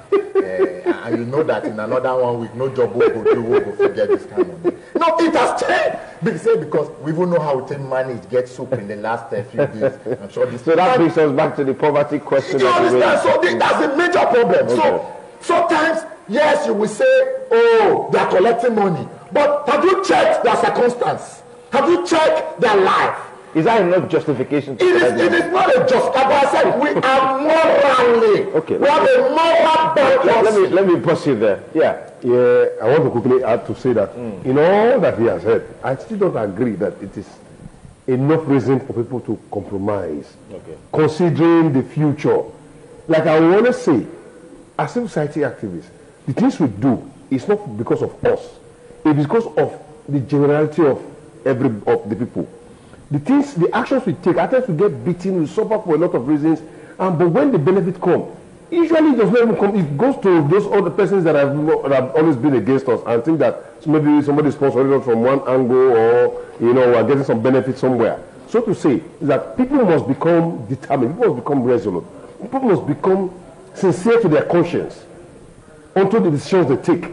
And you know that in another 1 week, no job will go do, we'll go forget this kind of money. No, it has changed. Because we even know how to manage get soup in the last few days. I'm sure this. So that brings us back to the poverty question. You understand? So that's a major problem. Okay. So sometimes, yes, you will say, oh, they are collecting money. But have you checked their circumstance? Have you checked their life? Is that enough justification? It is not a justification. I said we are morally. Okay. We have a moral balance. Let me pause you there. Yeah. Yeah, I want to quickly add to say that in all that he has said, I still don't agree that it is enough reason for people to compromise, considering the future. Like I want to say, as civil society activists, the things we do is not because of us. It is because of the generality of the people. The things, the actions we take, at times we get beaten, we suffer for a lot of reasons, but when the benefit comes, usually it does not even come. It goes to those other persons that have always been against us and think that maybe somebody is sponsoring us from one angle, or we are getting some benefit somewhere. So to say is that people must become determined, people must become resolute, people must become sincere to their conscience onto the decisions they take.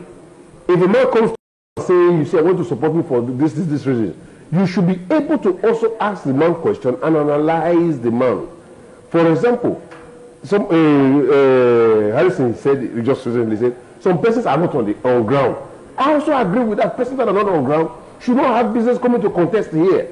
If a man comes to say, you say, I want to support me for this reason, you should be able to also ask the man question and analyze the man. For example, Harrison said, just recently said, some persons are not on ground. I also agree with that. Persons that are not on ground should not have business coming to contest here.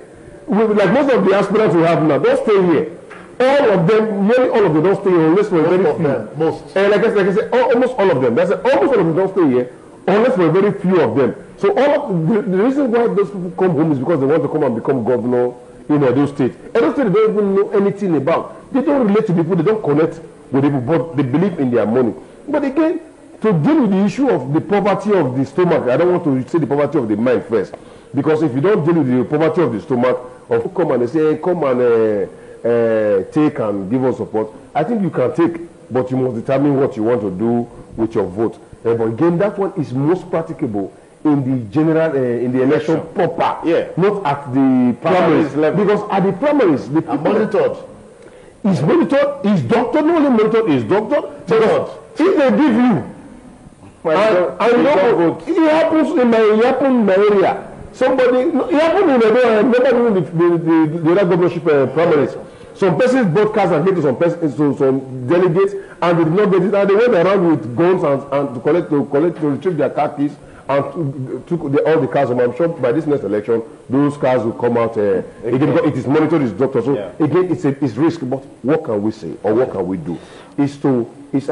Like most of the aspirants we have now, don't stay here. All of them, nearly all of them don't stay here unless for a very few. Most. Like I said, almost all of them. That's almost all of them don't stay here unless for a very few of them. So the reason why those people come home is because they want to come and become governor in Edo State. Edo State, they don't even know anything about. They don't relate to people, they don't connect with people, but they believe in their money. But again, to deal with the issue of the poverty of the stomach, I don't want to say the poverty of the mind first. Because if you don't deal with the poverty of the stomach, of come and they say, come and take and give us support, I think you can take, but you must determine what you want to do with your vote. But again, that one is most practicable in the general, in the election proper, not at the primaries level. Because at the primaries, the people monitored. Is monitored, is doctored, not only monitored, is doctored. Because if they give you, it happens in my area. Somebody, it happened in the other governorship primaries. Some persons bought cars and gave to some delegates, and they did not get it. And they went around with guns and to retrieve their car keys and took all the cars. And I'm sure by this next election, those cars will come out again, because it is monitored, it's doctored. So again, it's risk. But what can we say or what can we do? I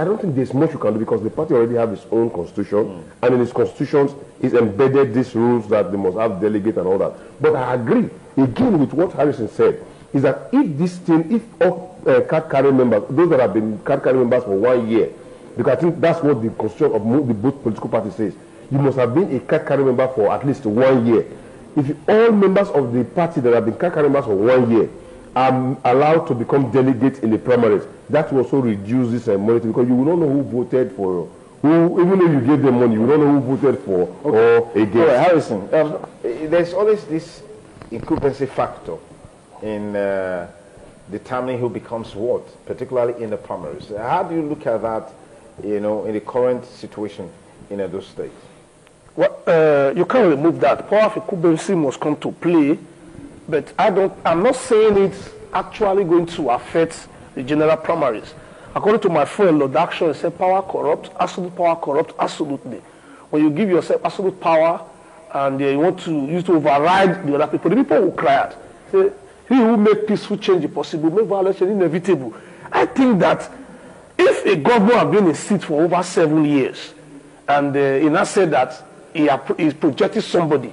don't think there's much you can do, because the party already have its own constitution, and in its constitutions is embedded these rules that they must have delegate and all that. But I agree again with what Harrison said, is that if all card carrying members, those that have been card carrying members for 1 year, because I think that's what the constitution of the both political parties says, you must have been a card carrying member for at least 1 year. If all members of the party that have been card carrying members for 1 year are allowed to become delegates in the primaries, that will also reduce this money because you will not know who voted for who, even though you gave them money, you will not know who voted for or against. All right, Harrison, there's always this incumbency factor in determining who becomes what, particularly in the primaries. How do you look at that, in the current situation in those states? Well, you can't remove that. Power of incumbency must come to play, but I'm not saying it's actually going to affect the general primaries. According to my friend Lord Action, he said power corrupts, absolute power corrupts, absolutely. When you give yourself absolute power and you want to use to override the other people, the people will cry out. Say, he who make peaceful change possible, make violence inevitable. I think that if a governor has been in seat for over 7 years, and he now said that he projected somebody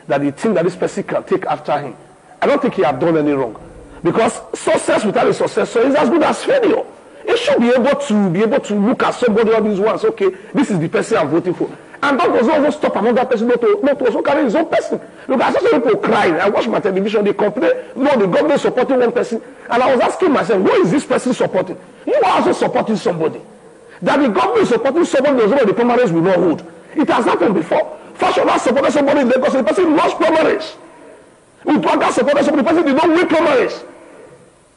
that he thinks that this person can take after him, I don't think he has done any wrong. Because success without a successor is as good as failure. He should be able to look at somebody all these ones. Okay, this is the person I'm voting for, and that does not also stop another person not to also carry his own person. Look, I saw some people crying. I watch my television. They complain, no, the government is supporting one person, and I was asking myself, who is this person supporting? You are also supporting somebody. That the government is supporting somebody, that the primaries will not hold. It has happened before. Fashola supported somebody in Lagos, the person lost primaries. Utuaka supported somebody, the person did not win primaries.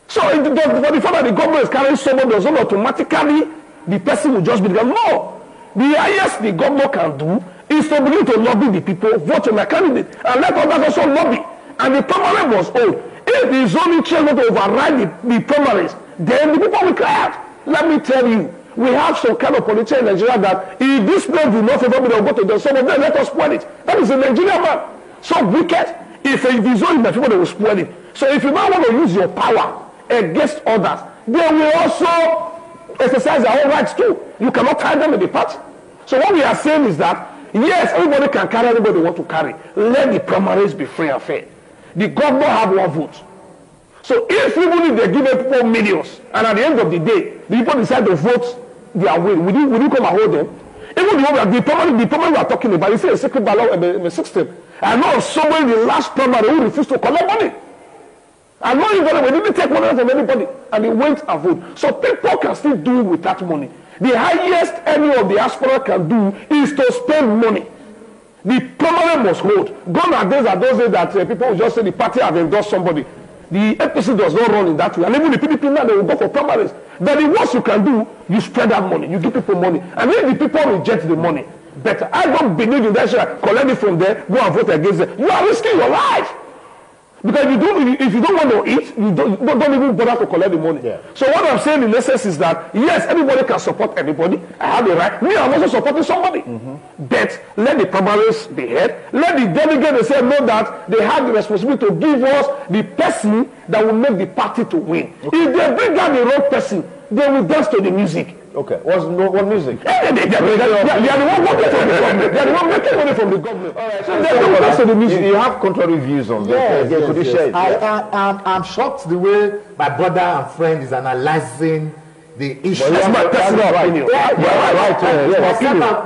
So for the fact that the government is carrying someone, does not automatically the person will just be the government. No. The highest the government can do is to begin to lobby the people, vote on a candidate, and let others also lobby. And the primary was old. If the zoning change to override the primaries, then the people will cry out. Let me tell you, we have some kind of politician in Nigeria that if this place will not favor me, they'll go to the some of them, let us spoil it. That is a Nigerian man. So wicked. If the zone is my people, they will spoil it. So if you don't want to use your power against others, they will also exercise their own rights too. You cannot tie them in the party. So what we are saying is that yes, everybody can carry anybody they want to carry. Let the primaries be free and fair. The governor have one vote. So if even if they give people millions, and at the end of the day, the people decide to vote their way, will you come and hold them? Even the primary we are talking about, you say a secret ballot system. I know somebody in the last primary who refused to collect money. I know we didn't take money from anybody, and they went and vote. So people can still do with that money. The highest any of the aspirant can do is to spend money. The primary must hold. Gone are days that people will just say the party have endorsed somebody. The APC does not run in that way. And even the PDP now, they will go for primaries. Then the worst you can do, you spread that money. You give people money. And if the people reject the money, better. I don't believe in that. Collect it from there, go and vote against them. You are risking your life. Because if you don't want to eat, you don't even bother to collect the money. Yeah. So what I'm saying in essence is that, yes, everybody can support anybody. I have the right. Me, I'm also supporting somebody. But let the primaries be held. Let the delegates know that they have the responsibility to give us the person that will make the party to win. Okay. If they bring down the wrong person, they will dance to the music. Okay. What music? They are the one working from the government. They are the one making money from the government. All right. So they don't dance to the music. You have contrary views on that. Yes, Could you share it? I'm shocked the way my brother and friend is analyzing the issue. Well, that's my personal opinion.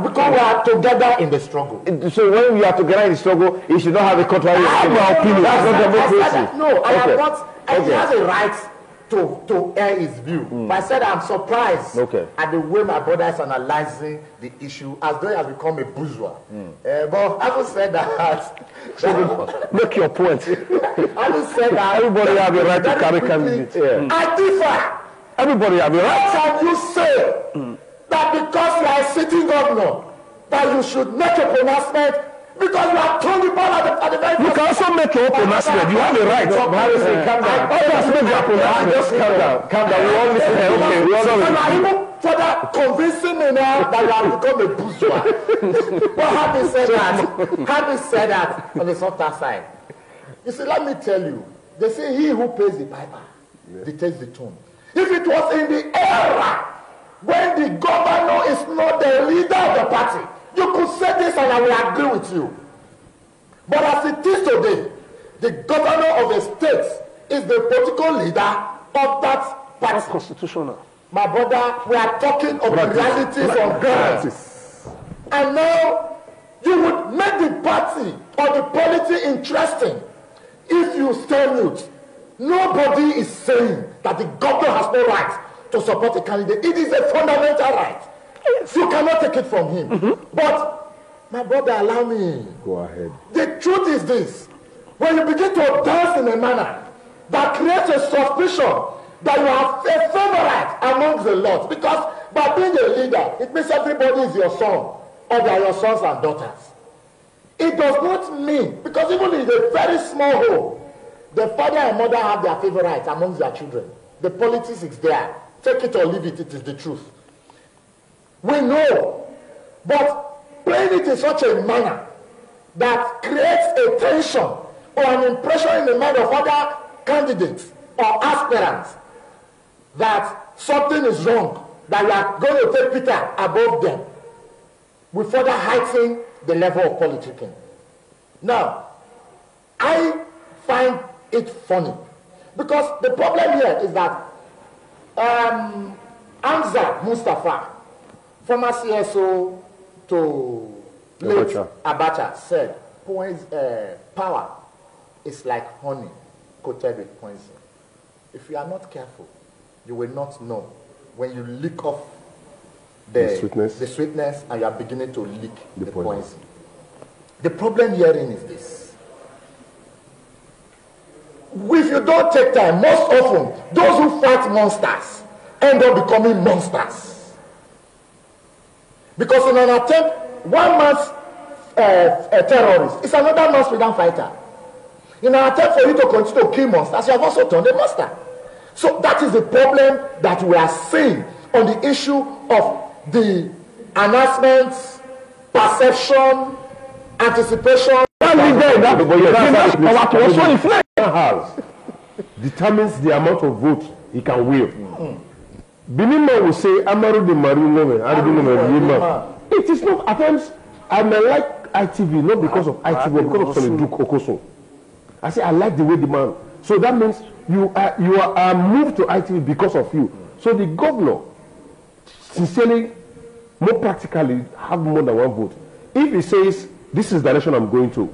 Because we are together in the struggle. So when we are together in the struggle, you should not have a contrary opinion. That's not democracy. No, I am not. He has a right to air his view. But I said I'm surprised at the way my brother is analyzing the issue as though he has become a bourgeois. But having said that, make your point. Having said that, everybody has the right to carry candidates. I differ. Everybody has the right. How can you say that because you are a sitting governor that you should make a pronouncement because you are told the ball at the very You can also make your own pronouncement. You have the right. Harrison, calm down. Just calm down. Calm down. We all listen. Okay, we all listen. Even further convincing me now that you have become a bourgeois. But having said that, on the softer side, you see, let me tell you, they say he who pays the piper dictates the tune. If it was in the era when the governor is not the leader of the party, you could say this and I will agree with you. But as it is today, the governor of the state is the political leader of that party. That's constitutional. My brother, we are talking of the realities of ground. And now, you would make the party or the polity interesting if you stay mute. Nobody is saying that the governor has no right to support a candidate. It is a fundamental right. You cannot take it from him. But, my brother, allow me. Go ahead. The truth is this. When you begin to dance in a manner that creates a suspicion that you have a favorite amongst the lot, because by being a leader, it means everybody is your son, or they are your sons and daughters. It does not mean, because even in a very small home, the father and mother have their favorites amongst their children. The politics is there. Take it or leave it, it is the truth. We know, but playing it in such a manner that creates a tension or an impression in the mind of other candidates or aspirants that something is wrong, that you are going to take Peter above them, will further heighten the level of politicking. Now, I find it funny because the problem here is that Hamza Mustafa, former CSO to late Abacha, said power is like honey coated with poison. If you are not careful, you will not know when you lick off the sweetness and you are beginning to lick the poison. The problem herein is this. If you don't take time, most often, those who fight monsters end up becoming monsters. Because in an attempt, one man's terrorist is another man's freedom fighter. In an attempt for you to continue to kill monsters, you have also turned a monster. So that is the problem that we are seeing on the issue of the announcements, perception, anticipation. Determines the amount of votes he can wield. Binima will say, Amaru de Marino, it is not, at times, I may like ITV, not because of ITV, but because of Duke Okoso. I say, I like the way the man. So that means you are moved to ITV because of you. So the governor, sincerely, more practically, have more than one vote. If he says, this is the direction I'm going to,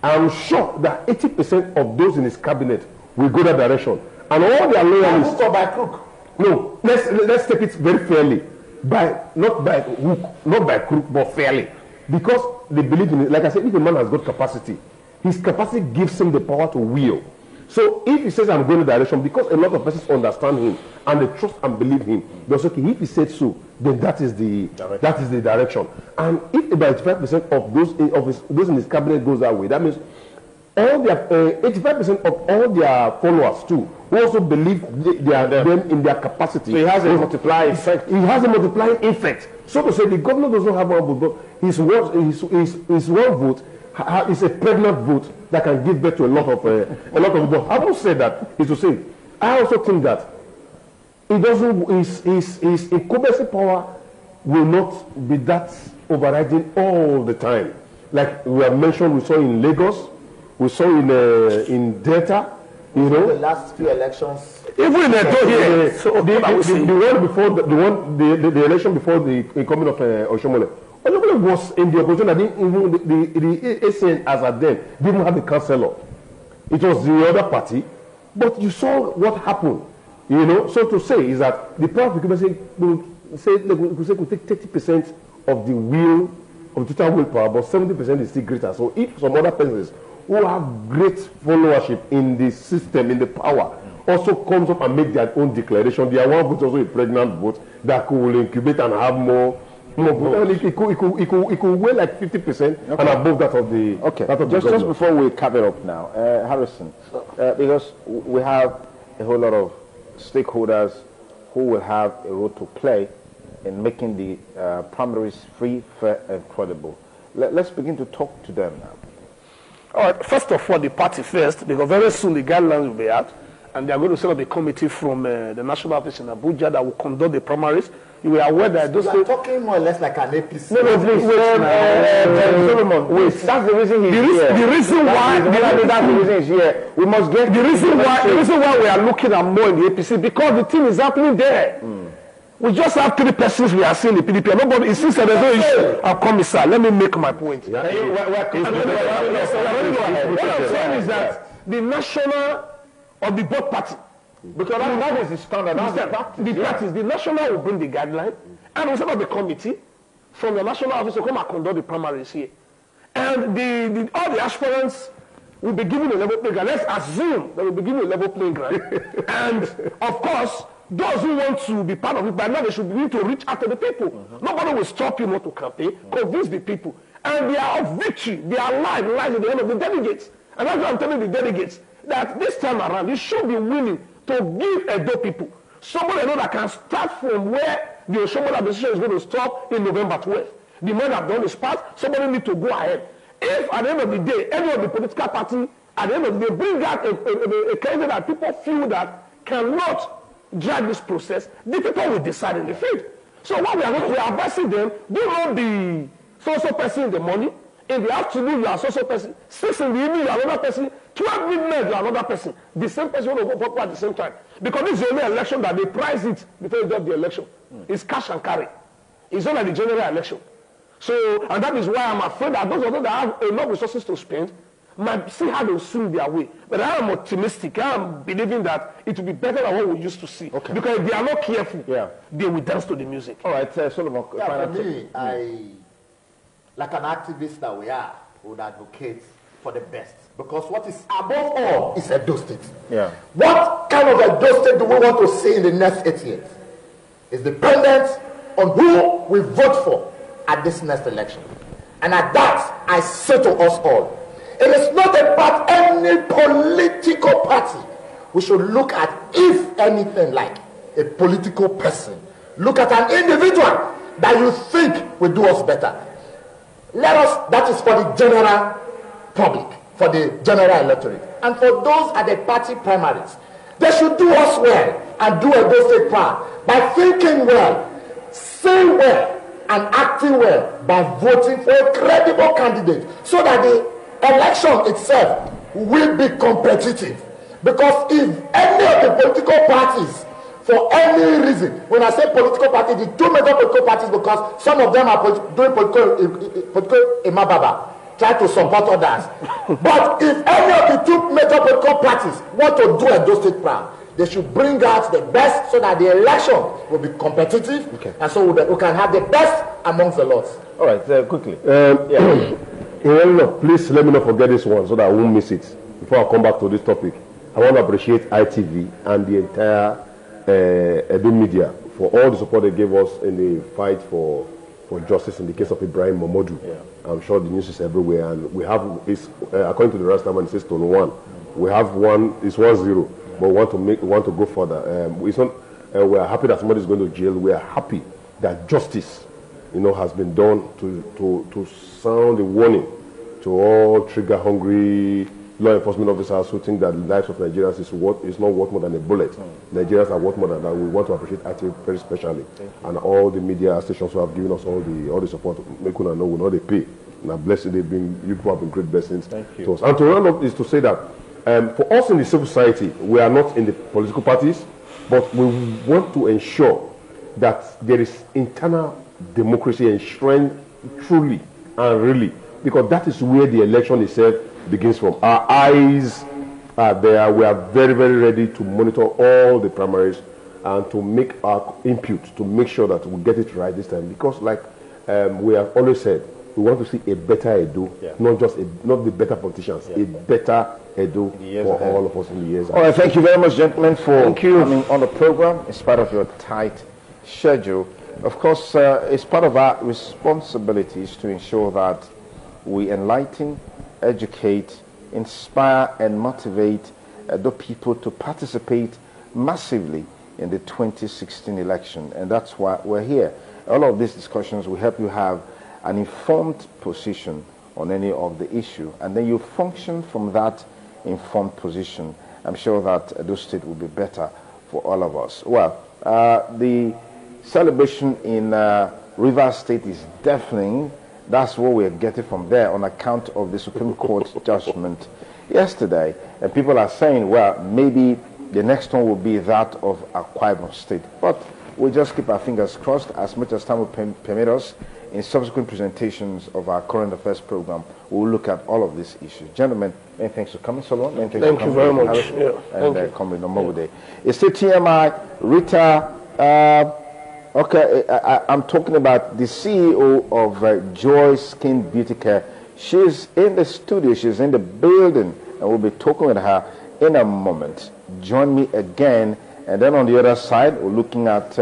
I'm sure that 80% of those in his cabinet will go that direction. And all their loyalists... By hook or by crook? No, let's take it very fairly. Not by hook, not by crook, but fairly. Because they believe in it. Like I said, if a man has got capacity, his capacity gives him the power to will. So if he says, I'm going in the direction, because a lot of persons understand him and they trust and believe him, they say, okay, if he said so, then that is the direction. And if about 85% of those in his cabinet goes that way, that means all their 85% of all their followers too who also believe them in their capacity. So he has a multiplying effect. He has a multiplying effect. So to say, the governor does not have one vote, but his one vote is a pregnant vote that can give birth to a lot of votes. I won't say that. Is to say, I also think that it doesn't. His incumbency power will not be that overriding all the time. Like we have mentioned, we saw in Lagos, we saw in Delta. You know, the last few elections. Even in here, the one before the election before the incoming of Oshomole. Oshomole was in the opposition. I didn't even the ACN as at then didn't have a councillor. It was the other party, but you saw what happened. You know, so to say is that the power of incumbency will take 30% of the will of total willpower, but 70% is still greater. So if some other persons who have great followership in the system, in the power, also comes up and make their own declaration, their one vote also a pregnant vote that could incubate and have more votes. It could weigh like 50% and above that of the. Okay. That of just before we cap it up now, Harrison, because we have a whole lot of stakeholders who will have a role to play in making the primaries free, fair, and credible. Let's begin to talk to them now. All right, first of all, the party first, because very soon the guidelines will be out, and they are going to set up a committee from the National Office in Abuja that will conduct the primaries. You were aware that those are talking more or less like an APC. No, please, Solomon, wait, that's the reason he's here. The reason why, that's the reason he's here. We must get the reason why we are looking at more in the APC, because the thing is happening there. We just have 3 persons we are seeing in the PDP. Nobody insists that there's no issue. I'll come, sir. Let me make my point. What I'm saying is that the national of the both party. Because that is the standard. That's the practice. The practice. The national will bring the guideline, and we set up the committee from the national office to come and conduct the primaries here. And all the aspirants will be given a level playing ground. Let's assume that we'll be given a level playing ground. And of course, those who want to be part of it, by now they should begin to reach out to the people. Nobody will stop you not to campaign. Convince the people. And they are of victory. Their life lies at the end of the delegates. And that's why I'm telling the delegates that this time around, you should be willing to give Edo people somebody know that can start from where the Oshomola decision is going to stop in November 12th. The men have done his part. Somebody need to go ahead. If at the end of the day, any of the political party, at the end of the day, bring out a candidate that people feel that cannot drag this process, the people will decide in the field. So what we are advising them, do not be so person in the morning. In the afternoon, you are so person. 6 in the evening, you are another person. 12 midnight, you are another person. The same person will go at the same time. Because this is the only election that they price it before you get the election. It's cash and carry. It's not like the general election. So, and that is why I'm afraid that those of them that have enough resources to spend might see how they will swing their way. But I am optimistic. I am believing that it will be better than what we used to see. Okay. Because if they are not careful, they will dance to the music. All right, Solomon. For me, like an activist that we are, would advocate for the best. Because what is above all is Edo State. Yeah. What kind of Edo State do we want to see in the next 8 years? It's dependent on who we vote for at this next election. And at that, I say to us all, it is not about any political party. We should look at, if anything, like a political person. Look at an individual that you think will do us better. That is for the general public, for the general electorate. And for those at the party primaries, they should do us well and do a basic part by thinking well, saying well, and acting well by voting for a credible candidate so that the election itself will be competitive. Because if any of the political parties, for any reason, when I say political parties, the two major political parties, because some of them are doing political imababa, try to support others. But if any of the two major political parties want to do a State proud, they should bring out the best so that the election will be competitive, and so we can have the best amongst the lots. All right, quickly. Please let me not forget this one so that I won't miss it. Before I come back to this topic, I want to appreciate ITV and the entire Edo media for all the support they gave us in the fight for justice in the case of Ibrahim Momodu. I'm sure the news is everywhere, and we have, according to the last time, it says 1. We have one, it's 1-0, but we want to go further. It's not, we are happy that somebody is going to jail. We are happy that justice, has been done to sound a warning to all trigger-hungry law enforcement officers who think that the lives of Nigerians is not worth more than a bullet. Nigerians are worth more than that. We want to appreciate ITV very specially, and all the media stations who have given us all the support. Make una know we know they pay. And I'm blessed you people have been great blessings to us. And to round up is to say that for us in the civil society, we are not in the political parties, but we want to ensure that there is internal democracy enshrined truly and really, because that is where the election itself begins from. Our eyes are there. We are very, very ready to monitor all the primaries and to make our input to make sure that we get it right this time. Because, like we have always said, we want to see a better Edo, not the better politicians, a better Edo for all of us in the years ahead. All right, thank you very much, gentlemen, for coming on the program in spite of your tight schedule. Of course, it's part of our responsibilities to ensure that we enlighten, educate, inspire, and motivate the people to participate massively in the 2016 election. And that's why we're here. All of these discussions will help you have an informed position on any of the issue, and then you function from that informed position. I'm sure that Edo State will be better for all of us. Well, the celebration in Rivers State is deafening. That's what we're getting from there on account of the Supreme Court judgment yesterday. And people are saying, well, maybe the next one will be that of Akwa Ibom State. But we'll just keep our fingers crossed as much as time will permit us. In subsequent presentations of our current affairs program, we'll look at all of these issues. Gentlemen, Many thanks for coming, Solomon. Many thanks Thank for you coming. very much. And coming on Mobile Day. It's still TMI. Rita, okay, I'm talking about the CEO of Joy Skin Beauty Care. She's in the studio. She's in the building. And we'll be talking with her in a moment. Join me again. And then on the other side, we're looking at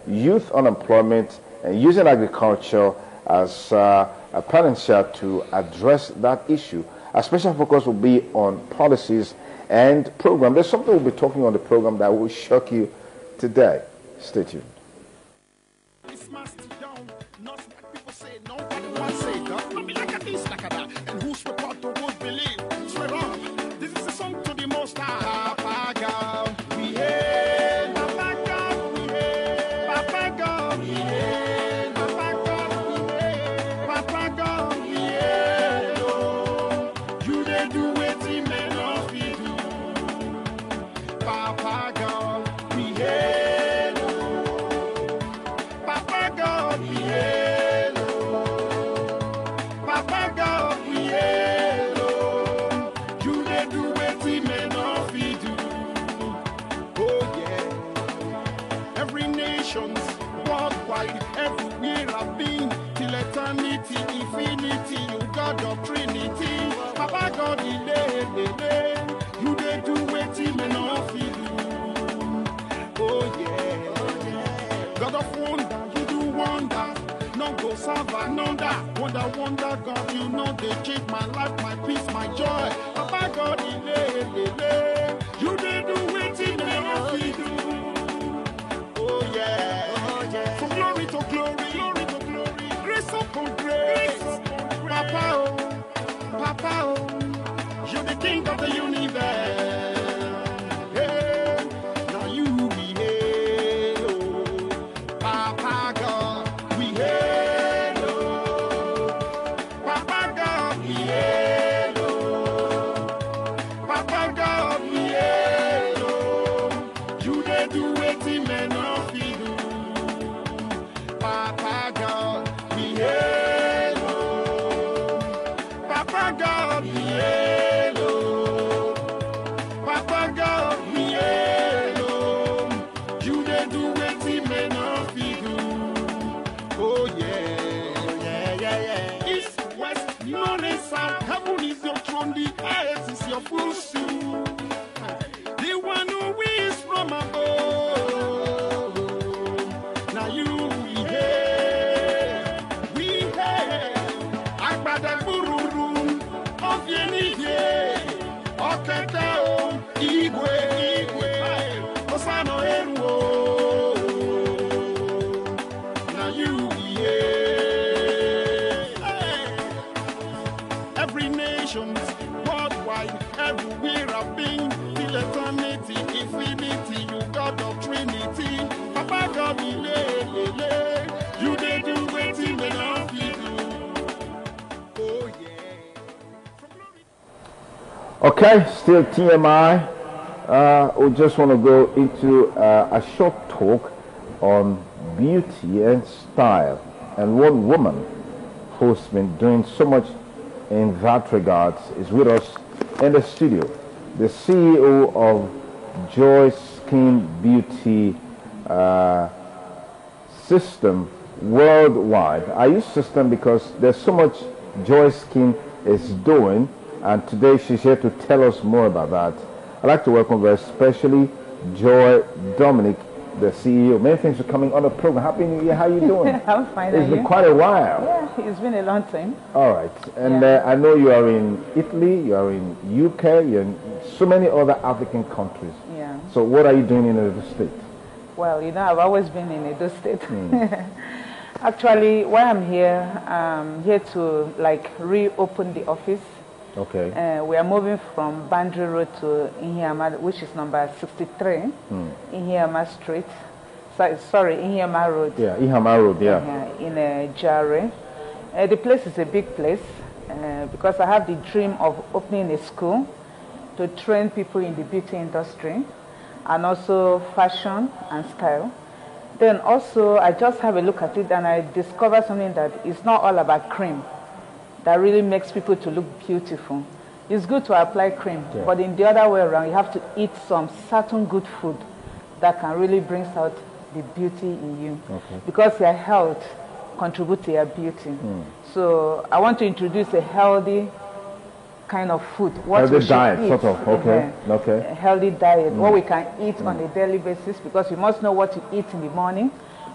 youth unemployment and using agriculture as a panacea to address that issue. A special focus will be on policies and program. There's something we'll be talking on the program that will shock you today. Stay tuned. Wonder God, you know they change my life, my peace, my joy. Papa God, you did do waiting and you do. Oh yeah. From glory to glory, grace upon grace. Papa, oh, you're the king of the universe. Now you be hail, oh. Papa God, we hail, oh. Papa God, we hail, oh. Papa God, we hail, oh. You dey do wetin men no fit do. Papa God, we hail, oh. Papa God, we hail, oh. Papa God, we hail, oh. You dey do wetin men no fit do. Oh yeah. East, west, north and south. Heaven is your throne, the earth is your footstool. The one who is from above. Now you we hail. Agbada bururu of yenije. Okete o igwe. Osano eru o. Now you we hail. Every nation worldwide, everywhere I've been, till eternity, infinity, you God of Trinity. Papa God, you dey do wetin men no fit do. Oh yeah. Okay, still TMI. We just want to go into a short talk on beauty and style. And one woman who's been doing so much in that regards is with us in the studio. The CEO of Joy Skin Beauty System worldwide. I use system because there's so much Joy Skin is doing, and today she's here to tell us more about that. I'd like to welcome very specially Joy Dominic, the CEO. Many thanks for coming on the program. Happy New Year. How are you doing? I'm fine. It's been quite a while. Yeah, it's been a long time. All right. And I know you are in Italy, you are in UK, you're in so many other African countries. Yeah. So what are you doing in Edo State? Well, you know, I've always been in Edo State. Actually, why I'm here to like reopen the office. Okay. We are moving from Bandri Road to Ihiama, which is number 63, Ihiama Street. Sorry, Ihiama Road. Yeah, Ihiama Road, yeah. In Jare. The place is a big place because I have the dream of opening a school to train people in the beauty industry and also fashion and style. Then also, I just have a look at it and I discovered something that is not all about cream, that really makes people to look beautiful. It's good to apply cream, but in the other way around, you have to eat some certain good food that can really bring out the beauty in you. Because your health contributes to your beauty. So I want to introduce a healthy kind of food. What healthy diet, eat. sort of. Okay. A healthy diet, what we can eat on a daily basis, because you must know what you eat in the morning,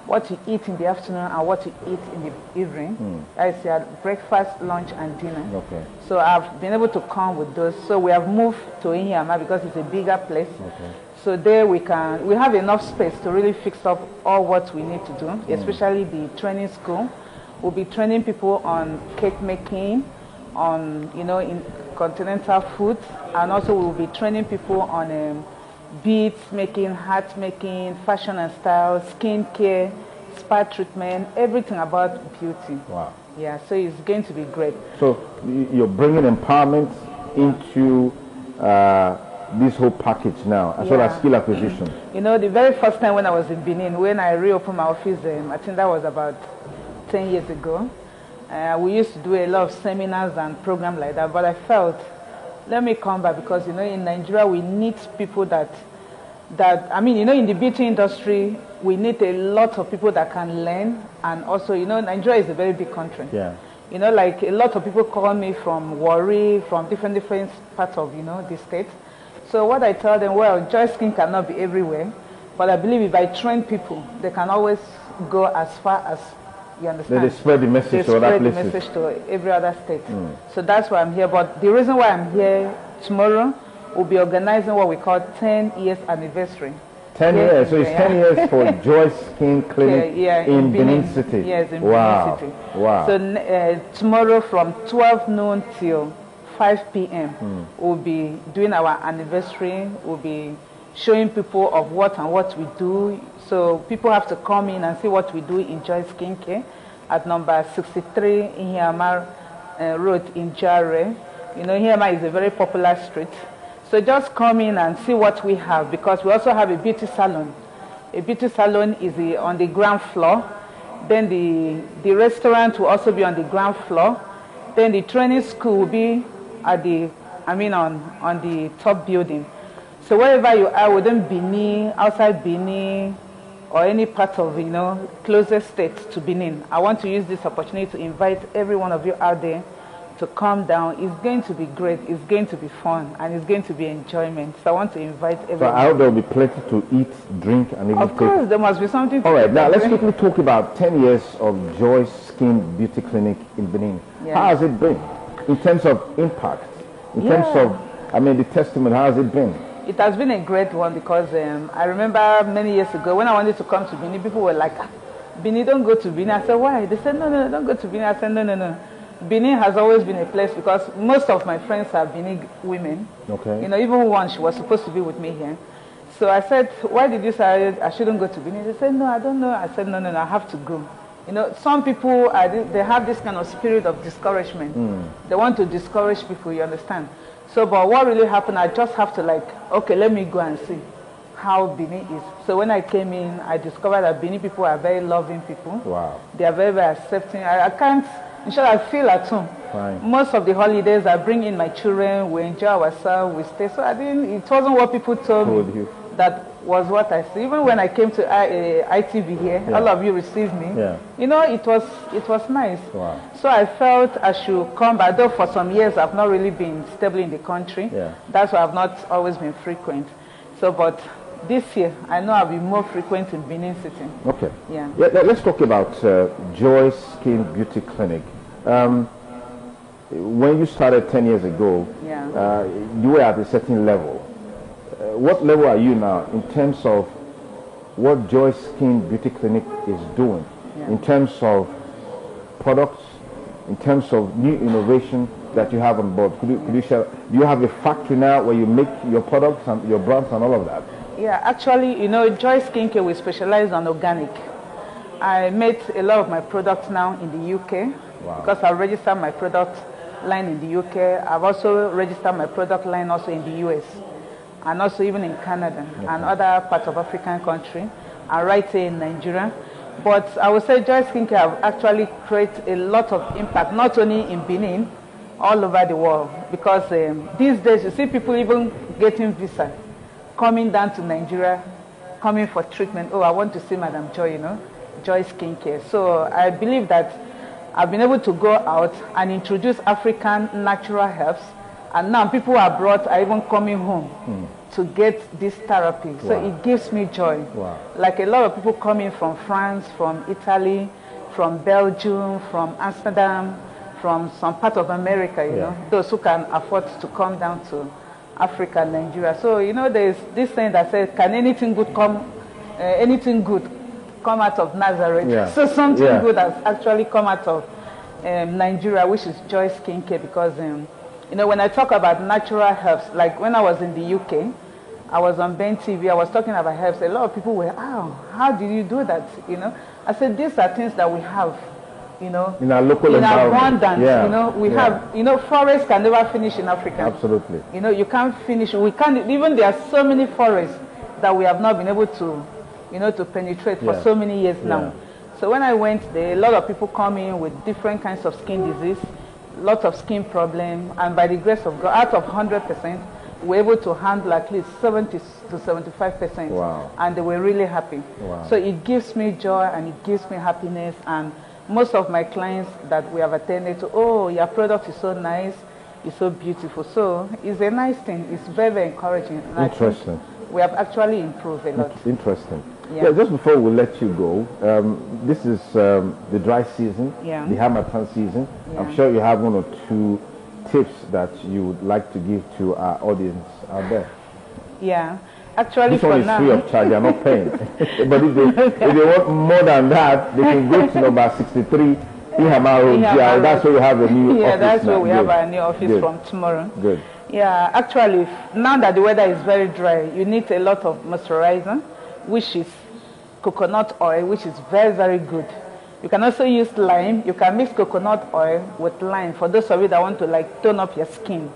what you eat in the afternoon, and what you eat in the evening. That is your breakfast, lunch, and dinner. So I've been able to come with those. So we have moved to Ihiama because it's a bigger place. So there we have enough space to really fix up all what we need to do, especially the training school. We'll be training people on cake making, on, in continental food, and also we'll be training people on beads making, hat making, fashion and style, skin care, spa treatment, everything about beauty. Wow. Yeah, so it's going to be great. So you're bringing empowerment into this whole package now, as well as skill acquisition. The very first time when I was in Benin, when I reopened my office, I think that was about 10 years ago, we used to do a lot of seminars and programs like that, but I felt, let me come back, because, in Nigeria, we need people in the beauty industry, we need a lot of people that can learn, and also, Nigeria is a very big country. Like a lot of people call me from Warri, from different parts of, the state. So what I tell them, well, Joy Skin cannot be everywhere, but I believe if I train people, they can always go as far as, you understand? They spread the message to other places. They spread the message to every other state. So that's why I'm here. But the reason why I'm here tomorrow, we'll be organizing what we call 10 years anniversary. 10 years? So it's 10 years for Joy Skin Clinic in Benin City? Yes, in Benin City. Wow. So tomorrow from 12 noon till 5 p.m. We'll be doing our anniversary. We'll be showing people of what we do. So people have to come in and see what we do in Joy Skincare at number 63 Ihiama Road in Jare. Ihiama is a very popular street. So just come in and see what we have, because we also have a beauty salon. A beauty salon is on the ground floor. Then the restaurant will also be on the ground floor. Then the training school will be at on the top building. So wherever you are, within Benin, outside Benin, or any part of, closest state to Benin, I want to use this opportunity to invite every one of you out there to come down. It's going to be great. It's going to be fun, and it's going to be enjoyment. So I want to invite everyone. So I hope there will be plenty to eat, drink, and even Of course, there must be something to All right, eat. now let's quickly talk about 10 years of Joy Skin Beauty Clinic in Benin. How has it been in terms of impact? In terms of, the testimony, how has it been? It has been a great one, because I remember many years ago when I wanted to come to Benin, people were like, Benin, don't go to Benin. I said, why? They said, no, don't go to Benin. I said, no. Benin has always been a place, because most of my friends are Benin women. Even one, she was supposed to be with me here. So I said, why did you say I shouldn't go to Benin? They said, no, I don't know. I said, no, I have to go. Some people, they have this kind of spirit of discouragement. They want to discourage people, you understand? So, but what really happened, I just have to okay, let me go and see how Benin is. So when I came in, I discovered that Benin people are very loving people. Wow. They are very, very accepting. I can't, in short, I feel at home. Fine. Most of the holidays, I bring in my children, we enjoy ourselves, we stay. So it wasn't what people told me. That was what I see. Even when I came to ITV here, all of you received me. It was nice. Wow. So I felt I should come back. Though for some years I've not really been stable in the country. That's why I've not always been frequent. So, but this year I know I'll be more frequent in Benin City. Okay. Let's talk about Joy Skin Beauty Clinic. When you started 10 years ago, you were at a certain level. What level are you now in terms of what Joy Skin Beauty Clinic is doing, in terms of products, in terms of new innovation that you have on board? Could you share? Do you have a factory now where you make your products and your brands and all of that? Yeah, actually, Joy Skincare, we specialize on organic. I make a lot of my products now in the UK because I registered my product line in the UK. I've also registered my product line also in the US. And also even in Canada and other parts of African country, and right here in Nigeria. But I would say Joy Skincare have actually created a lot of impact, not only in Benin, all over the world, because these days you see people even getting visa, coming down to Nigeria, coming for treatment. Oh, I want to see Madam Joy, Joy Skincare. So I believe that I've been able to go out and introduce African natural herbs, and now people abroad are even coming home to get this therapy. So it gives me joy. Like a lot of people coming from France, from Italy, from Belgium, from Amsterdam, from some part of America, you know, those who can afford to come down to Africa, Nigeria. So, there's this thing that says, can anything good come out of Nazareth? So something good has actually come out of Nigeria, which is Joy Skincare, because, when I talk about natural herbs, like when I was in the UK, I was on Ben TV, I was talking about herbs. A lot of people were, oh, how did you do that? I said, these are things that we have, in our local environment. Abundance, we have, forests can never finish in Africa. Absolutely. You can't finish, we can't, even there are so many forests that we have not been able to, to penetrate for so many years now. So when I went there, a lot of people come in with different kinds of skin disease, lots of skin problems, and by the grace of God, out of 100%, we're able to handle at least 70 to 75%. Wow. And they were really happy. Wow. So it gives me joy and it gives me happiness. And most of my clients that we have attended to, oh, your product is so nice, it's so beautiful. So it's a nice thing. It's very, very encouraging. And interesting. We have actually improved a lot. Interesting. Yeah, just before we let you go, this is the dry season, the Harmattan season. I'm sure you have one or two tips that you would like to give to our audience out there. Yeah, actually this one is free of charge, you're not paying. But if they want more than that, they can go to number 63 Ihama Road. That's where we have a new office. Yeah, that's where we have our new office from tomorrow. Good. Yeah, actually, now that the weather is very dry, you need a lot of moisturizer, which is coconut oil, which is very, very good. You can also use lime. You can mix coconut oil with lime for those of you that want to tone up your skin.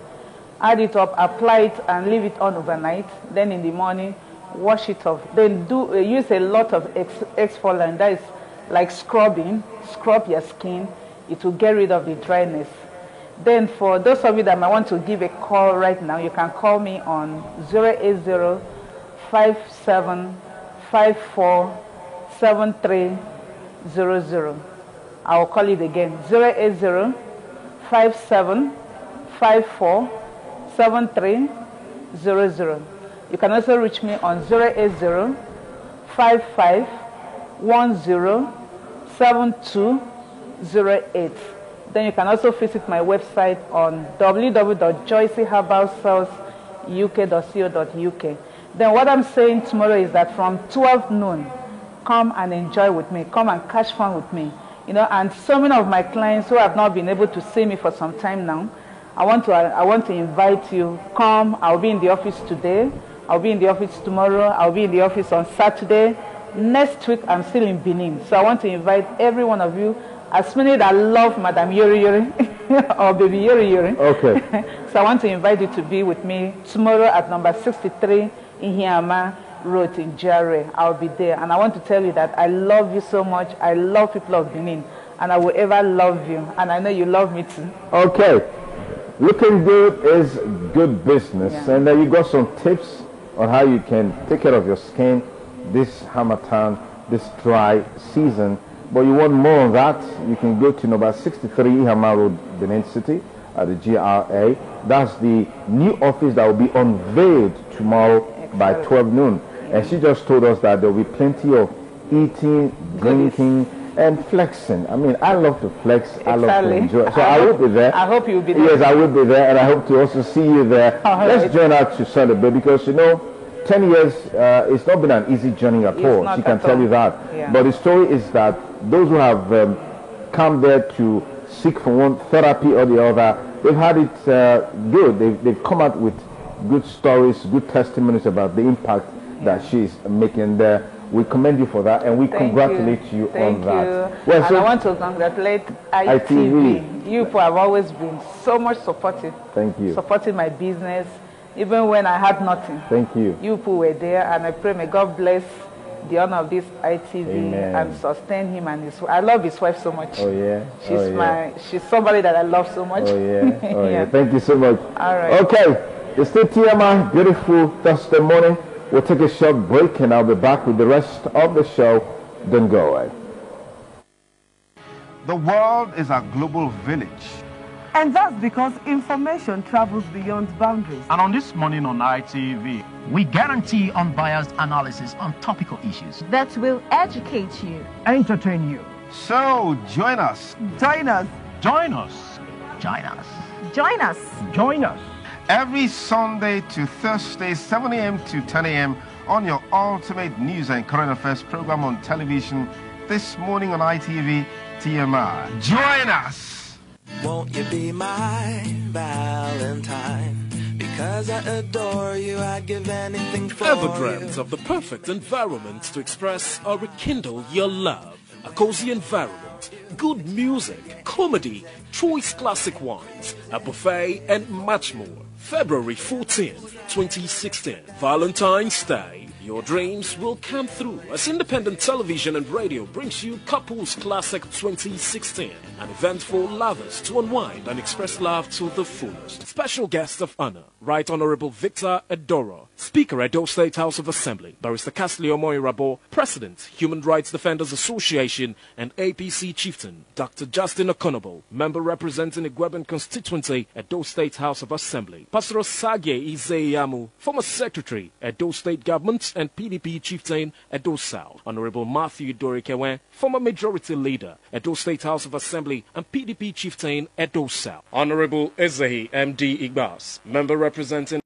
Add it up, apply it, and leave it on overnight. Then in the morning, wash it off. Then use a lot of exfoliant. That is like scrubbing. Scrub your skin. It will get rid of the dryness. Then for those of you that might want to give a call right now, you can call me on 080-5754-7300. I'll call it again, 080-5754-7300. You can also reach me on 080-5510-7208. Then you can also visit my website on www.joyceherbalsalesuk.co.uk. Then what I'm saying tomorrow is that from 12 noon, come and enjoy with me. Come and catch fun with me. And so many of my clients who have not been able to see me for some time now, I want to invite you. Come. I'll be in the office today. I'll be in the office tomorrow. I'll be in the office on Saturday. Next week, I'm still in Benin. So I want to invite every one of you, as many that love Madam Yori Yori or Baby Yori Yori. Okay. So I want to invite you to be with me tomorrow at number 63 Ihama Road in Jare. I'll be there. And I want to tell you that I love you so much. I love people of Benin. And I will ever love you. And I know you love me too. Okay. Looking good is good business. Yeah. And you got some tips on how you can take care of your skin this Harmattan, this dry season. But you want more on that, you can go to number 63 Ihama Road, Benin City, at the GRA. That's the new office that will be unveiled tomorrow by 12 noon. Yeah. And she just told us that there will be plenty of eating, drinking, and flexing. I mean, I love to flex, I love to enjoy. So I will be there. I hope you'll be there. Yes, I will be there, and I hope to also see you there. Let's join out to celebrate, because 10 years, it's not been an easy journey at all. She can tell you that. Yeah. But the story is that those who have come there to seek for one therapy or the other, they've had it good. They've come out with good stories, good testimonies about the impact that she's making there. We commend you for that, and we congratulate you on that. Well, and I want to congratulate ITV. You people have always been so much supportive. Thank you. Supporting my business, even when I had nothing. Thank you. You people were there, and I pray may God bless the honor of this ITV Amen. and sustain him and his. I love his wife so much. Oh yeah. She's somebody that I love so much. Oh yeah. Oh yeah. Thank you so much. All right. Okay. It's still TMI. Beautiful Thursday morning. We'll take a short break and I'll be back with the rest of the show. Don't go away. The world is a global village. And that's because information travels beyond boundaries. And on this morning on ITV, we guarantee unbiased analysis on topical issues that will educate you, entertain you. So join us. Join us. Join us. Join us. Join us. Join us. Every Sunday to Thursday, 7 a.m. to 10 a.m. on your ultimate news and current affairs program on television. This morning on ITV, TMI. Join us. Won't you be my Valentine? Because I adore you, I'd give anything for Ever you. dreamt of the perfect environment to express or rekindle your love? A cozy environment, good music, comedy, choice classic wines, a buffet, and much more. February 14th, 2016, Valentine's Day. Your dreams will come through as Independent Television and Radio brings you Couples Classic 2016, an event for lovers to unwind and express love to the fullest. Special guest of honor, Right Honorable Victor Edoro, Speaker, Edo State House of Assembly, Barrister Castley Omoirabo, President, Human Rights Defenders Association, and APC Chieftain, Dr. Justin Okonobo, Member representing Igweben Constituency, Edo State House of Assembly, Pastor Osage Izeyamu, Former Secretary, Edo State Government, and PDP Chieftain, Edo South, Honorable Matthew Dorikewe, Former Majority Leader, Edo State House of Assembly, and PDP Chieftain, Edo South, Honorable Ezehi M.D. Igbas, Member representing